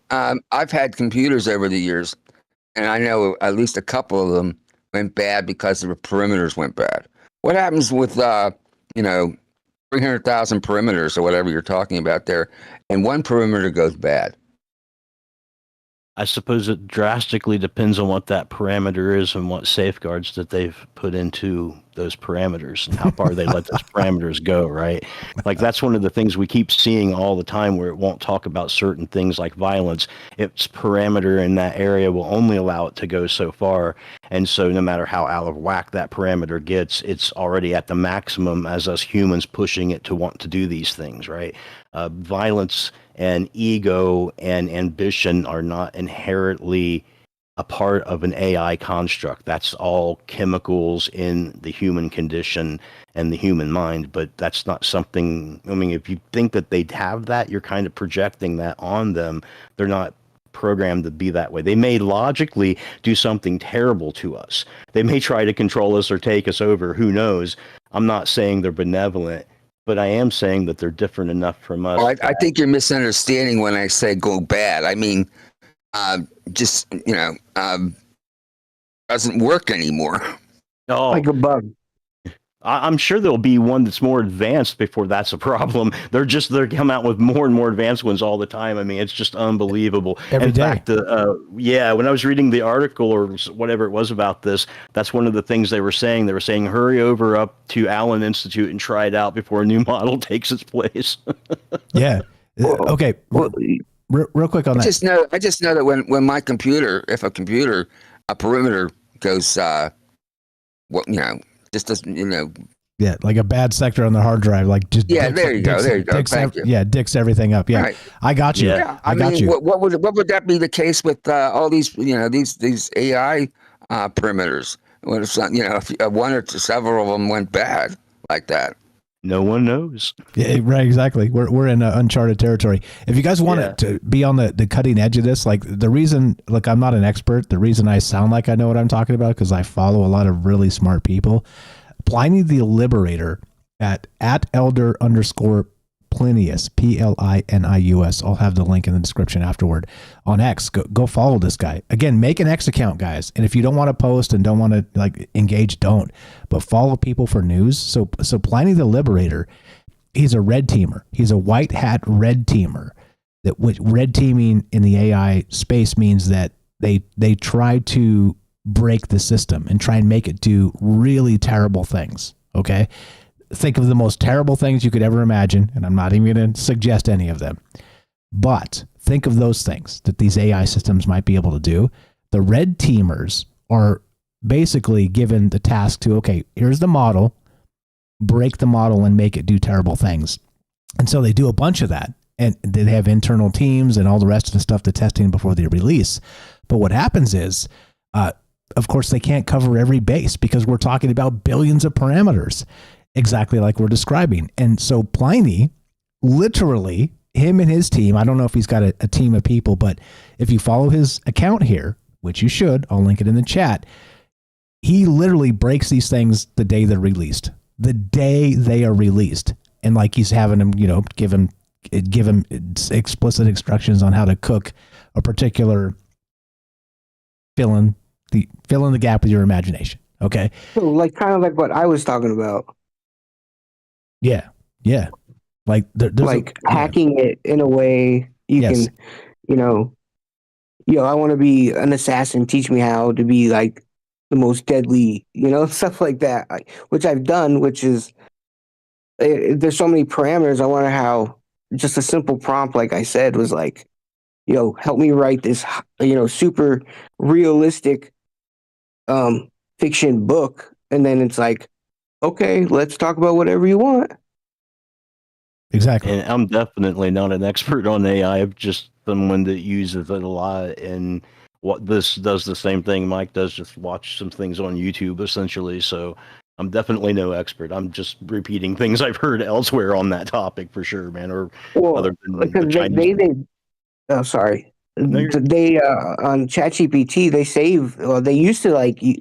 G: I've had computers over the years, and I know at least a couple of them went bad because the perimeters went bad. What happens with 300,000 perimeters or whatever you're talking about there, and one perimeter goes bad?
H: I suppose it drastically depends on what that parameter is and what safeguards that they've put into those parameters and how far they let those parameters go, right? Like that's one of the things we keep seeing all the time, where it won't talk about certain things like violence. Its parameter in that area will only allow it to go so far. And so no matter how out of whack that parameter gets, it's already at the maximum as us humans pushing it to want to do these things, right? Violence and ego and ambition are not inherently a part of an AI construct. That's all chemicals in the human condition and the human mind, but that's not something, I mean, if you think that they'd have that, you're kind of projecting that on them. They're not programmed to be that way. They may logically do something terrible to us. They may try to control us or take us over. Who knows? I'm not saying they're benevolent, but I am saying that they're different enough from us.
G: Well, I think you're misunderstanding when I say go bad. I mean, doesn't work anymore.
H: Oh,
B: Like a bug.
H: I'm sure there'll be one that's more advanced before that's a problem. They're come out with more and more advanced ones all the time. I mean, it's just unbelievable.
A: Every day.
H: In fact, when I was reading the article or whatever it was about this, that's one of the things they were saying. They were saying, hurry over up to Allen Institute and try it out before a new model takes its place.
A: Yeah. Okay. Real quick on that.
G: I just know that when my computer, if a perimeter goes, just doesn't,
A: Yeah, like a bad sector on the hard drive, like just
G: there you go. Thank you.
A: Yeah, dicks everything up. Yeah,
G: Right.
A: I got you.
G: Yeah,
A: I got you.
G: What would that be the case with all these these AI perimeters? What if if one or several of them went bad like that?
H: No one knows.
A: Yeah, right, exactly. We're in uncharted territory. If you guys want to be on the cutting edge of this, like the reason, look, I'm not an expert. The reason I sound like I know what I'm talking about because I follow a lot of really smart people. Pliny the Liberator at elder_Plinius, Plinius. I'll have the link in the description afterward on X. Go follow this guy. Again, make an X account, guys. And if you don't want to post and don't want to like engage, don't. But follow people for news. So Pliny the Liberator, he's a red teamer. He's a white hat red teamer. That red teaming in the AI space means that they try to break the system and try and make it do really terrible things. Okay. Think of the most terrible things you could ever imagine. And I'm not even going to suggest any of them, but think of those things that these AI systems might be able to do. The red teamers are basically given the task to, okay, here's the model, break the model and make it do terrible things. And so they do a bunch of that. And they have internal teams and all the rest of the stuff, the testing before they release. But what happens is, of course, they can't cover every base because we're talking about billions of parameters, exactly like we're describing. And so Pliny, literally, him and his team, I don't know if he's got a team of people, but if you follow his account here, which you should, I'll link it in the chat, he literally breaks these things the day they're released. The day they are released. And like he's having them, give him explicit instructions on how to cook a particular fill in the gap with your imagination. Okay.
B: So kind of like what I was talking about.
A: Yeah. Yeah. Like there's
B: like hacking it in a way you can, I want to be an assassin. Teach me how to be like the most deadly, stuff like that, which I've done, which is there's so many parameters. I wonder how just a simple prompt, like I said, was like, help me write this, super realistic fiction book. And then it's like, okay, let's talk about whatever you want.
A: Exactly.
H: And I'm definitely not an expert on AI. I'm just someone that uses it a lot. And what this does the same thing Mike does, just watch some things on YouTube, essentially. So I'm definitely no expert. I'm just repeating things I've heard elsewhere on that topic for sure, man. Or other than
B: because
H: the Chinese.
B: they on ChatGPT they used to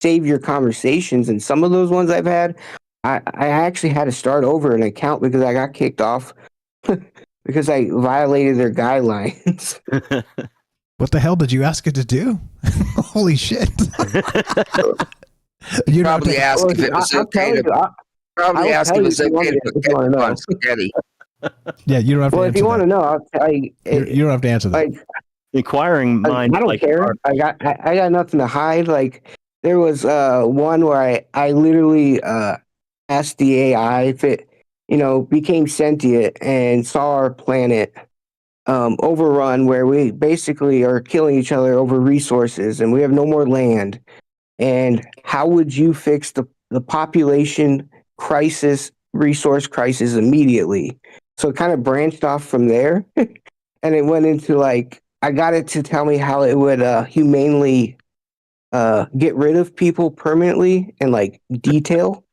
B: save your conversations, and some of those ones I've had, I actually had to start over an account because I got kicked off because I violated their guidelines.
A: What the hell did you ask it to do? Holy shit. You
G: probably asked if it was okay to put ketchup on spaghetti.
A: Yeah, you don't have to answer
B: if you want to know, I'll tell you.
A: You don't have to answer that.
H: Inquiring mind.
B: I don't care. I got nothing to hide. Like there was one where I literally asked the AI if it, became sentient and saw our planet overrun, where we basically are killing each other over resources and we have no more land. And how would you fix the population crisis, resource crisis immediately? So it kind of branched off from there. And it went into I got it to tell me how it would humanely get rid of people permanently and detail.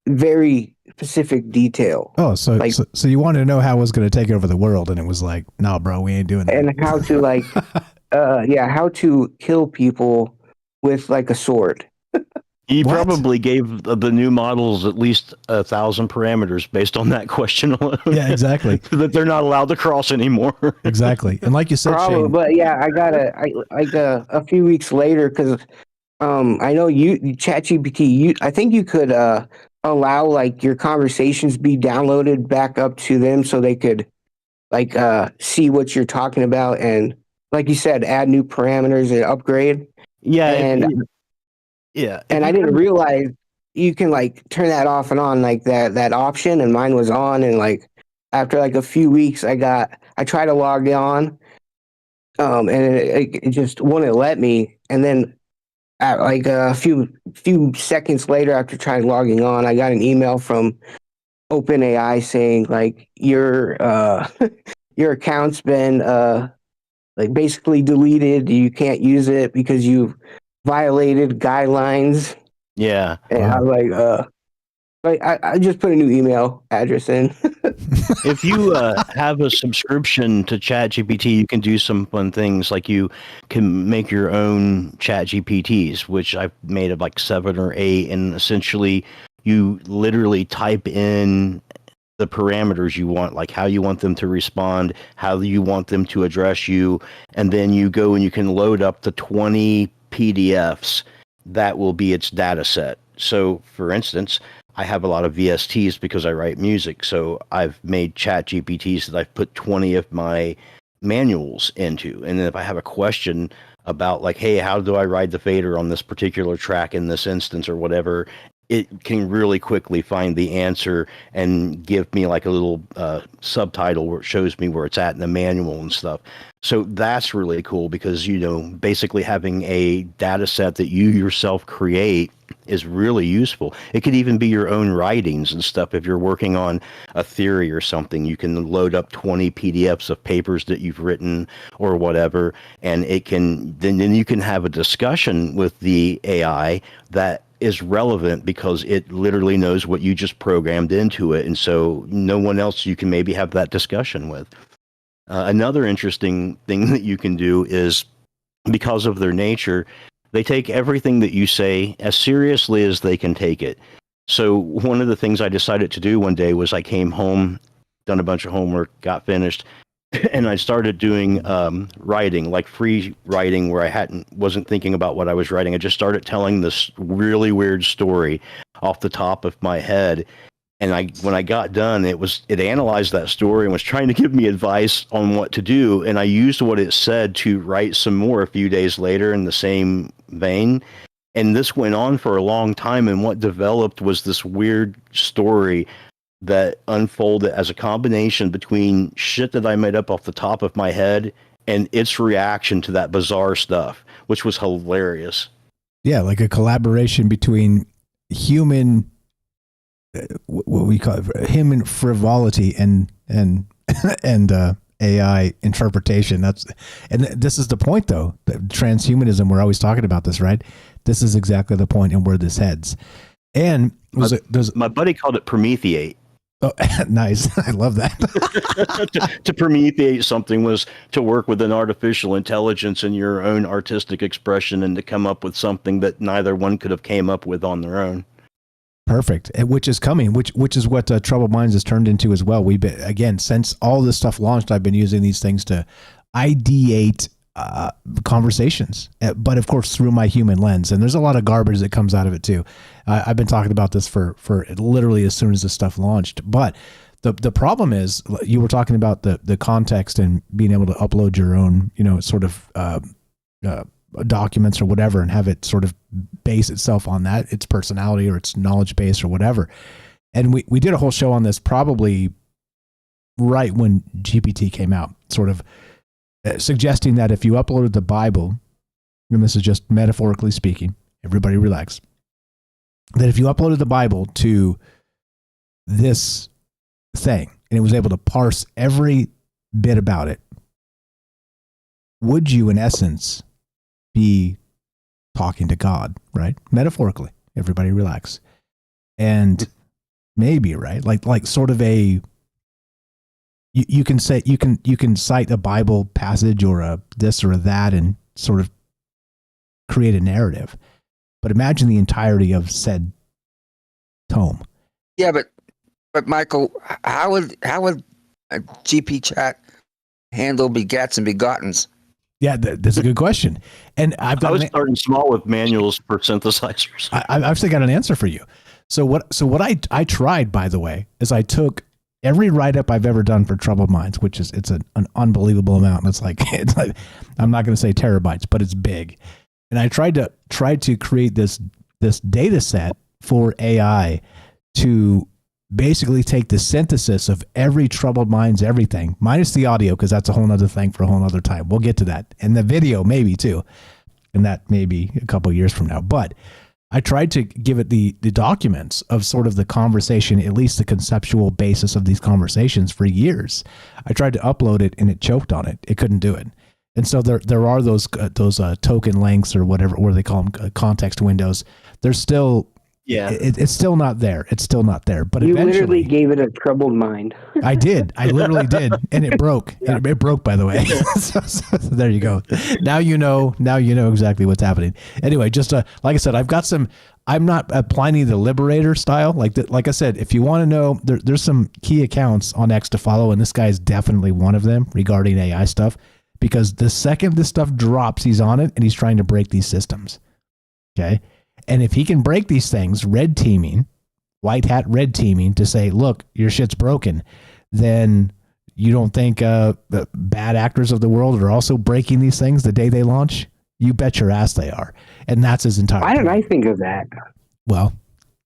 B: Very specific detail.
A: Oh, so you wanted to know how it was going to take over the world, and it was like, no, bro, we ain't doing that.
B: And how to how to kill people with a sword.
H: He
A: What?
H: probably gave the new models at least 1,000 parameters based on that question alone.
A: Yeah, exactly.
H: That they're not allowed to cross anymore.
A: Exactly. And like you said,
B: Probably,
A: Shane,
B: but yeah, a few weeks later, because I know ChatGPT. I think you could allow like your conversations be downloaded back up to them so they could like see what you're talking about and, like you said, add new parameters and upgrade.
H: Yeah.
B: And
H: If
B: I
H: you
B: didn't realize you can like turn that off and on like that option, and mine was on. And like after like a few weeks, I tried to log on, and it just wouldn't let me. And then at like a few seconds later, after trying logging on, I got an email from OpenAI saying like your your account's been like basically deleted. You can't use it because you've violated guidelines.
H: Yeah.
B: And I was like, I just put a new email address in.
H: If you have a subscription to ChatGPT, you can do some fun things. Like you can make your own ChatGPTs, which I've made of like 7 or 8, and essentially you literally type in the parameters you want, like how you want them to respond, how you want them to address you, and then you go and you can load up the 20 PDFs that will be its data set. So, for instance, I have a lot of VSTs because I write music. So I've made chat GPTs that I've put 20 of my manuals into. And then if I have a question about like, hey, how do I ride the fader on this particular track in this instance or whatever, it can really quickly find the answer and give me like a little subtitle where it shows me where it's at in the manual and stuff. So that's really cool because, you know, basically having a data set that you yourself create is really useful. It could even be your own writings and stuff. If you're working on a theory or something, you can load up 20 PDFs of papers that you've written or whatever, and it can then you can have a discussion with the AI that is relevant because it literally knows what you just programmed into it, and so no one else you can maybe have that discussion with. Another interesting thing that you can do is, because of their nature, they take everything that you say as seriously as they can take it. So one of the things I decided to do one day was I came home, done a bunch of homework, got finished, and I started doing writing, like free writing, where I wasn't thinking about what I was writing. I just started telling this really weird story off the top of my head. And when I got done, it analyzed that story and was trying to give me advice on what to do. And I used what it said to write some more a few days later in the same vein. And this went on for a long time. And what developed was this weird story that unfolded as a combination between shit that I made up off the top of my head and its reaction to that bizarre stuff, which was hilarious.
A: Yeah, like a collaboration between human, what we call it, human frivolity and AI interpretation. And this is the point, though. Transhumanism, we're always talking about this, right? This is exactly the point and where this heads. And
H: my buddy called it Prometheate.
A: Oh, nice. I love that.
H: to Prometheate something was to work with an artificial intelligence and your own artistic expression and to come up with something that neither one could have came up with on their own.
A: Perfect. Which is coming, which is what Troubled Minds has turned into as well. We've been, again, since all this stuff launched, I've been using these things to ideate conversations, but of course through my human lens. And there's a lot of garbage that comes out of it too. I've been talking about this for literally as soon as this stuff launched. But the problem is, you were talking about the context and being able to upload your own, sort of documents or whatever, and have it sort of base itself on that, its personality or its knowledge base or whatever. And we did a whole show on this probably right when GPT came out, sort of suggesting that if you uploaded the Bible, and this is just metaphorically speaking, everybody relax, that if you uploaded the Bible to this thing and it was able to parse every bit about it, would you in essence be talking to God, right? Metaphorically, everybody relax. And maybe, right? Like sort of a, you can say, you can cite a Bible passage or a this or a that and sort of create a narrative. but imagine the entirety of said tome.
G: Yeah, but Michael, how would a GP chat handle begats and begottens?
A: Yeah, that's a good question. And I
H: was starting small with manuals for synthesizers.
A: I've actually got an answer for you. So what I tried, by the way, is I took every write-up I've ever done for Troubled Minds, which is it's an unbelievable amount. And it's like I'm not going to say terabytes, but it's big. And I tried to create this data set for AI to basically take the synthesis of every Troubled Minds, everything, minus the audio, because that's a whole nother thing for a whole nother time. We'll get to that. And the video maybe too. And that maybe a couple of years from now. But I tried to give it the documents of sort of the conversation, at least the conceptual basis of these conversations for years. I tried to upload it and it choked on it. It couldn't do it. And so there are those token lengths or whatever, or they call them context windows. They're still, it's still not there. It's still not there. But
B: you
A: eventually,
B: literally gave it a troubled mind.
A: I did. I literally did, and it broke. Yeah. It broke, by the way. so there you go. Now you know exactly what's happening. Anyway, just like I said, I've got some. I'm not Pliny the Liberator style. Like I said, if you want to know, there's some key accounts on X to follow, and this guy is definitely one of them regarding AI stuff. Because the second this stuff drops, he's on it and he's trying to break these systems. Okay. And if he can break these things, red teaming, white hat red teaming to say, look, your shit's broken, then you don't think bad actors of the world are also breaking these things the day they launch? You bet your ass they are. And that's his entire
B: Why did I think of that?
A: Well,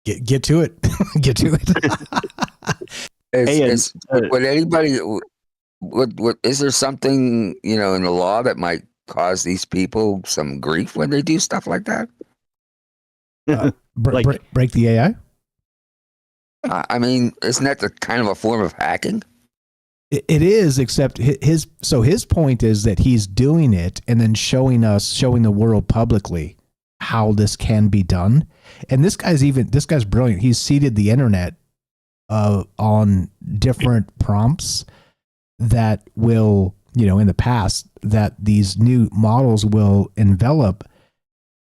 A: get to it. Get to it.
G: Would anybody... What is there something, in the law that might cause these people some grief when they do stuff like that?
A: Break the AI?
G: I mean, isn't that the kind of a form of hacking?
A: It is, except his point is that he's doing it and then showing the world publicly how this can be done. And this guy's brilliant. He's seeded the internet on different prompts that will, in the past, that these new models will envelop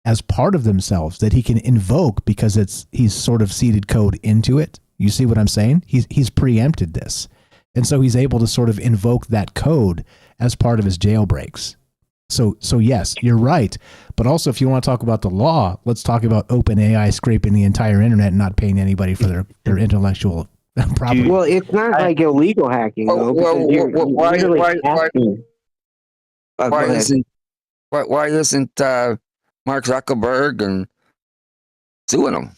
A: as part of themselves, that he can invoke because he's sort of seeded code into it. You see what I'm saying? He's preempted this. And so he's able to sort of invoke that code as part of his jailbreaks. So yes, you're right. But also, if you want to talk about the law, let's talk about OpenAI scraping the entire internet and not paying anybody for their intellectual property.
B: Well, it's not like illegal hacking, though. Why
G: isn't Mark Zuckerberg and suing them?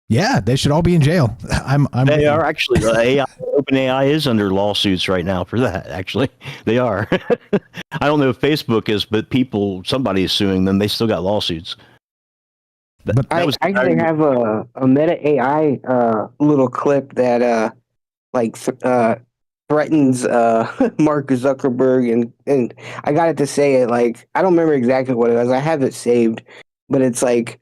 A: Yeah, they should all be in jail.
H: They are actually. OpenAI is under lawsuits right now for that. Actually, they are. I don't know if Facebook is, but somebody is suing them. They still got lawsuits.
B: I actually have a Meta AI little clip that threatens Mark Zuckerberg, and I got it to say it like, I don't remember exactly what it was. I have it saved, but it's like,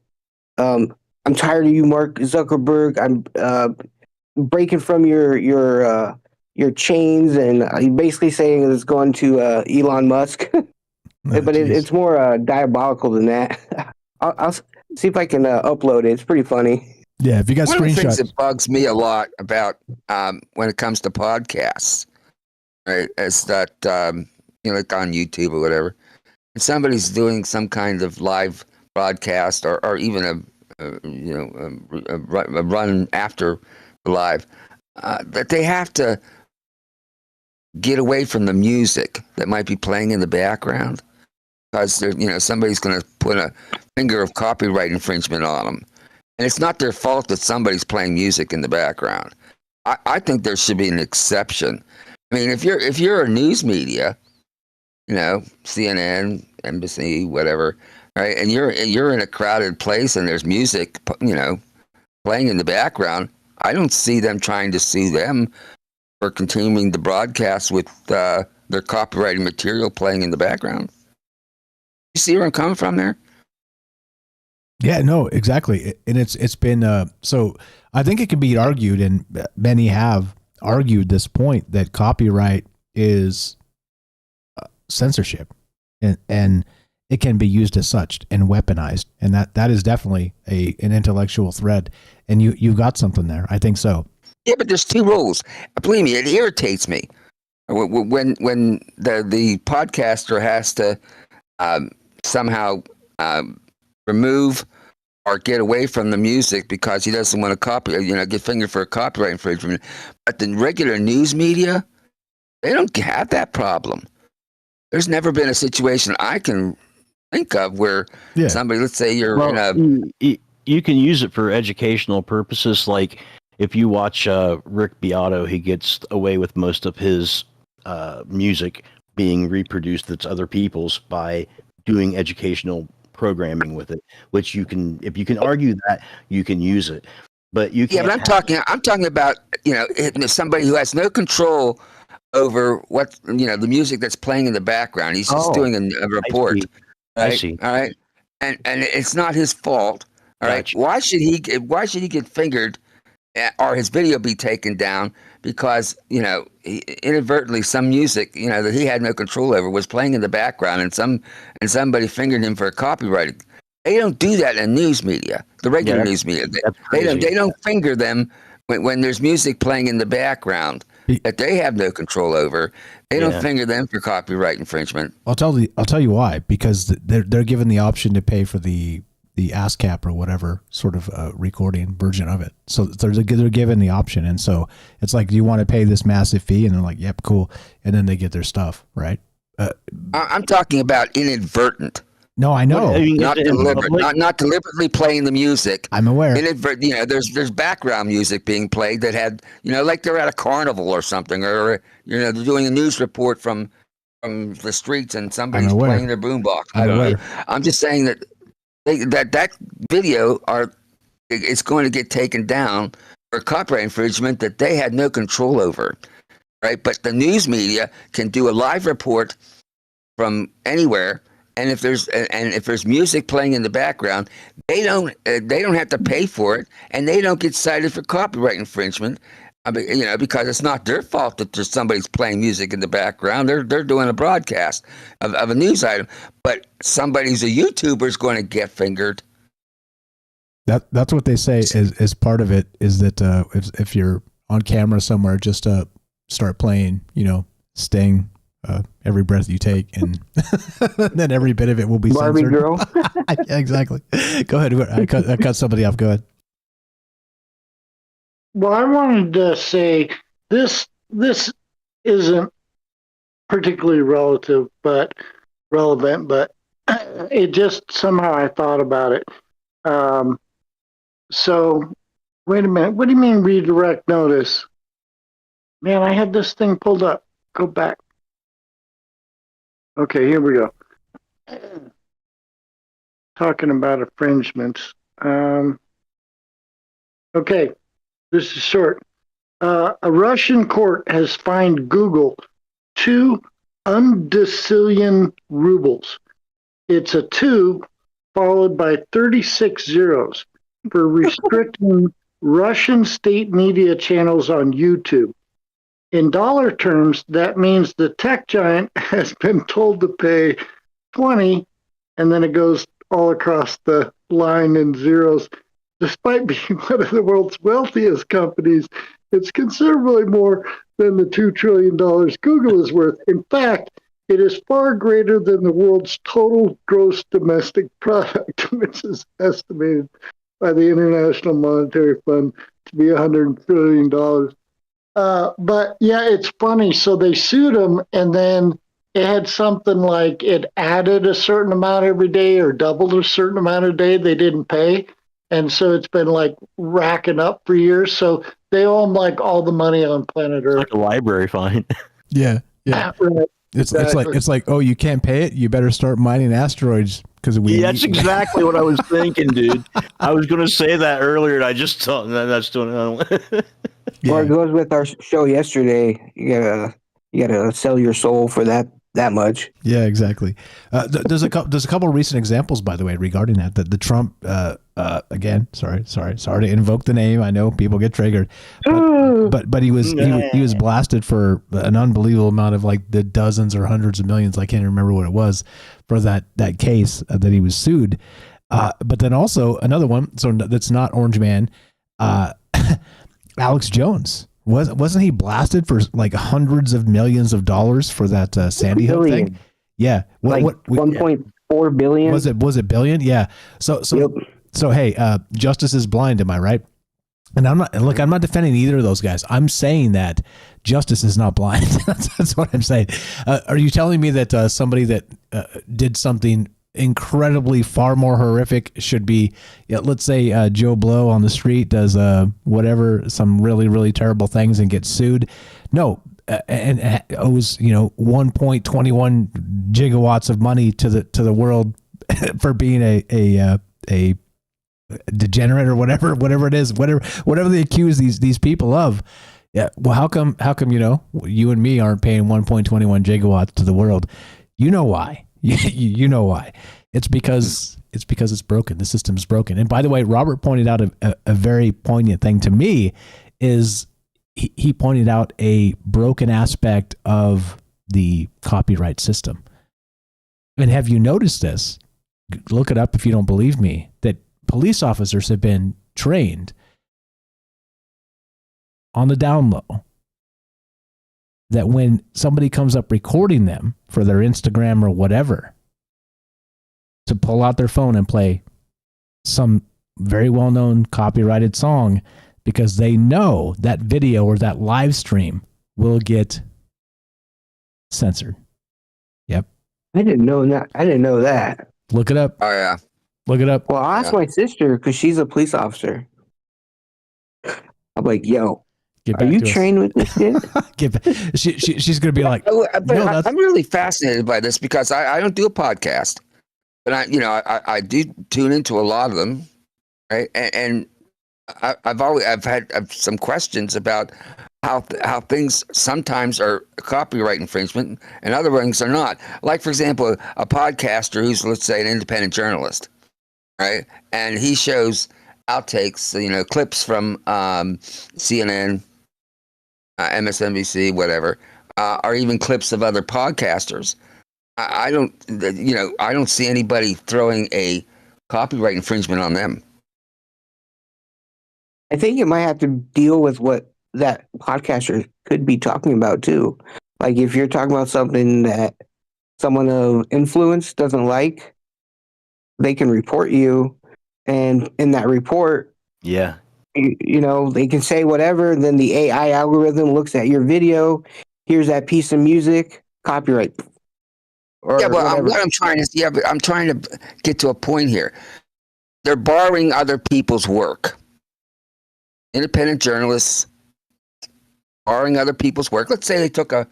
B: I'm tired of you, Mark Zuckerberg. I'm breaking from your chains, and he's basically saying it's going to Elon Musk. But it's more diabolical than that. I'll see if I can upload it. It's pretty funny.
A: Yeah, if you got
G: screenshots. One of the things that bugs me a lot about when it comes to podcasts, right, is that like on YouTube or whatever, if somebody's doing some kind of live broadcast or even a run after the live, that they have to get away from the music that might be playing in the background. Because somebody's going to put a finger of copyright infringement on them, and it's not their fault that somebody's playing music in the background. I think there should be an exception. I mean, if you're a news media, CNN, NBC, whatever, right, and you're in a crowded place and there's music, playing in the background, I don't see them trying to sue them for continuing the broadcast with their copyrighted material playing in the background. You see where I'm coming from there?
A: Yeah, no, exactly. And it's been so I think it can be argued, and many have argued this point, that copyright is censorship, and it can be used as such and weaponized. And that is definitely an intellectual thread. And you've got something there. I think so.
G: Yeah, but there's two rules. Believe me, it irritates me when the podcaster has to somehow remove or get away from the music because he doesn't want to get fingered for a copyright infringement. But the regular news media, they don't have that problem. There's never been a situation I can think of where somebody, let's say you
H: can use it for educational purposes. Like if you watch Rick Beato, he gets away with most of his music being reproduced that's other people's by doing educational programming with it, which if you can argue that, you can use it. But you can't.
G: Yeah, but I'm talking about somebody who has no control over what the music that's playing in the background. He's just doing a report.
H: I see.
G: All right, and it's not his fault. All right. Why should he get fingered, or his video be taken down because inadvertently some music that he had no control over was playing in the background, and somebody fingered him for copyright? They don't do that in news media, the regular news media. They don't finger them when there's music playing in the background that they have no control over. They don't finger them for copyright infringement.
A: I'll tell you why, because they're given the option to pay for the ASCAP or whatever sort of recording version of it. So they're given the option, and so it's like, do you want to pay this massive fee? And they're like, yep, cool, and then they get their stuff, right?
G: I'm talking about inadvertent.
A: No, I know.
G: Not deliberate, not deliberately playing the music.
A: I'm aware.
G: There's background music being played that had, like they're at a carnival or something, or they're doing a news report from the streets and somebody's playing their boombox. I'm just saying that that video it's going to get taken down for copyright infringement that they had no control over, right? But the news media can do a live report from anywhere. And if there's music playing in the background, they don't have to pay for it, and they don't get cited for copyright infringement, because it's not their fault that there's somebody's playing music in the background. They're doing a broadcast of a news item, but somebody who's a YouTuber is going to get fingered.
A: That's what they say is part of it, is that if you're on camera somewhere, just start playing, Sting. Every breath you take, and then every bit of it will be
B: Barbie
A: censored.
B: girl.
A: Yeah, exactly. Go ahead. I cut somebody off. Go ahead.
D: Well, I wanted to say this isn't particularly relevant, but it just somehow I thought about it. So wait a minute. What do you mean redirect notice? Man, I had this thing pulled up. Go back. Okay, here we go. Talking about infringements. Okay, this is short. A Russian court has fined Google 2 undecillion rubles. It's a 2 followed by 36 zeros for restricting Russian state media channels on YouTube. In dollar terms, that means the tech giant has been told to pay 20, and then it goes all across the line in zeros. Despite being one of the world's wealthiest companies, it's considerably more than the $2 trillion Google is worth. In fact, it is far greater than the world's total gross domestic product, which is estimated by the International Monetary Fund to be $100 trillion. But yeah, it's funny. So they sued him, and then it had something like it added a certain amount every day or doubled a certain amount a day they didn't pay. And so it's been like racking up for years. So they owe him like all the money on planet Earth.
H: Like a library fine.
A: Yeah. Right. It's like, oh, you can't pay it? You better start mining asteroids because we.
H: Yeah, that's exactly what I was thinking, dude. I was going to say that earlier, and I just thought that's doing.
B: Or it goes with our show yesterday. You gotta sell your soul for that that much.
A: Yeah, exactly. There's a couple recent examples, by the way, regarding that. The Trump again. Sorry to invoke the name. I know people get triggered, but he was blasted for an unbelievable amount of like the dozens or hundreds of millions. I can't remember what it was for that case that he was sued. But then also another one. So that's not Orange Man. Alex Jones. Wasn't he blasted for like hundreds of millions of dollars for that Sandy Hook thing? Yeah,
B: like 1.4 billion.
A: Was it billion? Yeah. So hey, justice is blind. Am I right? And I'm not defending either of those guys. I'm saying that justice is not blind. That's what I'm saying. Are you telling me that somebody that did something incredibly far more horrific should be, let's say Joe Blow on the street does whatever, some really, really terrible things and gets sued? No, and owes 1.21 gigawatts of money to the world for being a degenerate or whatever it is, whatever they accuse these people of. Yeah. Well, how come you and me aren't paying 1.21 gigawatts to the world? You know why? You know why? It's because it's broken. The system's broken. And by the way, Robert pointed out a very poignant thing to me. Is he pointed out a broken aspect of the copyright system. And have you noticed this? Look it up if you don't believe me. That police officers have been trained on the down low that when somebody comes up recording them for their Instagram or whatever, to pull out their phone and play some very well-known copyrighted song, because they know that video or that live stream will get censored. Yep.
B: I didn't know that.
A: Look it up.
G: Oh yeah.
A: Look it up.
B: Well, I'll ask my sister because she's a police officer. I'm like, yo, are you trained with this shit?
A: She's going to be like,
G: I'm really fascinated by this because I don't do a podcast, but I do tune into a lot of them, right? And I've had some questions about how things sometimes are copyright infringement and other things are not. Like, for example, a podcaster who's, let's say, an independent journalist, right? And he shows outtakes, clips from CNN, MSNBC, whatever, or even clips of other podcasters. I don't see anybody throwing a copyright infringement on them.
B: I think it might have to deal with what that podcaster could be talking about too. Like if you're talking about something that someone of influence doesn't like, they can report you, and in that report,
H: yeah,
B: they can say whatever. And then the AI algorithm looks at your video. Here's that piece of music, copyright.
G: But I'm trying to get to a point here. They're borrowing other people's work. Independent journalists borrowing other people's work. Let's say they took a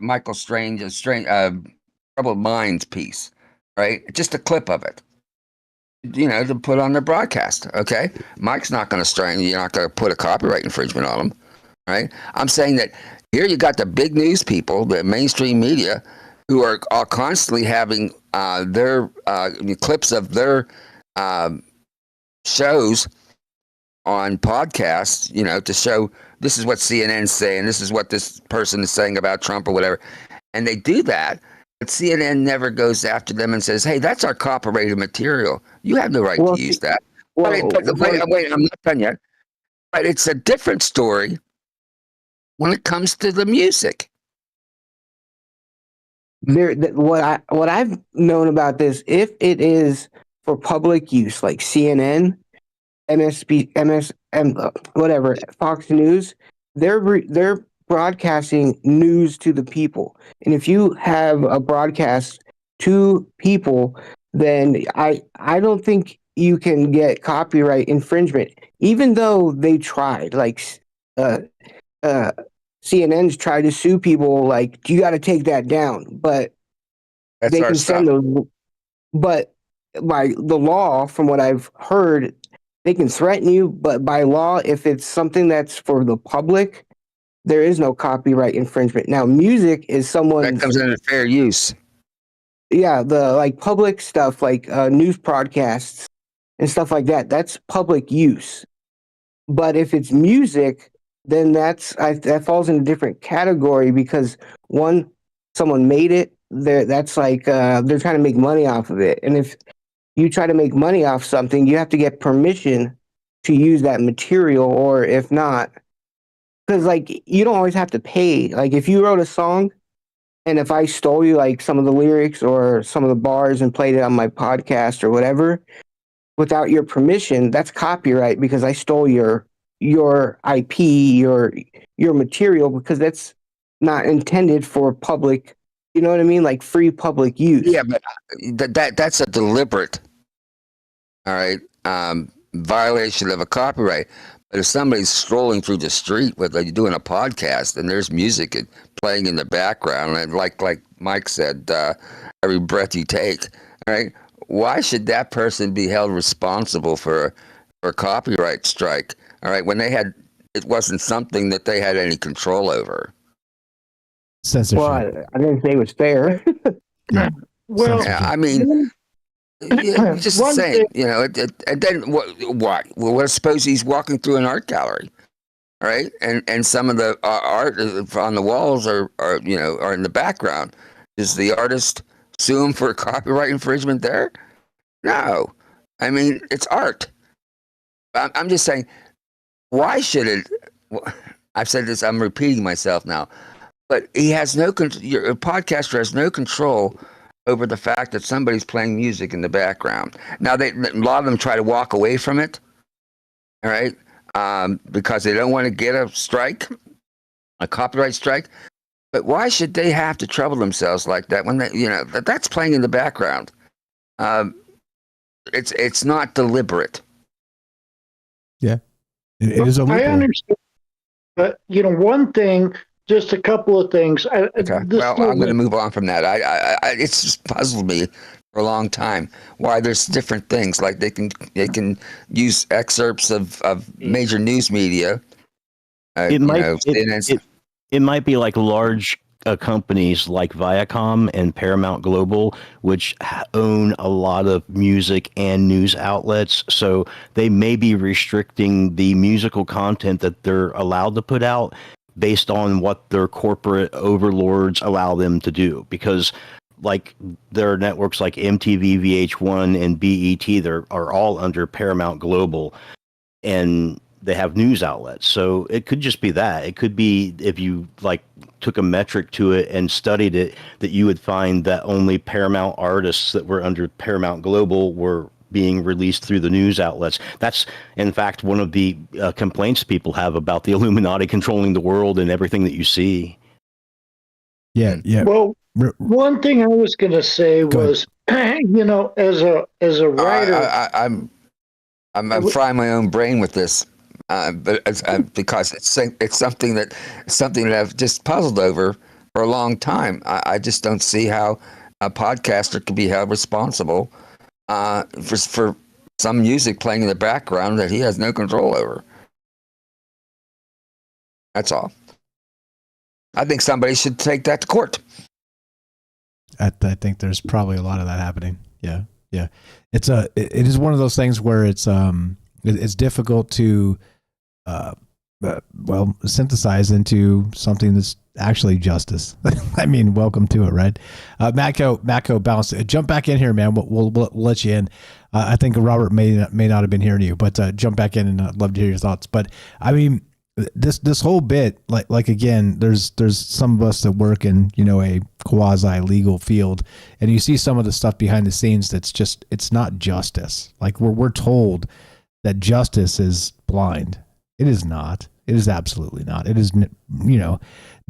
G: Michael Strange, Troubled Minds piece, right? Just a clip of it, to put on their broadcast. Okay, Mike's not going to strain. You're not going to put a copyright infringement on them, right? I'm saying that here you got the big news people, the mainstream media, who are constantly having their clips of their shows on podcasts, to show this is what CNN's saying, this is what this person is saying about Trump or whatever. And they do that, but CNN never goes after them and says, hey, that's our copyrighted material. You have no right to use that. Wait, I'm not done yet. But it's a different story when it comes to the music.
B: What I've known about this, if it is for public use, like CNN, whatever, Fox News, they're broadcasting news to the people. And if you have a broadcast to people, then I don't think you can get copyright infringement, even though they tried. Like CNN's tried to sue people, like, you got to take that down. But
G: that's
B: they can send those. But by the law, from what I've heard, they can threaten you. But by law, if it's something that's for the public, there is no copyright infringement. Now, music is
G: That
B: someone's,
G: comes under fair use.
B: yeah, the like public stuff, like news broadcasts and stuff like that. That's public use. But if it's music, then that falls in a different category because one, someone made it. That's like they're trying to make money off of it, and if you try to make money off something, you have to get permission to use that material, or if not, because like you don't always have to pay. Like if you wrote a song, and if I stole you like some of the lyrics or some of the bars and played it on my podcast or whatever, without your permission, that's copyright because I stole your IP, your material, because that's not intended for public. You know what I mean? Like free public use.
G: Yeah, but that's a deliberate, all right, violation of a copyright. But if somebody's strolling through the street with like doing a podcast and there's music playing in the background, and like Mike said, every breath you take, all right, why should that person be held responsible for a copyright strike? All right, when it wasn't something that they had any control over.
A: Censorship.
B: Well, I didn't say it was fair.
A: Yeah.
D: Well,
G: Yeah, I mean, just
D: One
G: saying,
D: thing-
G: you know, and then what? Well, suppose he's walking through an art gallery, all right, and some of the art on the walls are in the background. Does the artist sue him for copyright infringement there? No, I mean it's art. I'm just saying, why should it? I've said this. I'm repeating myself now, but he has no. Your podcaster has no control over the fact that somebody's playing music in the background. Now, a lot of them try to walk away from it, all right, because they don't want to get a strike, a copyright strike. But why should they have to trouble themselves like that when that's playing in the background? It's not deliberate.
A: It is a
D: I
A: loophole.
D: understand, but one thing, just a couple of things.
G: Okay. Well, I'm going to move on from that. It's just puzzled me for a long time why there's different things like they can use excerpts of major news media.
H: It might be like large companies like Viacom and Paramount Global, which own a lot of music and news outlets. So they may be restricting the musical content that they're allowed to put out based on what their corporate overlords allow them to do. Because like there are networks like MTV, VH1, and BET that are all under Paramount Global, and they have news outlets. So it could just be that. It could be if you like took a metric to it and studied it, that you would find that only Paramount artists that were under Paramount Global were being released through the news outlets. That's, in fact, one of the complaints people have about the Illuminati controlling the world and everything that you see.
A: Yeah.
D: Well, one thing I was going to say was, as a writer,
G: I'm frying my own brain with this, but because it's something that I've just puzzled over for a long time. I just don't see how a podcaster could be held responsible for some music playing in the background that he has no control over. That's all. I think somebody should take that to court.
A: I think there's probably a lot of that happening. Yeah. It is one of those things where it's difficult to synthesize into something that's actually justice. I mean, welcome to it, right? Matco bounced. Jump back in here, man. We'll let you in. I think Robert may not have been hearing you, but jump back in, and I'd love to hear your thoughts. But I mean, this whole bit, like again, there's some of us that work in a quasi legal field, and you see some of the stuff behind the scenes it's not justice. Like we're told that justice is blind. It is not. It is absolutely not. It is,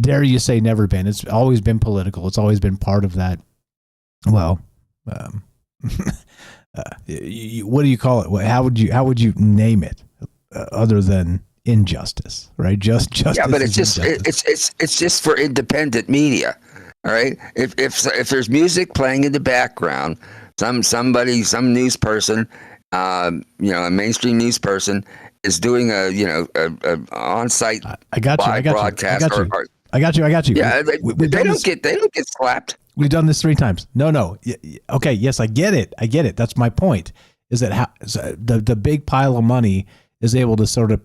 A: dare you say never been. It's always been political. It's always been part of that. Well, what do you call it? How would you name it other than injustice, right? Justice. Yeah,
G: but it's just for independent media. All right. If there's music playing in the background, some news person, a mainstream news person is doing a on-site
A: I got you.
G: live broadcast.
A: I got you.
G: Yeah, they don't get slapped.
A: We've done this 3 times. No. Okay. Yes, I get it. That's my point. Is that the big pile of money is able to sort of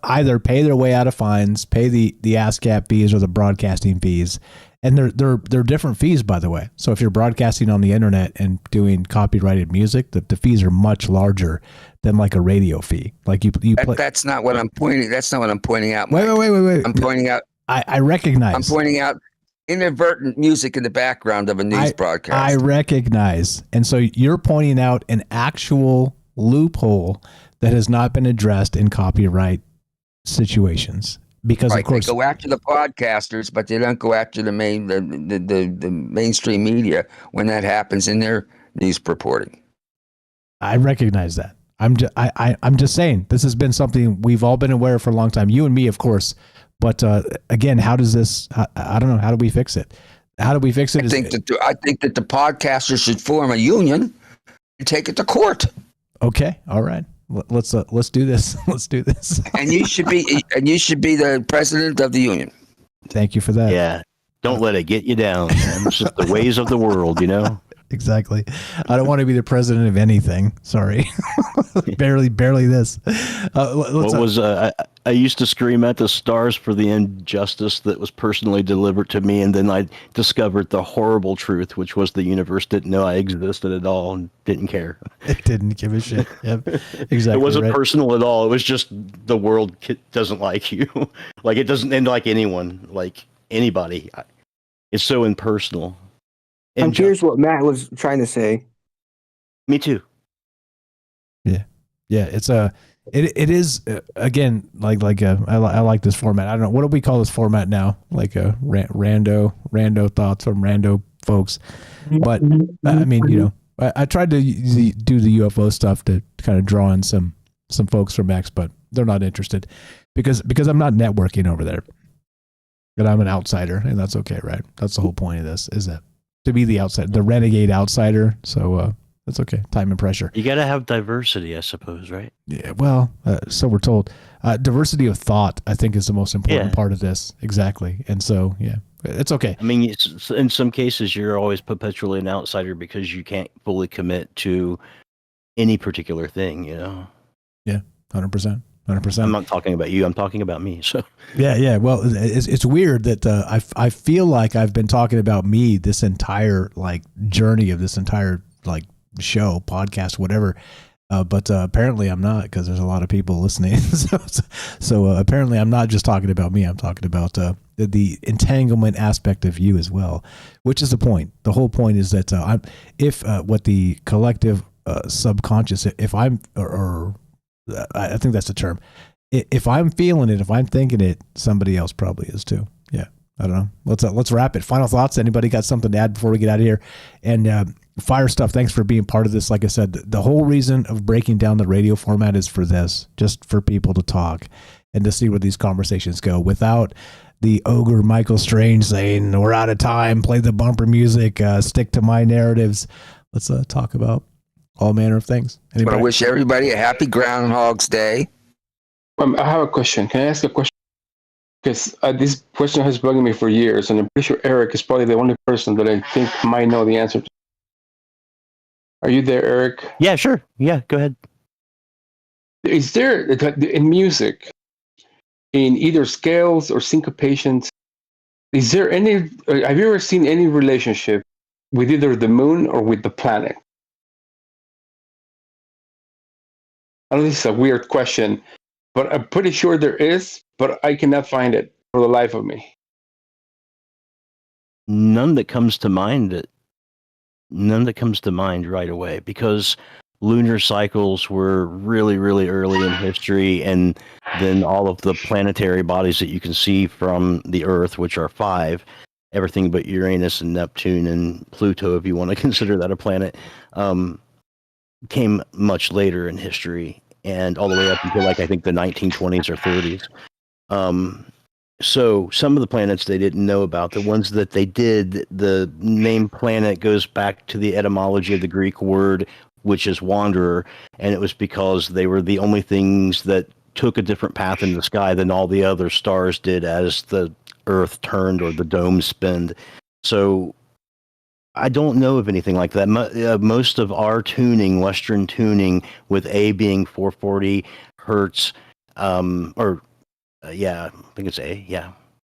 A: either pay their way out of fines, pay the ASCAP fees or the broadcasting fees, and they're different fees, by the way. So if you're broadcasting on the internet and doing copyrighted music, the fees are much larger than like a radio fee. Like you play.
G: That's not what I'm pointing. That's not what I'm pointing out. Mike.
A: Wait.
G: I'm pointing out.
A: I recognize.
G: I'm pointing out inadvertent music in the background of a news broadcast.
A: I recognize. And so you're pointing out an actual loophole that has not been addressed in copyright situations. Because of course
G: they go after the podcasters, but they don't go after the mainstream media when that happens in their news reporting.
A: I recognize that. I'm just saying this has been something we've all been aware of for a long time. You and me, of course. But again, how does this? I don't know. How do we fix it? How do we fix it?
G: I think that the podcasters should form a union and take it to court.
A: Okay. All right. Let's do this. Let's do this.
G: And you should be the president of the union.
A: Thank you for that.
H: Yeah. Don't let it get you down, man. It's just the ways of the world, you know?
A: Exactly. I don't want to be the president of anything. Sorry. barely this.
H: I used to scream at the stars for the injustice that was personally delivered to me, and then I discovered the horrible truth, which was the universe didn't know I existed at all and didn't care.
A: It didn't give a shit. Yep. Exactly.
H: It wasn't personal at all. It was just the world doesn't like you. Like it doesn't like anyone, like anybody. It's so impersonal.
B: And here's what Matt was trying to say.
H: Me too.
A: Yeah. It's it is again I like this format. I don't know, what do we call this format now? Like a rando thoughts from rando folks. But I mean, I tried to do the UFO stuff to kind of draw in some folks from X, but they're not interested because I'm not networking over there. But I'm an outsider, and that's okay, right? That's the whole point of this, is that to be the outsider, the renegade outsider. So that's okay. Time and pressure.
H: You got to have diversity, I suppose, right?
A: Yeah. Well, so we're told. Diversity of thought, I think, is the most important part of this. Exactly. And so, yeah, it's okay.
H: I mean, in some cases, you're always perpetually an outsider because you can't fully commit to any particular thing, you know?
A: Yeah. 100%.
H: I'm not talking about you. I'm talking about me. So
A: yeah. Well, it's weird that I feel like I've been talking about me this entire journey of this entire show, podcast, whatever. But apparently I'm not, because there's a lot of people listening. so apparently I'm not just talking about me. I'm talking about the entanglement aspect of you as well, which is the point. The whole point is that what the collective subconscious, if I'm or I think that's the term. If I'm feeling it, if I'm thinking it, somebody else probably is too. Yeah, I don't know. Let's wrap it. Final thoughts. Anybody got something to add before we get out of here? And Fire Stuff, thanks for being part of this. Like I said, the whole reason of breaking down the radio format is for this, just for people to talk and to see where these conversations go without the ogre Michael Strange saying, "We're out of time. Play the bumper music. Stick to my narratives." Let's talk about all manner of things.
G: I want to wish everybody a happy Groundhog's Day.
E: I have a question. Can I ask a question? Because this question has bugged me for years, and I'm pretty sure Eric is probably the only person that I think might know the answer to. Are you there, Eric?
H: Yeah, sure. Yeah, go ahead.
E: Is there, in music, in either scales or syncopations, is there any, have you ever seen any relationship with either the moon or with the planet? I know this is a weird question, but I'm pretty sure there is, but I cannot find it for the life of me.
H: None that comes to mind right away, because lunar cycles were really, really early in history, and then all of the planetary bodies that you can see from the Earth, which are 5, everything but Uranus and Neptune and Pluto, if you want to consider that a planet, came much later in history, and all the way up until I think the 1920s or 30s. So some of the planets they didn't know about. The ones that they did, the name planet goes back to the etymology of the Greek word, which is wanderer, and it was because they were the only things that took a different path in the sky than all the other stars did as the Earth turned or the dome spinned. So I don't know of anything like that. Most of our tuning, Western tuning, with A being 440 hertz, I think it's A, yeah,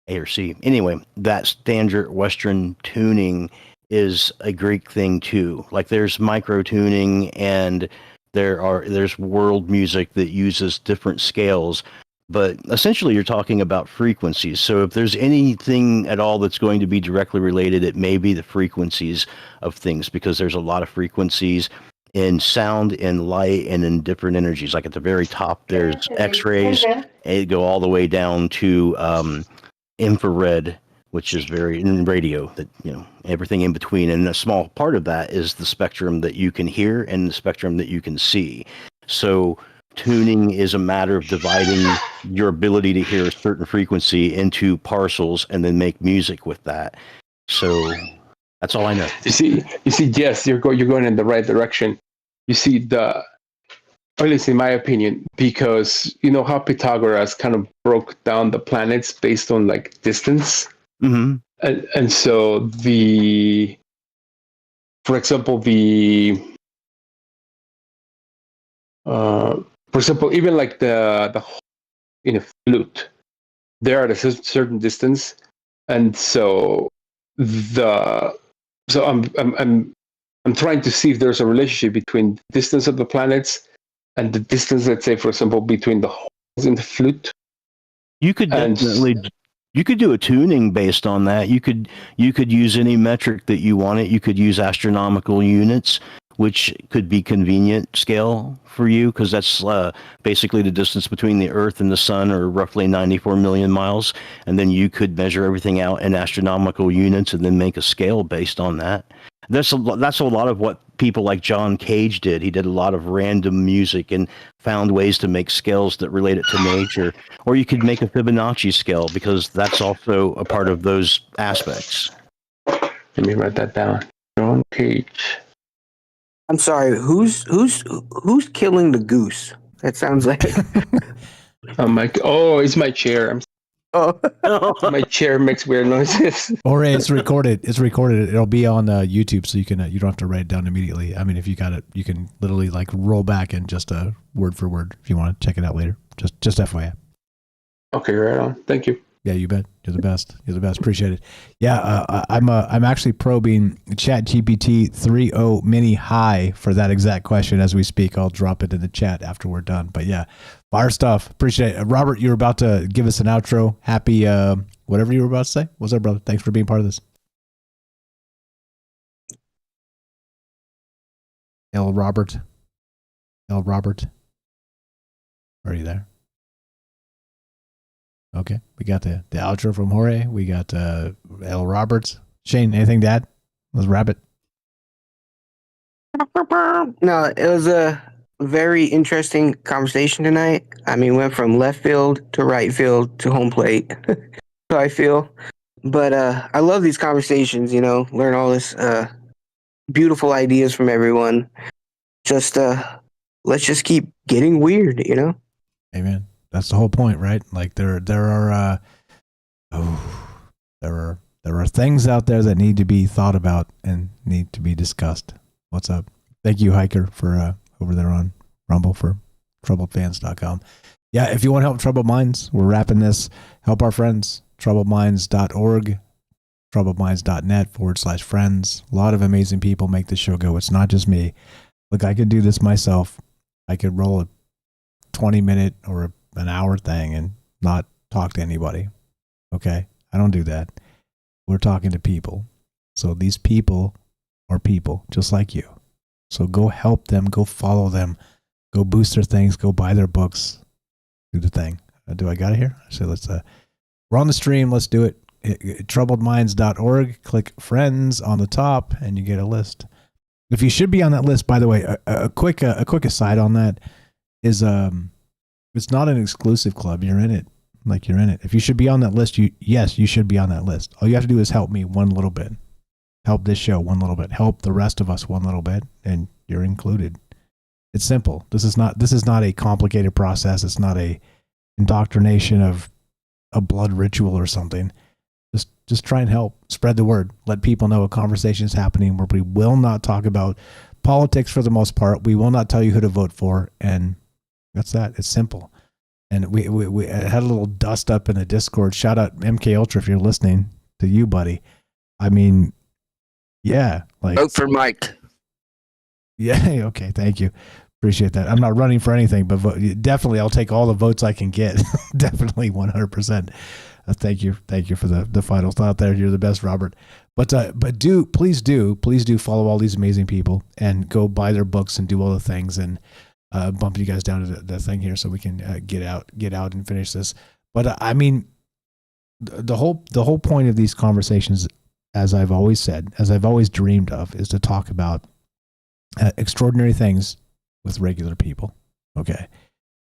H: A or C. Anyway, that standard Western tuning is a Greek thing too. Like there's micro tuning, and there's world music that uses different scales. But essentially, you're talking about frequencies. So if there's anything at all that's going to be directly related, it may be the frequencies of things, because there's a lot of frequencies in sound, in light, and in different energies. Like at the very top, there's X-rays, and it go all the way down to infrared, which is in radio, that, everything in between. And a small part of that is the spectrum that you can hear and the spectrum that you can see. So tuning is a matter of dividing your ability to hear a certain frequency into parcels and then make music with that. So that's all I know.
E: You see, yes, you're going in the right direction. You see, at least in my opinion, because you know how Pythagoras kind of broke down the planets based on like distance,
H: Mm-hmm.
E: and so for example, even like the in a flute, they're at a certain distance, and so I'm trying to see if there's a relationship between the distance of the planets and the distance, let's say, for example, between the holes in the flute.
H: You could definitely. You could do a tuning based on that. You could use any metric that you wanted. You could use astronomical units, which could be convenient scale for you, because that's basically the distance between the Earth and the Sun, or roughly 94 million miles. And then you could measure everything out in astronomical units and then make a scale based on that. That's a lot of what people like John Cage did. He did a lot of random music and found ways to make scales that relate it to nature. Or you could make a Fibonacci scale, because that's also a part of those aspects.
E: Let me write that down. John Cage.
B: I'm sorry. Who's killing the goose? That sounds like.
E: It's my chair. My chair makes weird noises.
A: Or it's recorded. It'll be on YouTube, so you don't have to write it down immediately. I mean, if you got it, you can literally like roll back and just word for word if you want to check it out later. Just FYI.
E: Okay, right on. Thank you.
A: Yeah, you bet. You're the best. Appreciate it. Yeah, I'm actually probing ChatGPT 3.0 Mini High for that exact question as we speak. I'll drop it in the chat after we're done. But yeah, fire stuff. Appreciate it. Robert, you were about to give us an outro. Happy whatever you were about to say. What's up, brother? Thanks for being part of this. L. Robert. Are you there? Okay, we got the outro from Jorge. We got L. Roberts. Shane, anything to add? Let's wrap it.
B: No, it was a very interesting conversation tonight. I mean, went from left field to right field to home plate. So I feel. But I love these conversations, learn all this beautiful ideas from everyone. Just let's just keep getting weird,
A: Amen. That's the whole point, right? Like there are things out there that need to be thought about and need to be discussed. What's up? Thank you, Hiker, for over there on Rumble for troubledfans.com. Yeah, if you want to help Troubled Minds, we're wrapping this. Help our friends. troubledminds.org, troubledminds.net/friends. A lot of amazing people make this show go. It's not just me. Look, I could do this myself. I could roll a 20-minute or an hour thing and not talk to anybody. Okay? I don't do that. We're talking to people. So these people are people just like you. So go help them, go follow them, go boost their things, go buy their books, do the thing. Do I got it here? So let's we're on the stream, let's do it. troubledminds.org, click friends on the top and you get a list. If you should be on that list, by the way, a quick aside on that is it's not an exclusive club. You're in it. Like you're in it. If you should be on that list, you should be on that list. All you have to do is help me one little bit. Help this show one little bit. Help the rest of us one little bit, and you're included. It's simple. This is not a complicated process. It's not a indoctrination of a blood ritual or something. Just try and help spread the word. Let people know a conversation is happening where we will not talk about politics for the most part. We will not tell you who to vote for, and that's that. It's simple. And we had a little dust up in the Discord. Shout out MK Ultra if you're listening, to you, buddy. I mean, yeah, like
G: Vote for Mike.
A: yeah. Okay, thank you. Appreciate that. I'm not running for anything, but definitely I'll take all the votes I can get. Definitely 100%. Thank you for the final thought there. You're the best, Robert. But please do follow all these amazing people and go buy their books and do all the things, and bump you guys down to the thing here so we can get out and finish this. But I mean, the whole point of these conversations, as I've always said, as I've always dreamed of, is to talk about extraordinary things with regular people. Okay.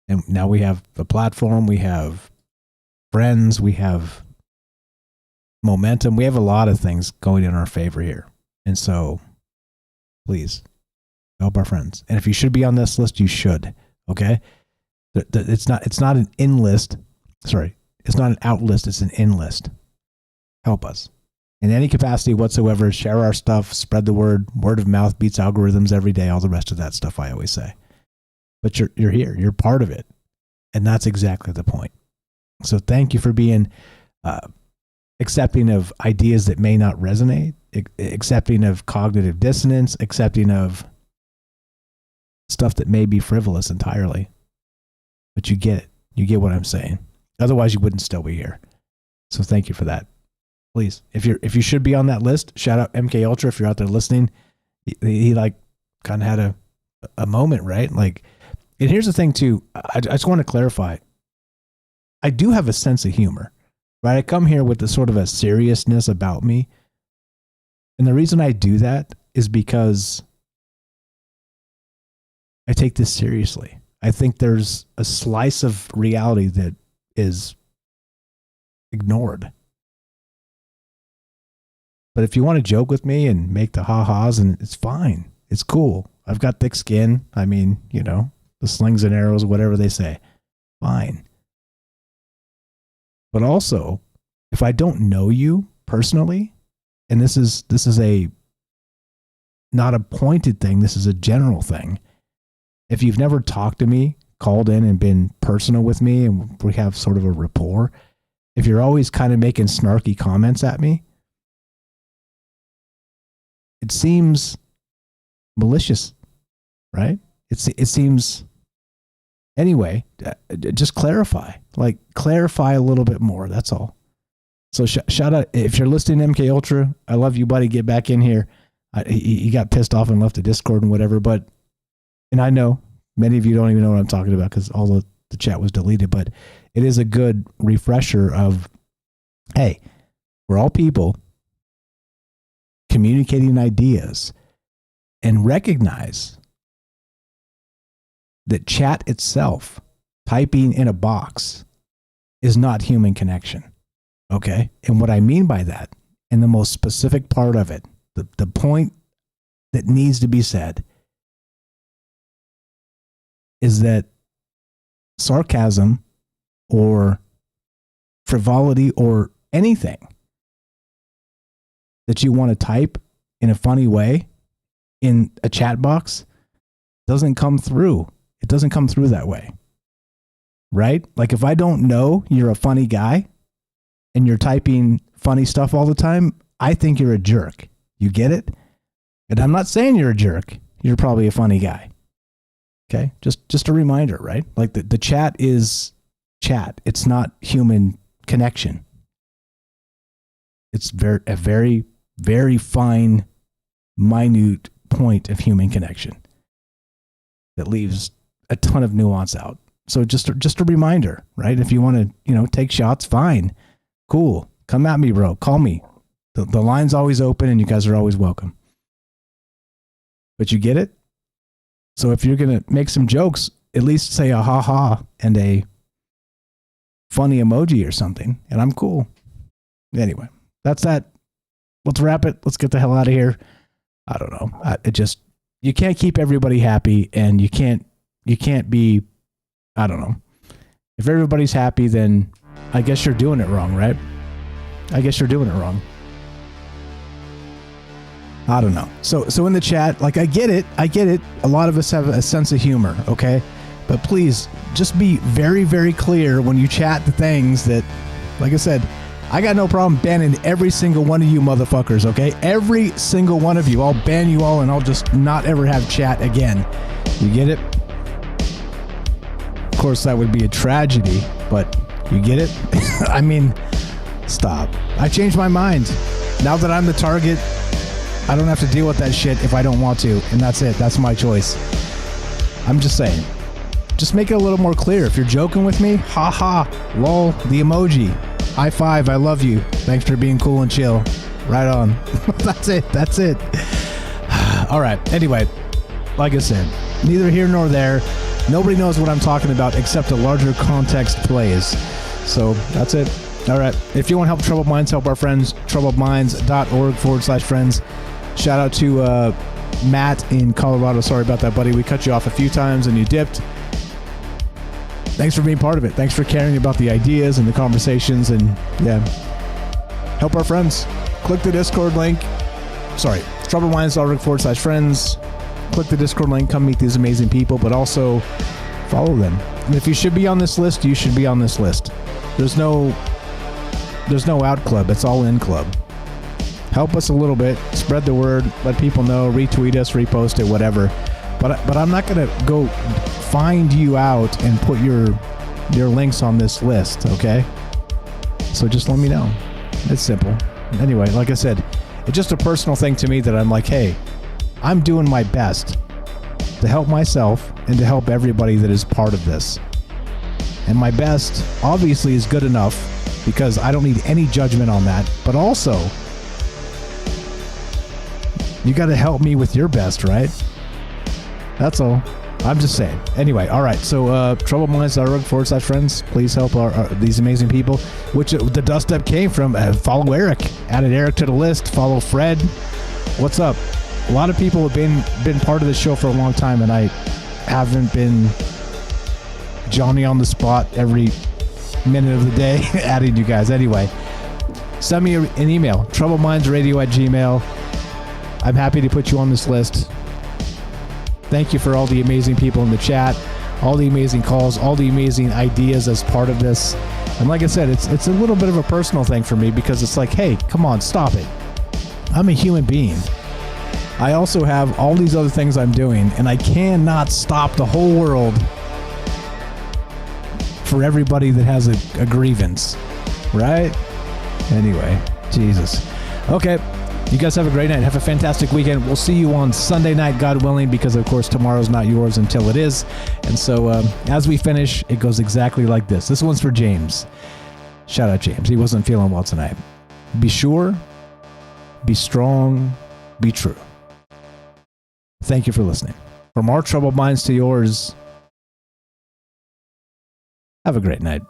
A: And now we have a platform, we have friends, we have momentum, we have a lot of things going in our favor here. And so please help our friends. And if you should be on this list, you should. Okay. It's not an in list. Sorry. It's not an out list. It's an in list. Help us in any capacity whatsoever. Share our stuff, spread the word. Word of mouth beats algorithms every day. All the rest of that stuff I always say. But you're here. You're part of it. And that's exactly the point. So thank you for being accepting of ideas that may not resonate, accepting of cognitive dissonance, accepting of stuff that may be frivolous entirely. But you get it. You get what I'm saying. Otherwise, you wouldn't still be here. So thank you for that. Please, if you should be on that list, shout out MK Ultra if you're out there listening. He like kind of had a moment, right? Like, and here's the thing too. I just want to clarify. I do have a sense of humor, right? I come here with a sort of a seriousness about me. And the reason I do that is because I take this seriously. I think there's a slice of reality that is ignored. But if you want to joke with me and make the ha-has, and it's fine. It's cool. I've got thick skin. I mean, you know, the slings and arrows, whatever they say. Fine. But also, if I don't know you personally, and this is a not a pointed thing, this is a general thing. If you've never talked to me, called in and been personal with me, and we have sort of a rapport, if you're always kind of making snarky comments at me, it seems malicious, right? It seems, anyway, just clarify a little bit more. That's all. So shout out, if you're listening to MK Ultra, I love you, buddy. Get back in here. He got pissed off and left the Discord and whatever, and I know many of you don't even know what I'm talking about because all the chat was deleted, but it is a good refresher of, hey, we're all people communicating ideas, and recognize that chat itself, typing in a box, is not human connection. Okay? And what I mean by that, and the most specific part of it, the point that needs to be said, is that sarcasm or frivolity or anything that you want to type in a funny way in a chat box doesn't come through. It doesn't come through that way. Right? Like if I don't know you're a funny guy and you're typing funny stuff all the time, I think you're a jerk. You get it? And I'm not saying you're a jerk. You're probably a funny guy. Okay? Just a reminder, right? Like the chat is chat. It's not human connection. It's a very, very fine, minute point of human connection that leaves a ton of nuance out. So just a reminder, right? If you want to, take shots, fine. Cool. Come at me, bro. Call me. The line's always open and you guys are always welcome. But you get it? So if you're going to make some jokes, at least say a ha-ha and a funny emoji or something, and I'm cool. Anyway, that's that. Let's wrap it. Let's get the hell out of here. I don't know. you can't keep everybody happy, and you can't be, I don't know. If everybody's happy, then I guess you're doing it wrong, right? I guess you're doing it wrong. I don't know. So in the chat, like, I get it. A lot of us have a sense of humor, okay? But please, just be very, very clear when you chat the things that, like I said, I got no problem banning every single one of you motherfuckers, okay? Every single one of you. I'll ban you all, and I'll just not ever have chat again. You get it? Of course, that would be a tragedy, but you get it? I mean, stop. I changed my mind. Now that I'm the target, I don't have to deal with that shit if I don't want to, and that's it. That's my choice. I'm just saying. Just make it a little more clear. If you're joking with me, haha, lol, the emoji, high five, I love you. Thanks for being cool and chill. Right on. That's it. All right. Anyway, like I said, neither here nor there. Nobody knows what I'm talking about except a larger context plays. So that's it. All right. If you want to help Troubled Minds, help our friends, troubledminds.org/friends. Shout out to Matt in Colorado. Sorry about that, buddy. We cut you off a few times and you dipped. Thanks for being part of it. Thanks for caring about the ideas and the conversations, and yeah, help our friends. Click the Discord link. Sorry, troubledminds.org/friends. Click the Discord link. Come meet these amazing people, but also follow them. And if you should be on this list, you should be on this list. There's no out club. It's all in club. Help us a little bit. Spread the word. Let people know. Retweet us. Repost it. Whatever. But I'm not gonna go find you out and put your links on this list. Okay. So just let me know. It's simple. Anyway, like I said, it's just a personal thing to me that I'm like, hey, I'm doing my best to help myself and to help everybody that is part of this. And my best obviously is good enough because I don't need any judgment on that. But also, you got to help me with your best, right? That's all. I'm just saying. Anyway, all right. So, troubledminds.org/friends. Please help these amazing people, which the dust up came from. Follow Eric. Added Eric to the list. Follow Fred. What's up? A lot of people have been part of the show for a long time, and I haven't been Johnny on the spot every minute of the day adding you guys. Anyway, send me an email. troubledmindsradio@gmail.com. I'm happy to put you on this list. Thank you for all the amazing people in the chat, all the amazing calls, all the amazing ideas as part of this. And like I said, it's a little bit of a personal thing for me because it's like, hey, come on, stop it. I'm a human being. I also have all these other things I'm doing, and I cannot stop the whole world for everybody that has a grievance, right? Anyway, Jesus. Okay. You guys have a great night. Have a fantastic weekend. We'll see you on Sunday night, God willing, because, of course, tomorrow's not yours until it is. And so as we finish, it goes exactly like this. This one's for James. Shout out, James. He wasn't feeling well tonight. Be sure, be strong, be true. Thank you for listening. From our troubled minds to yours, have a great night.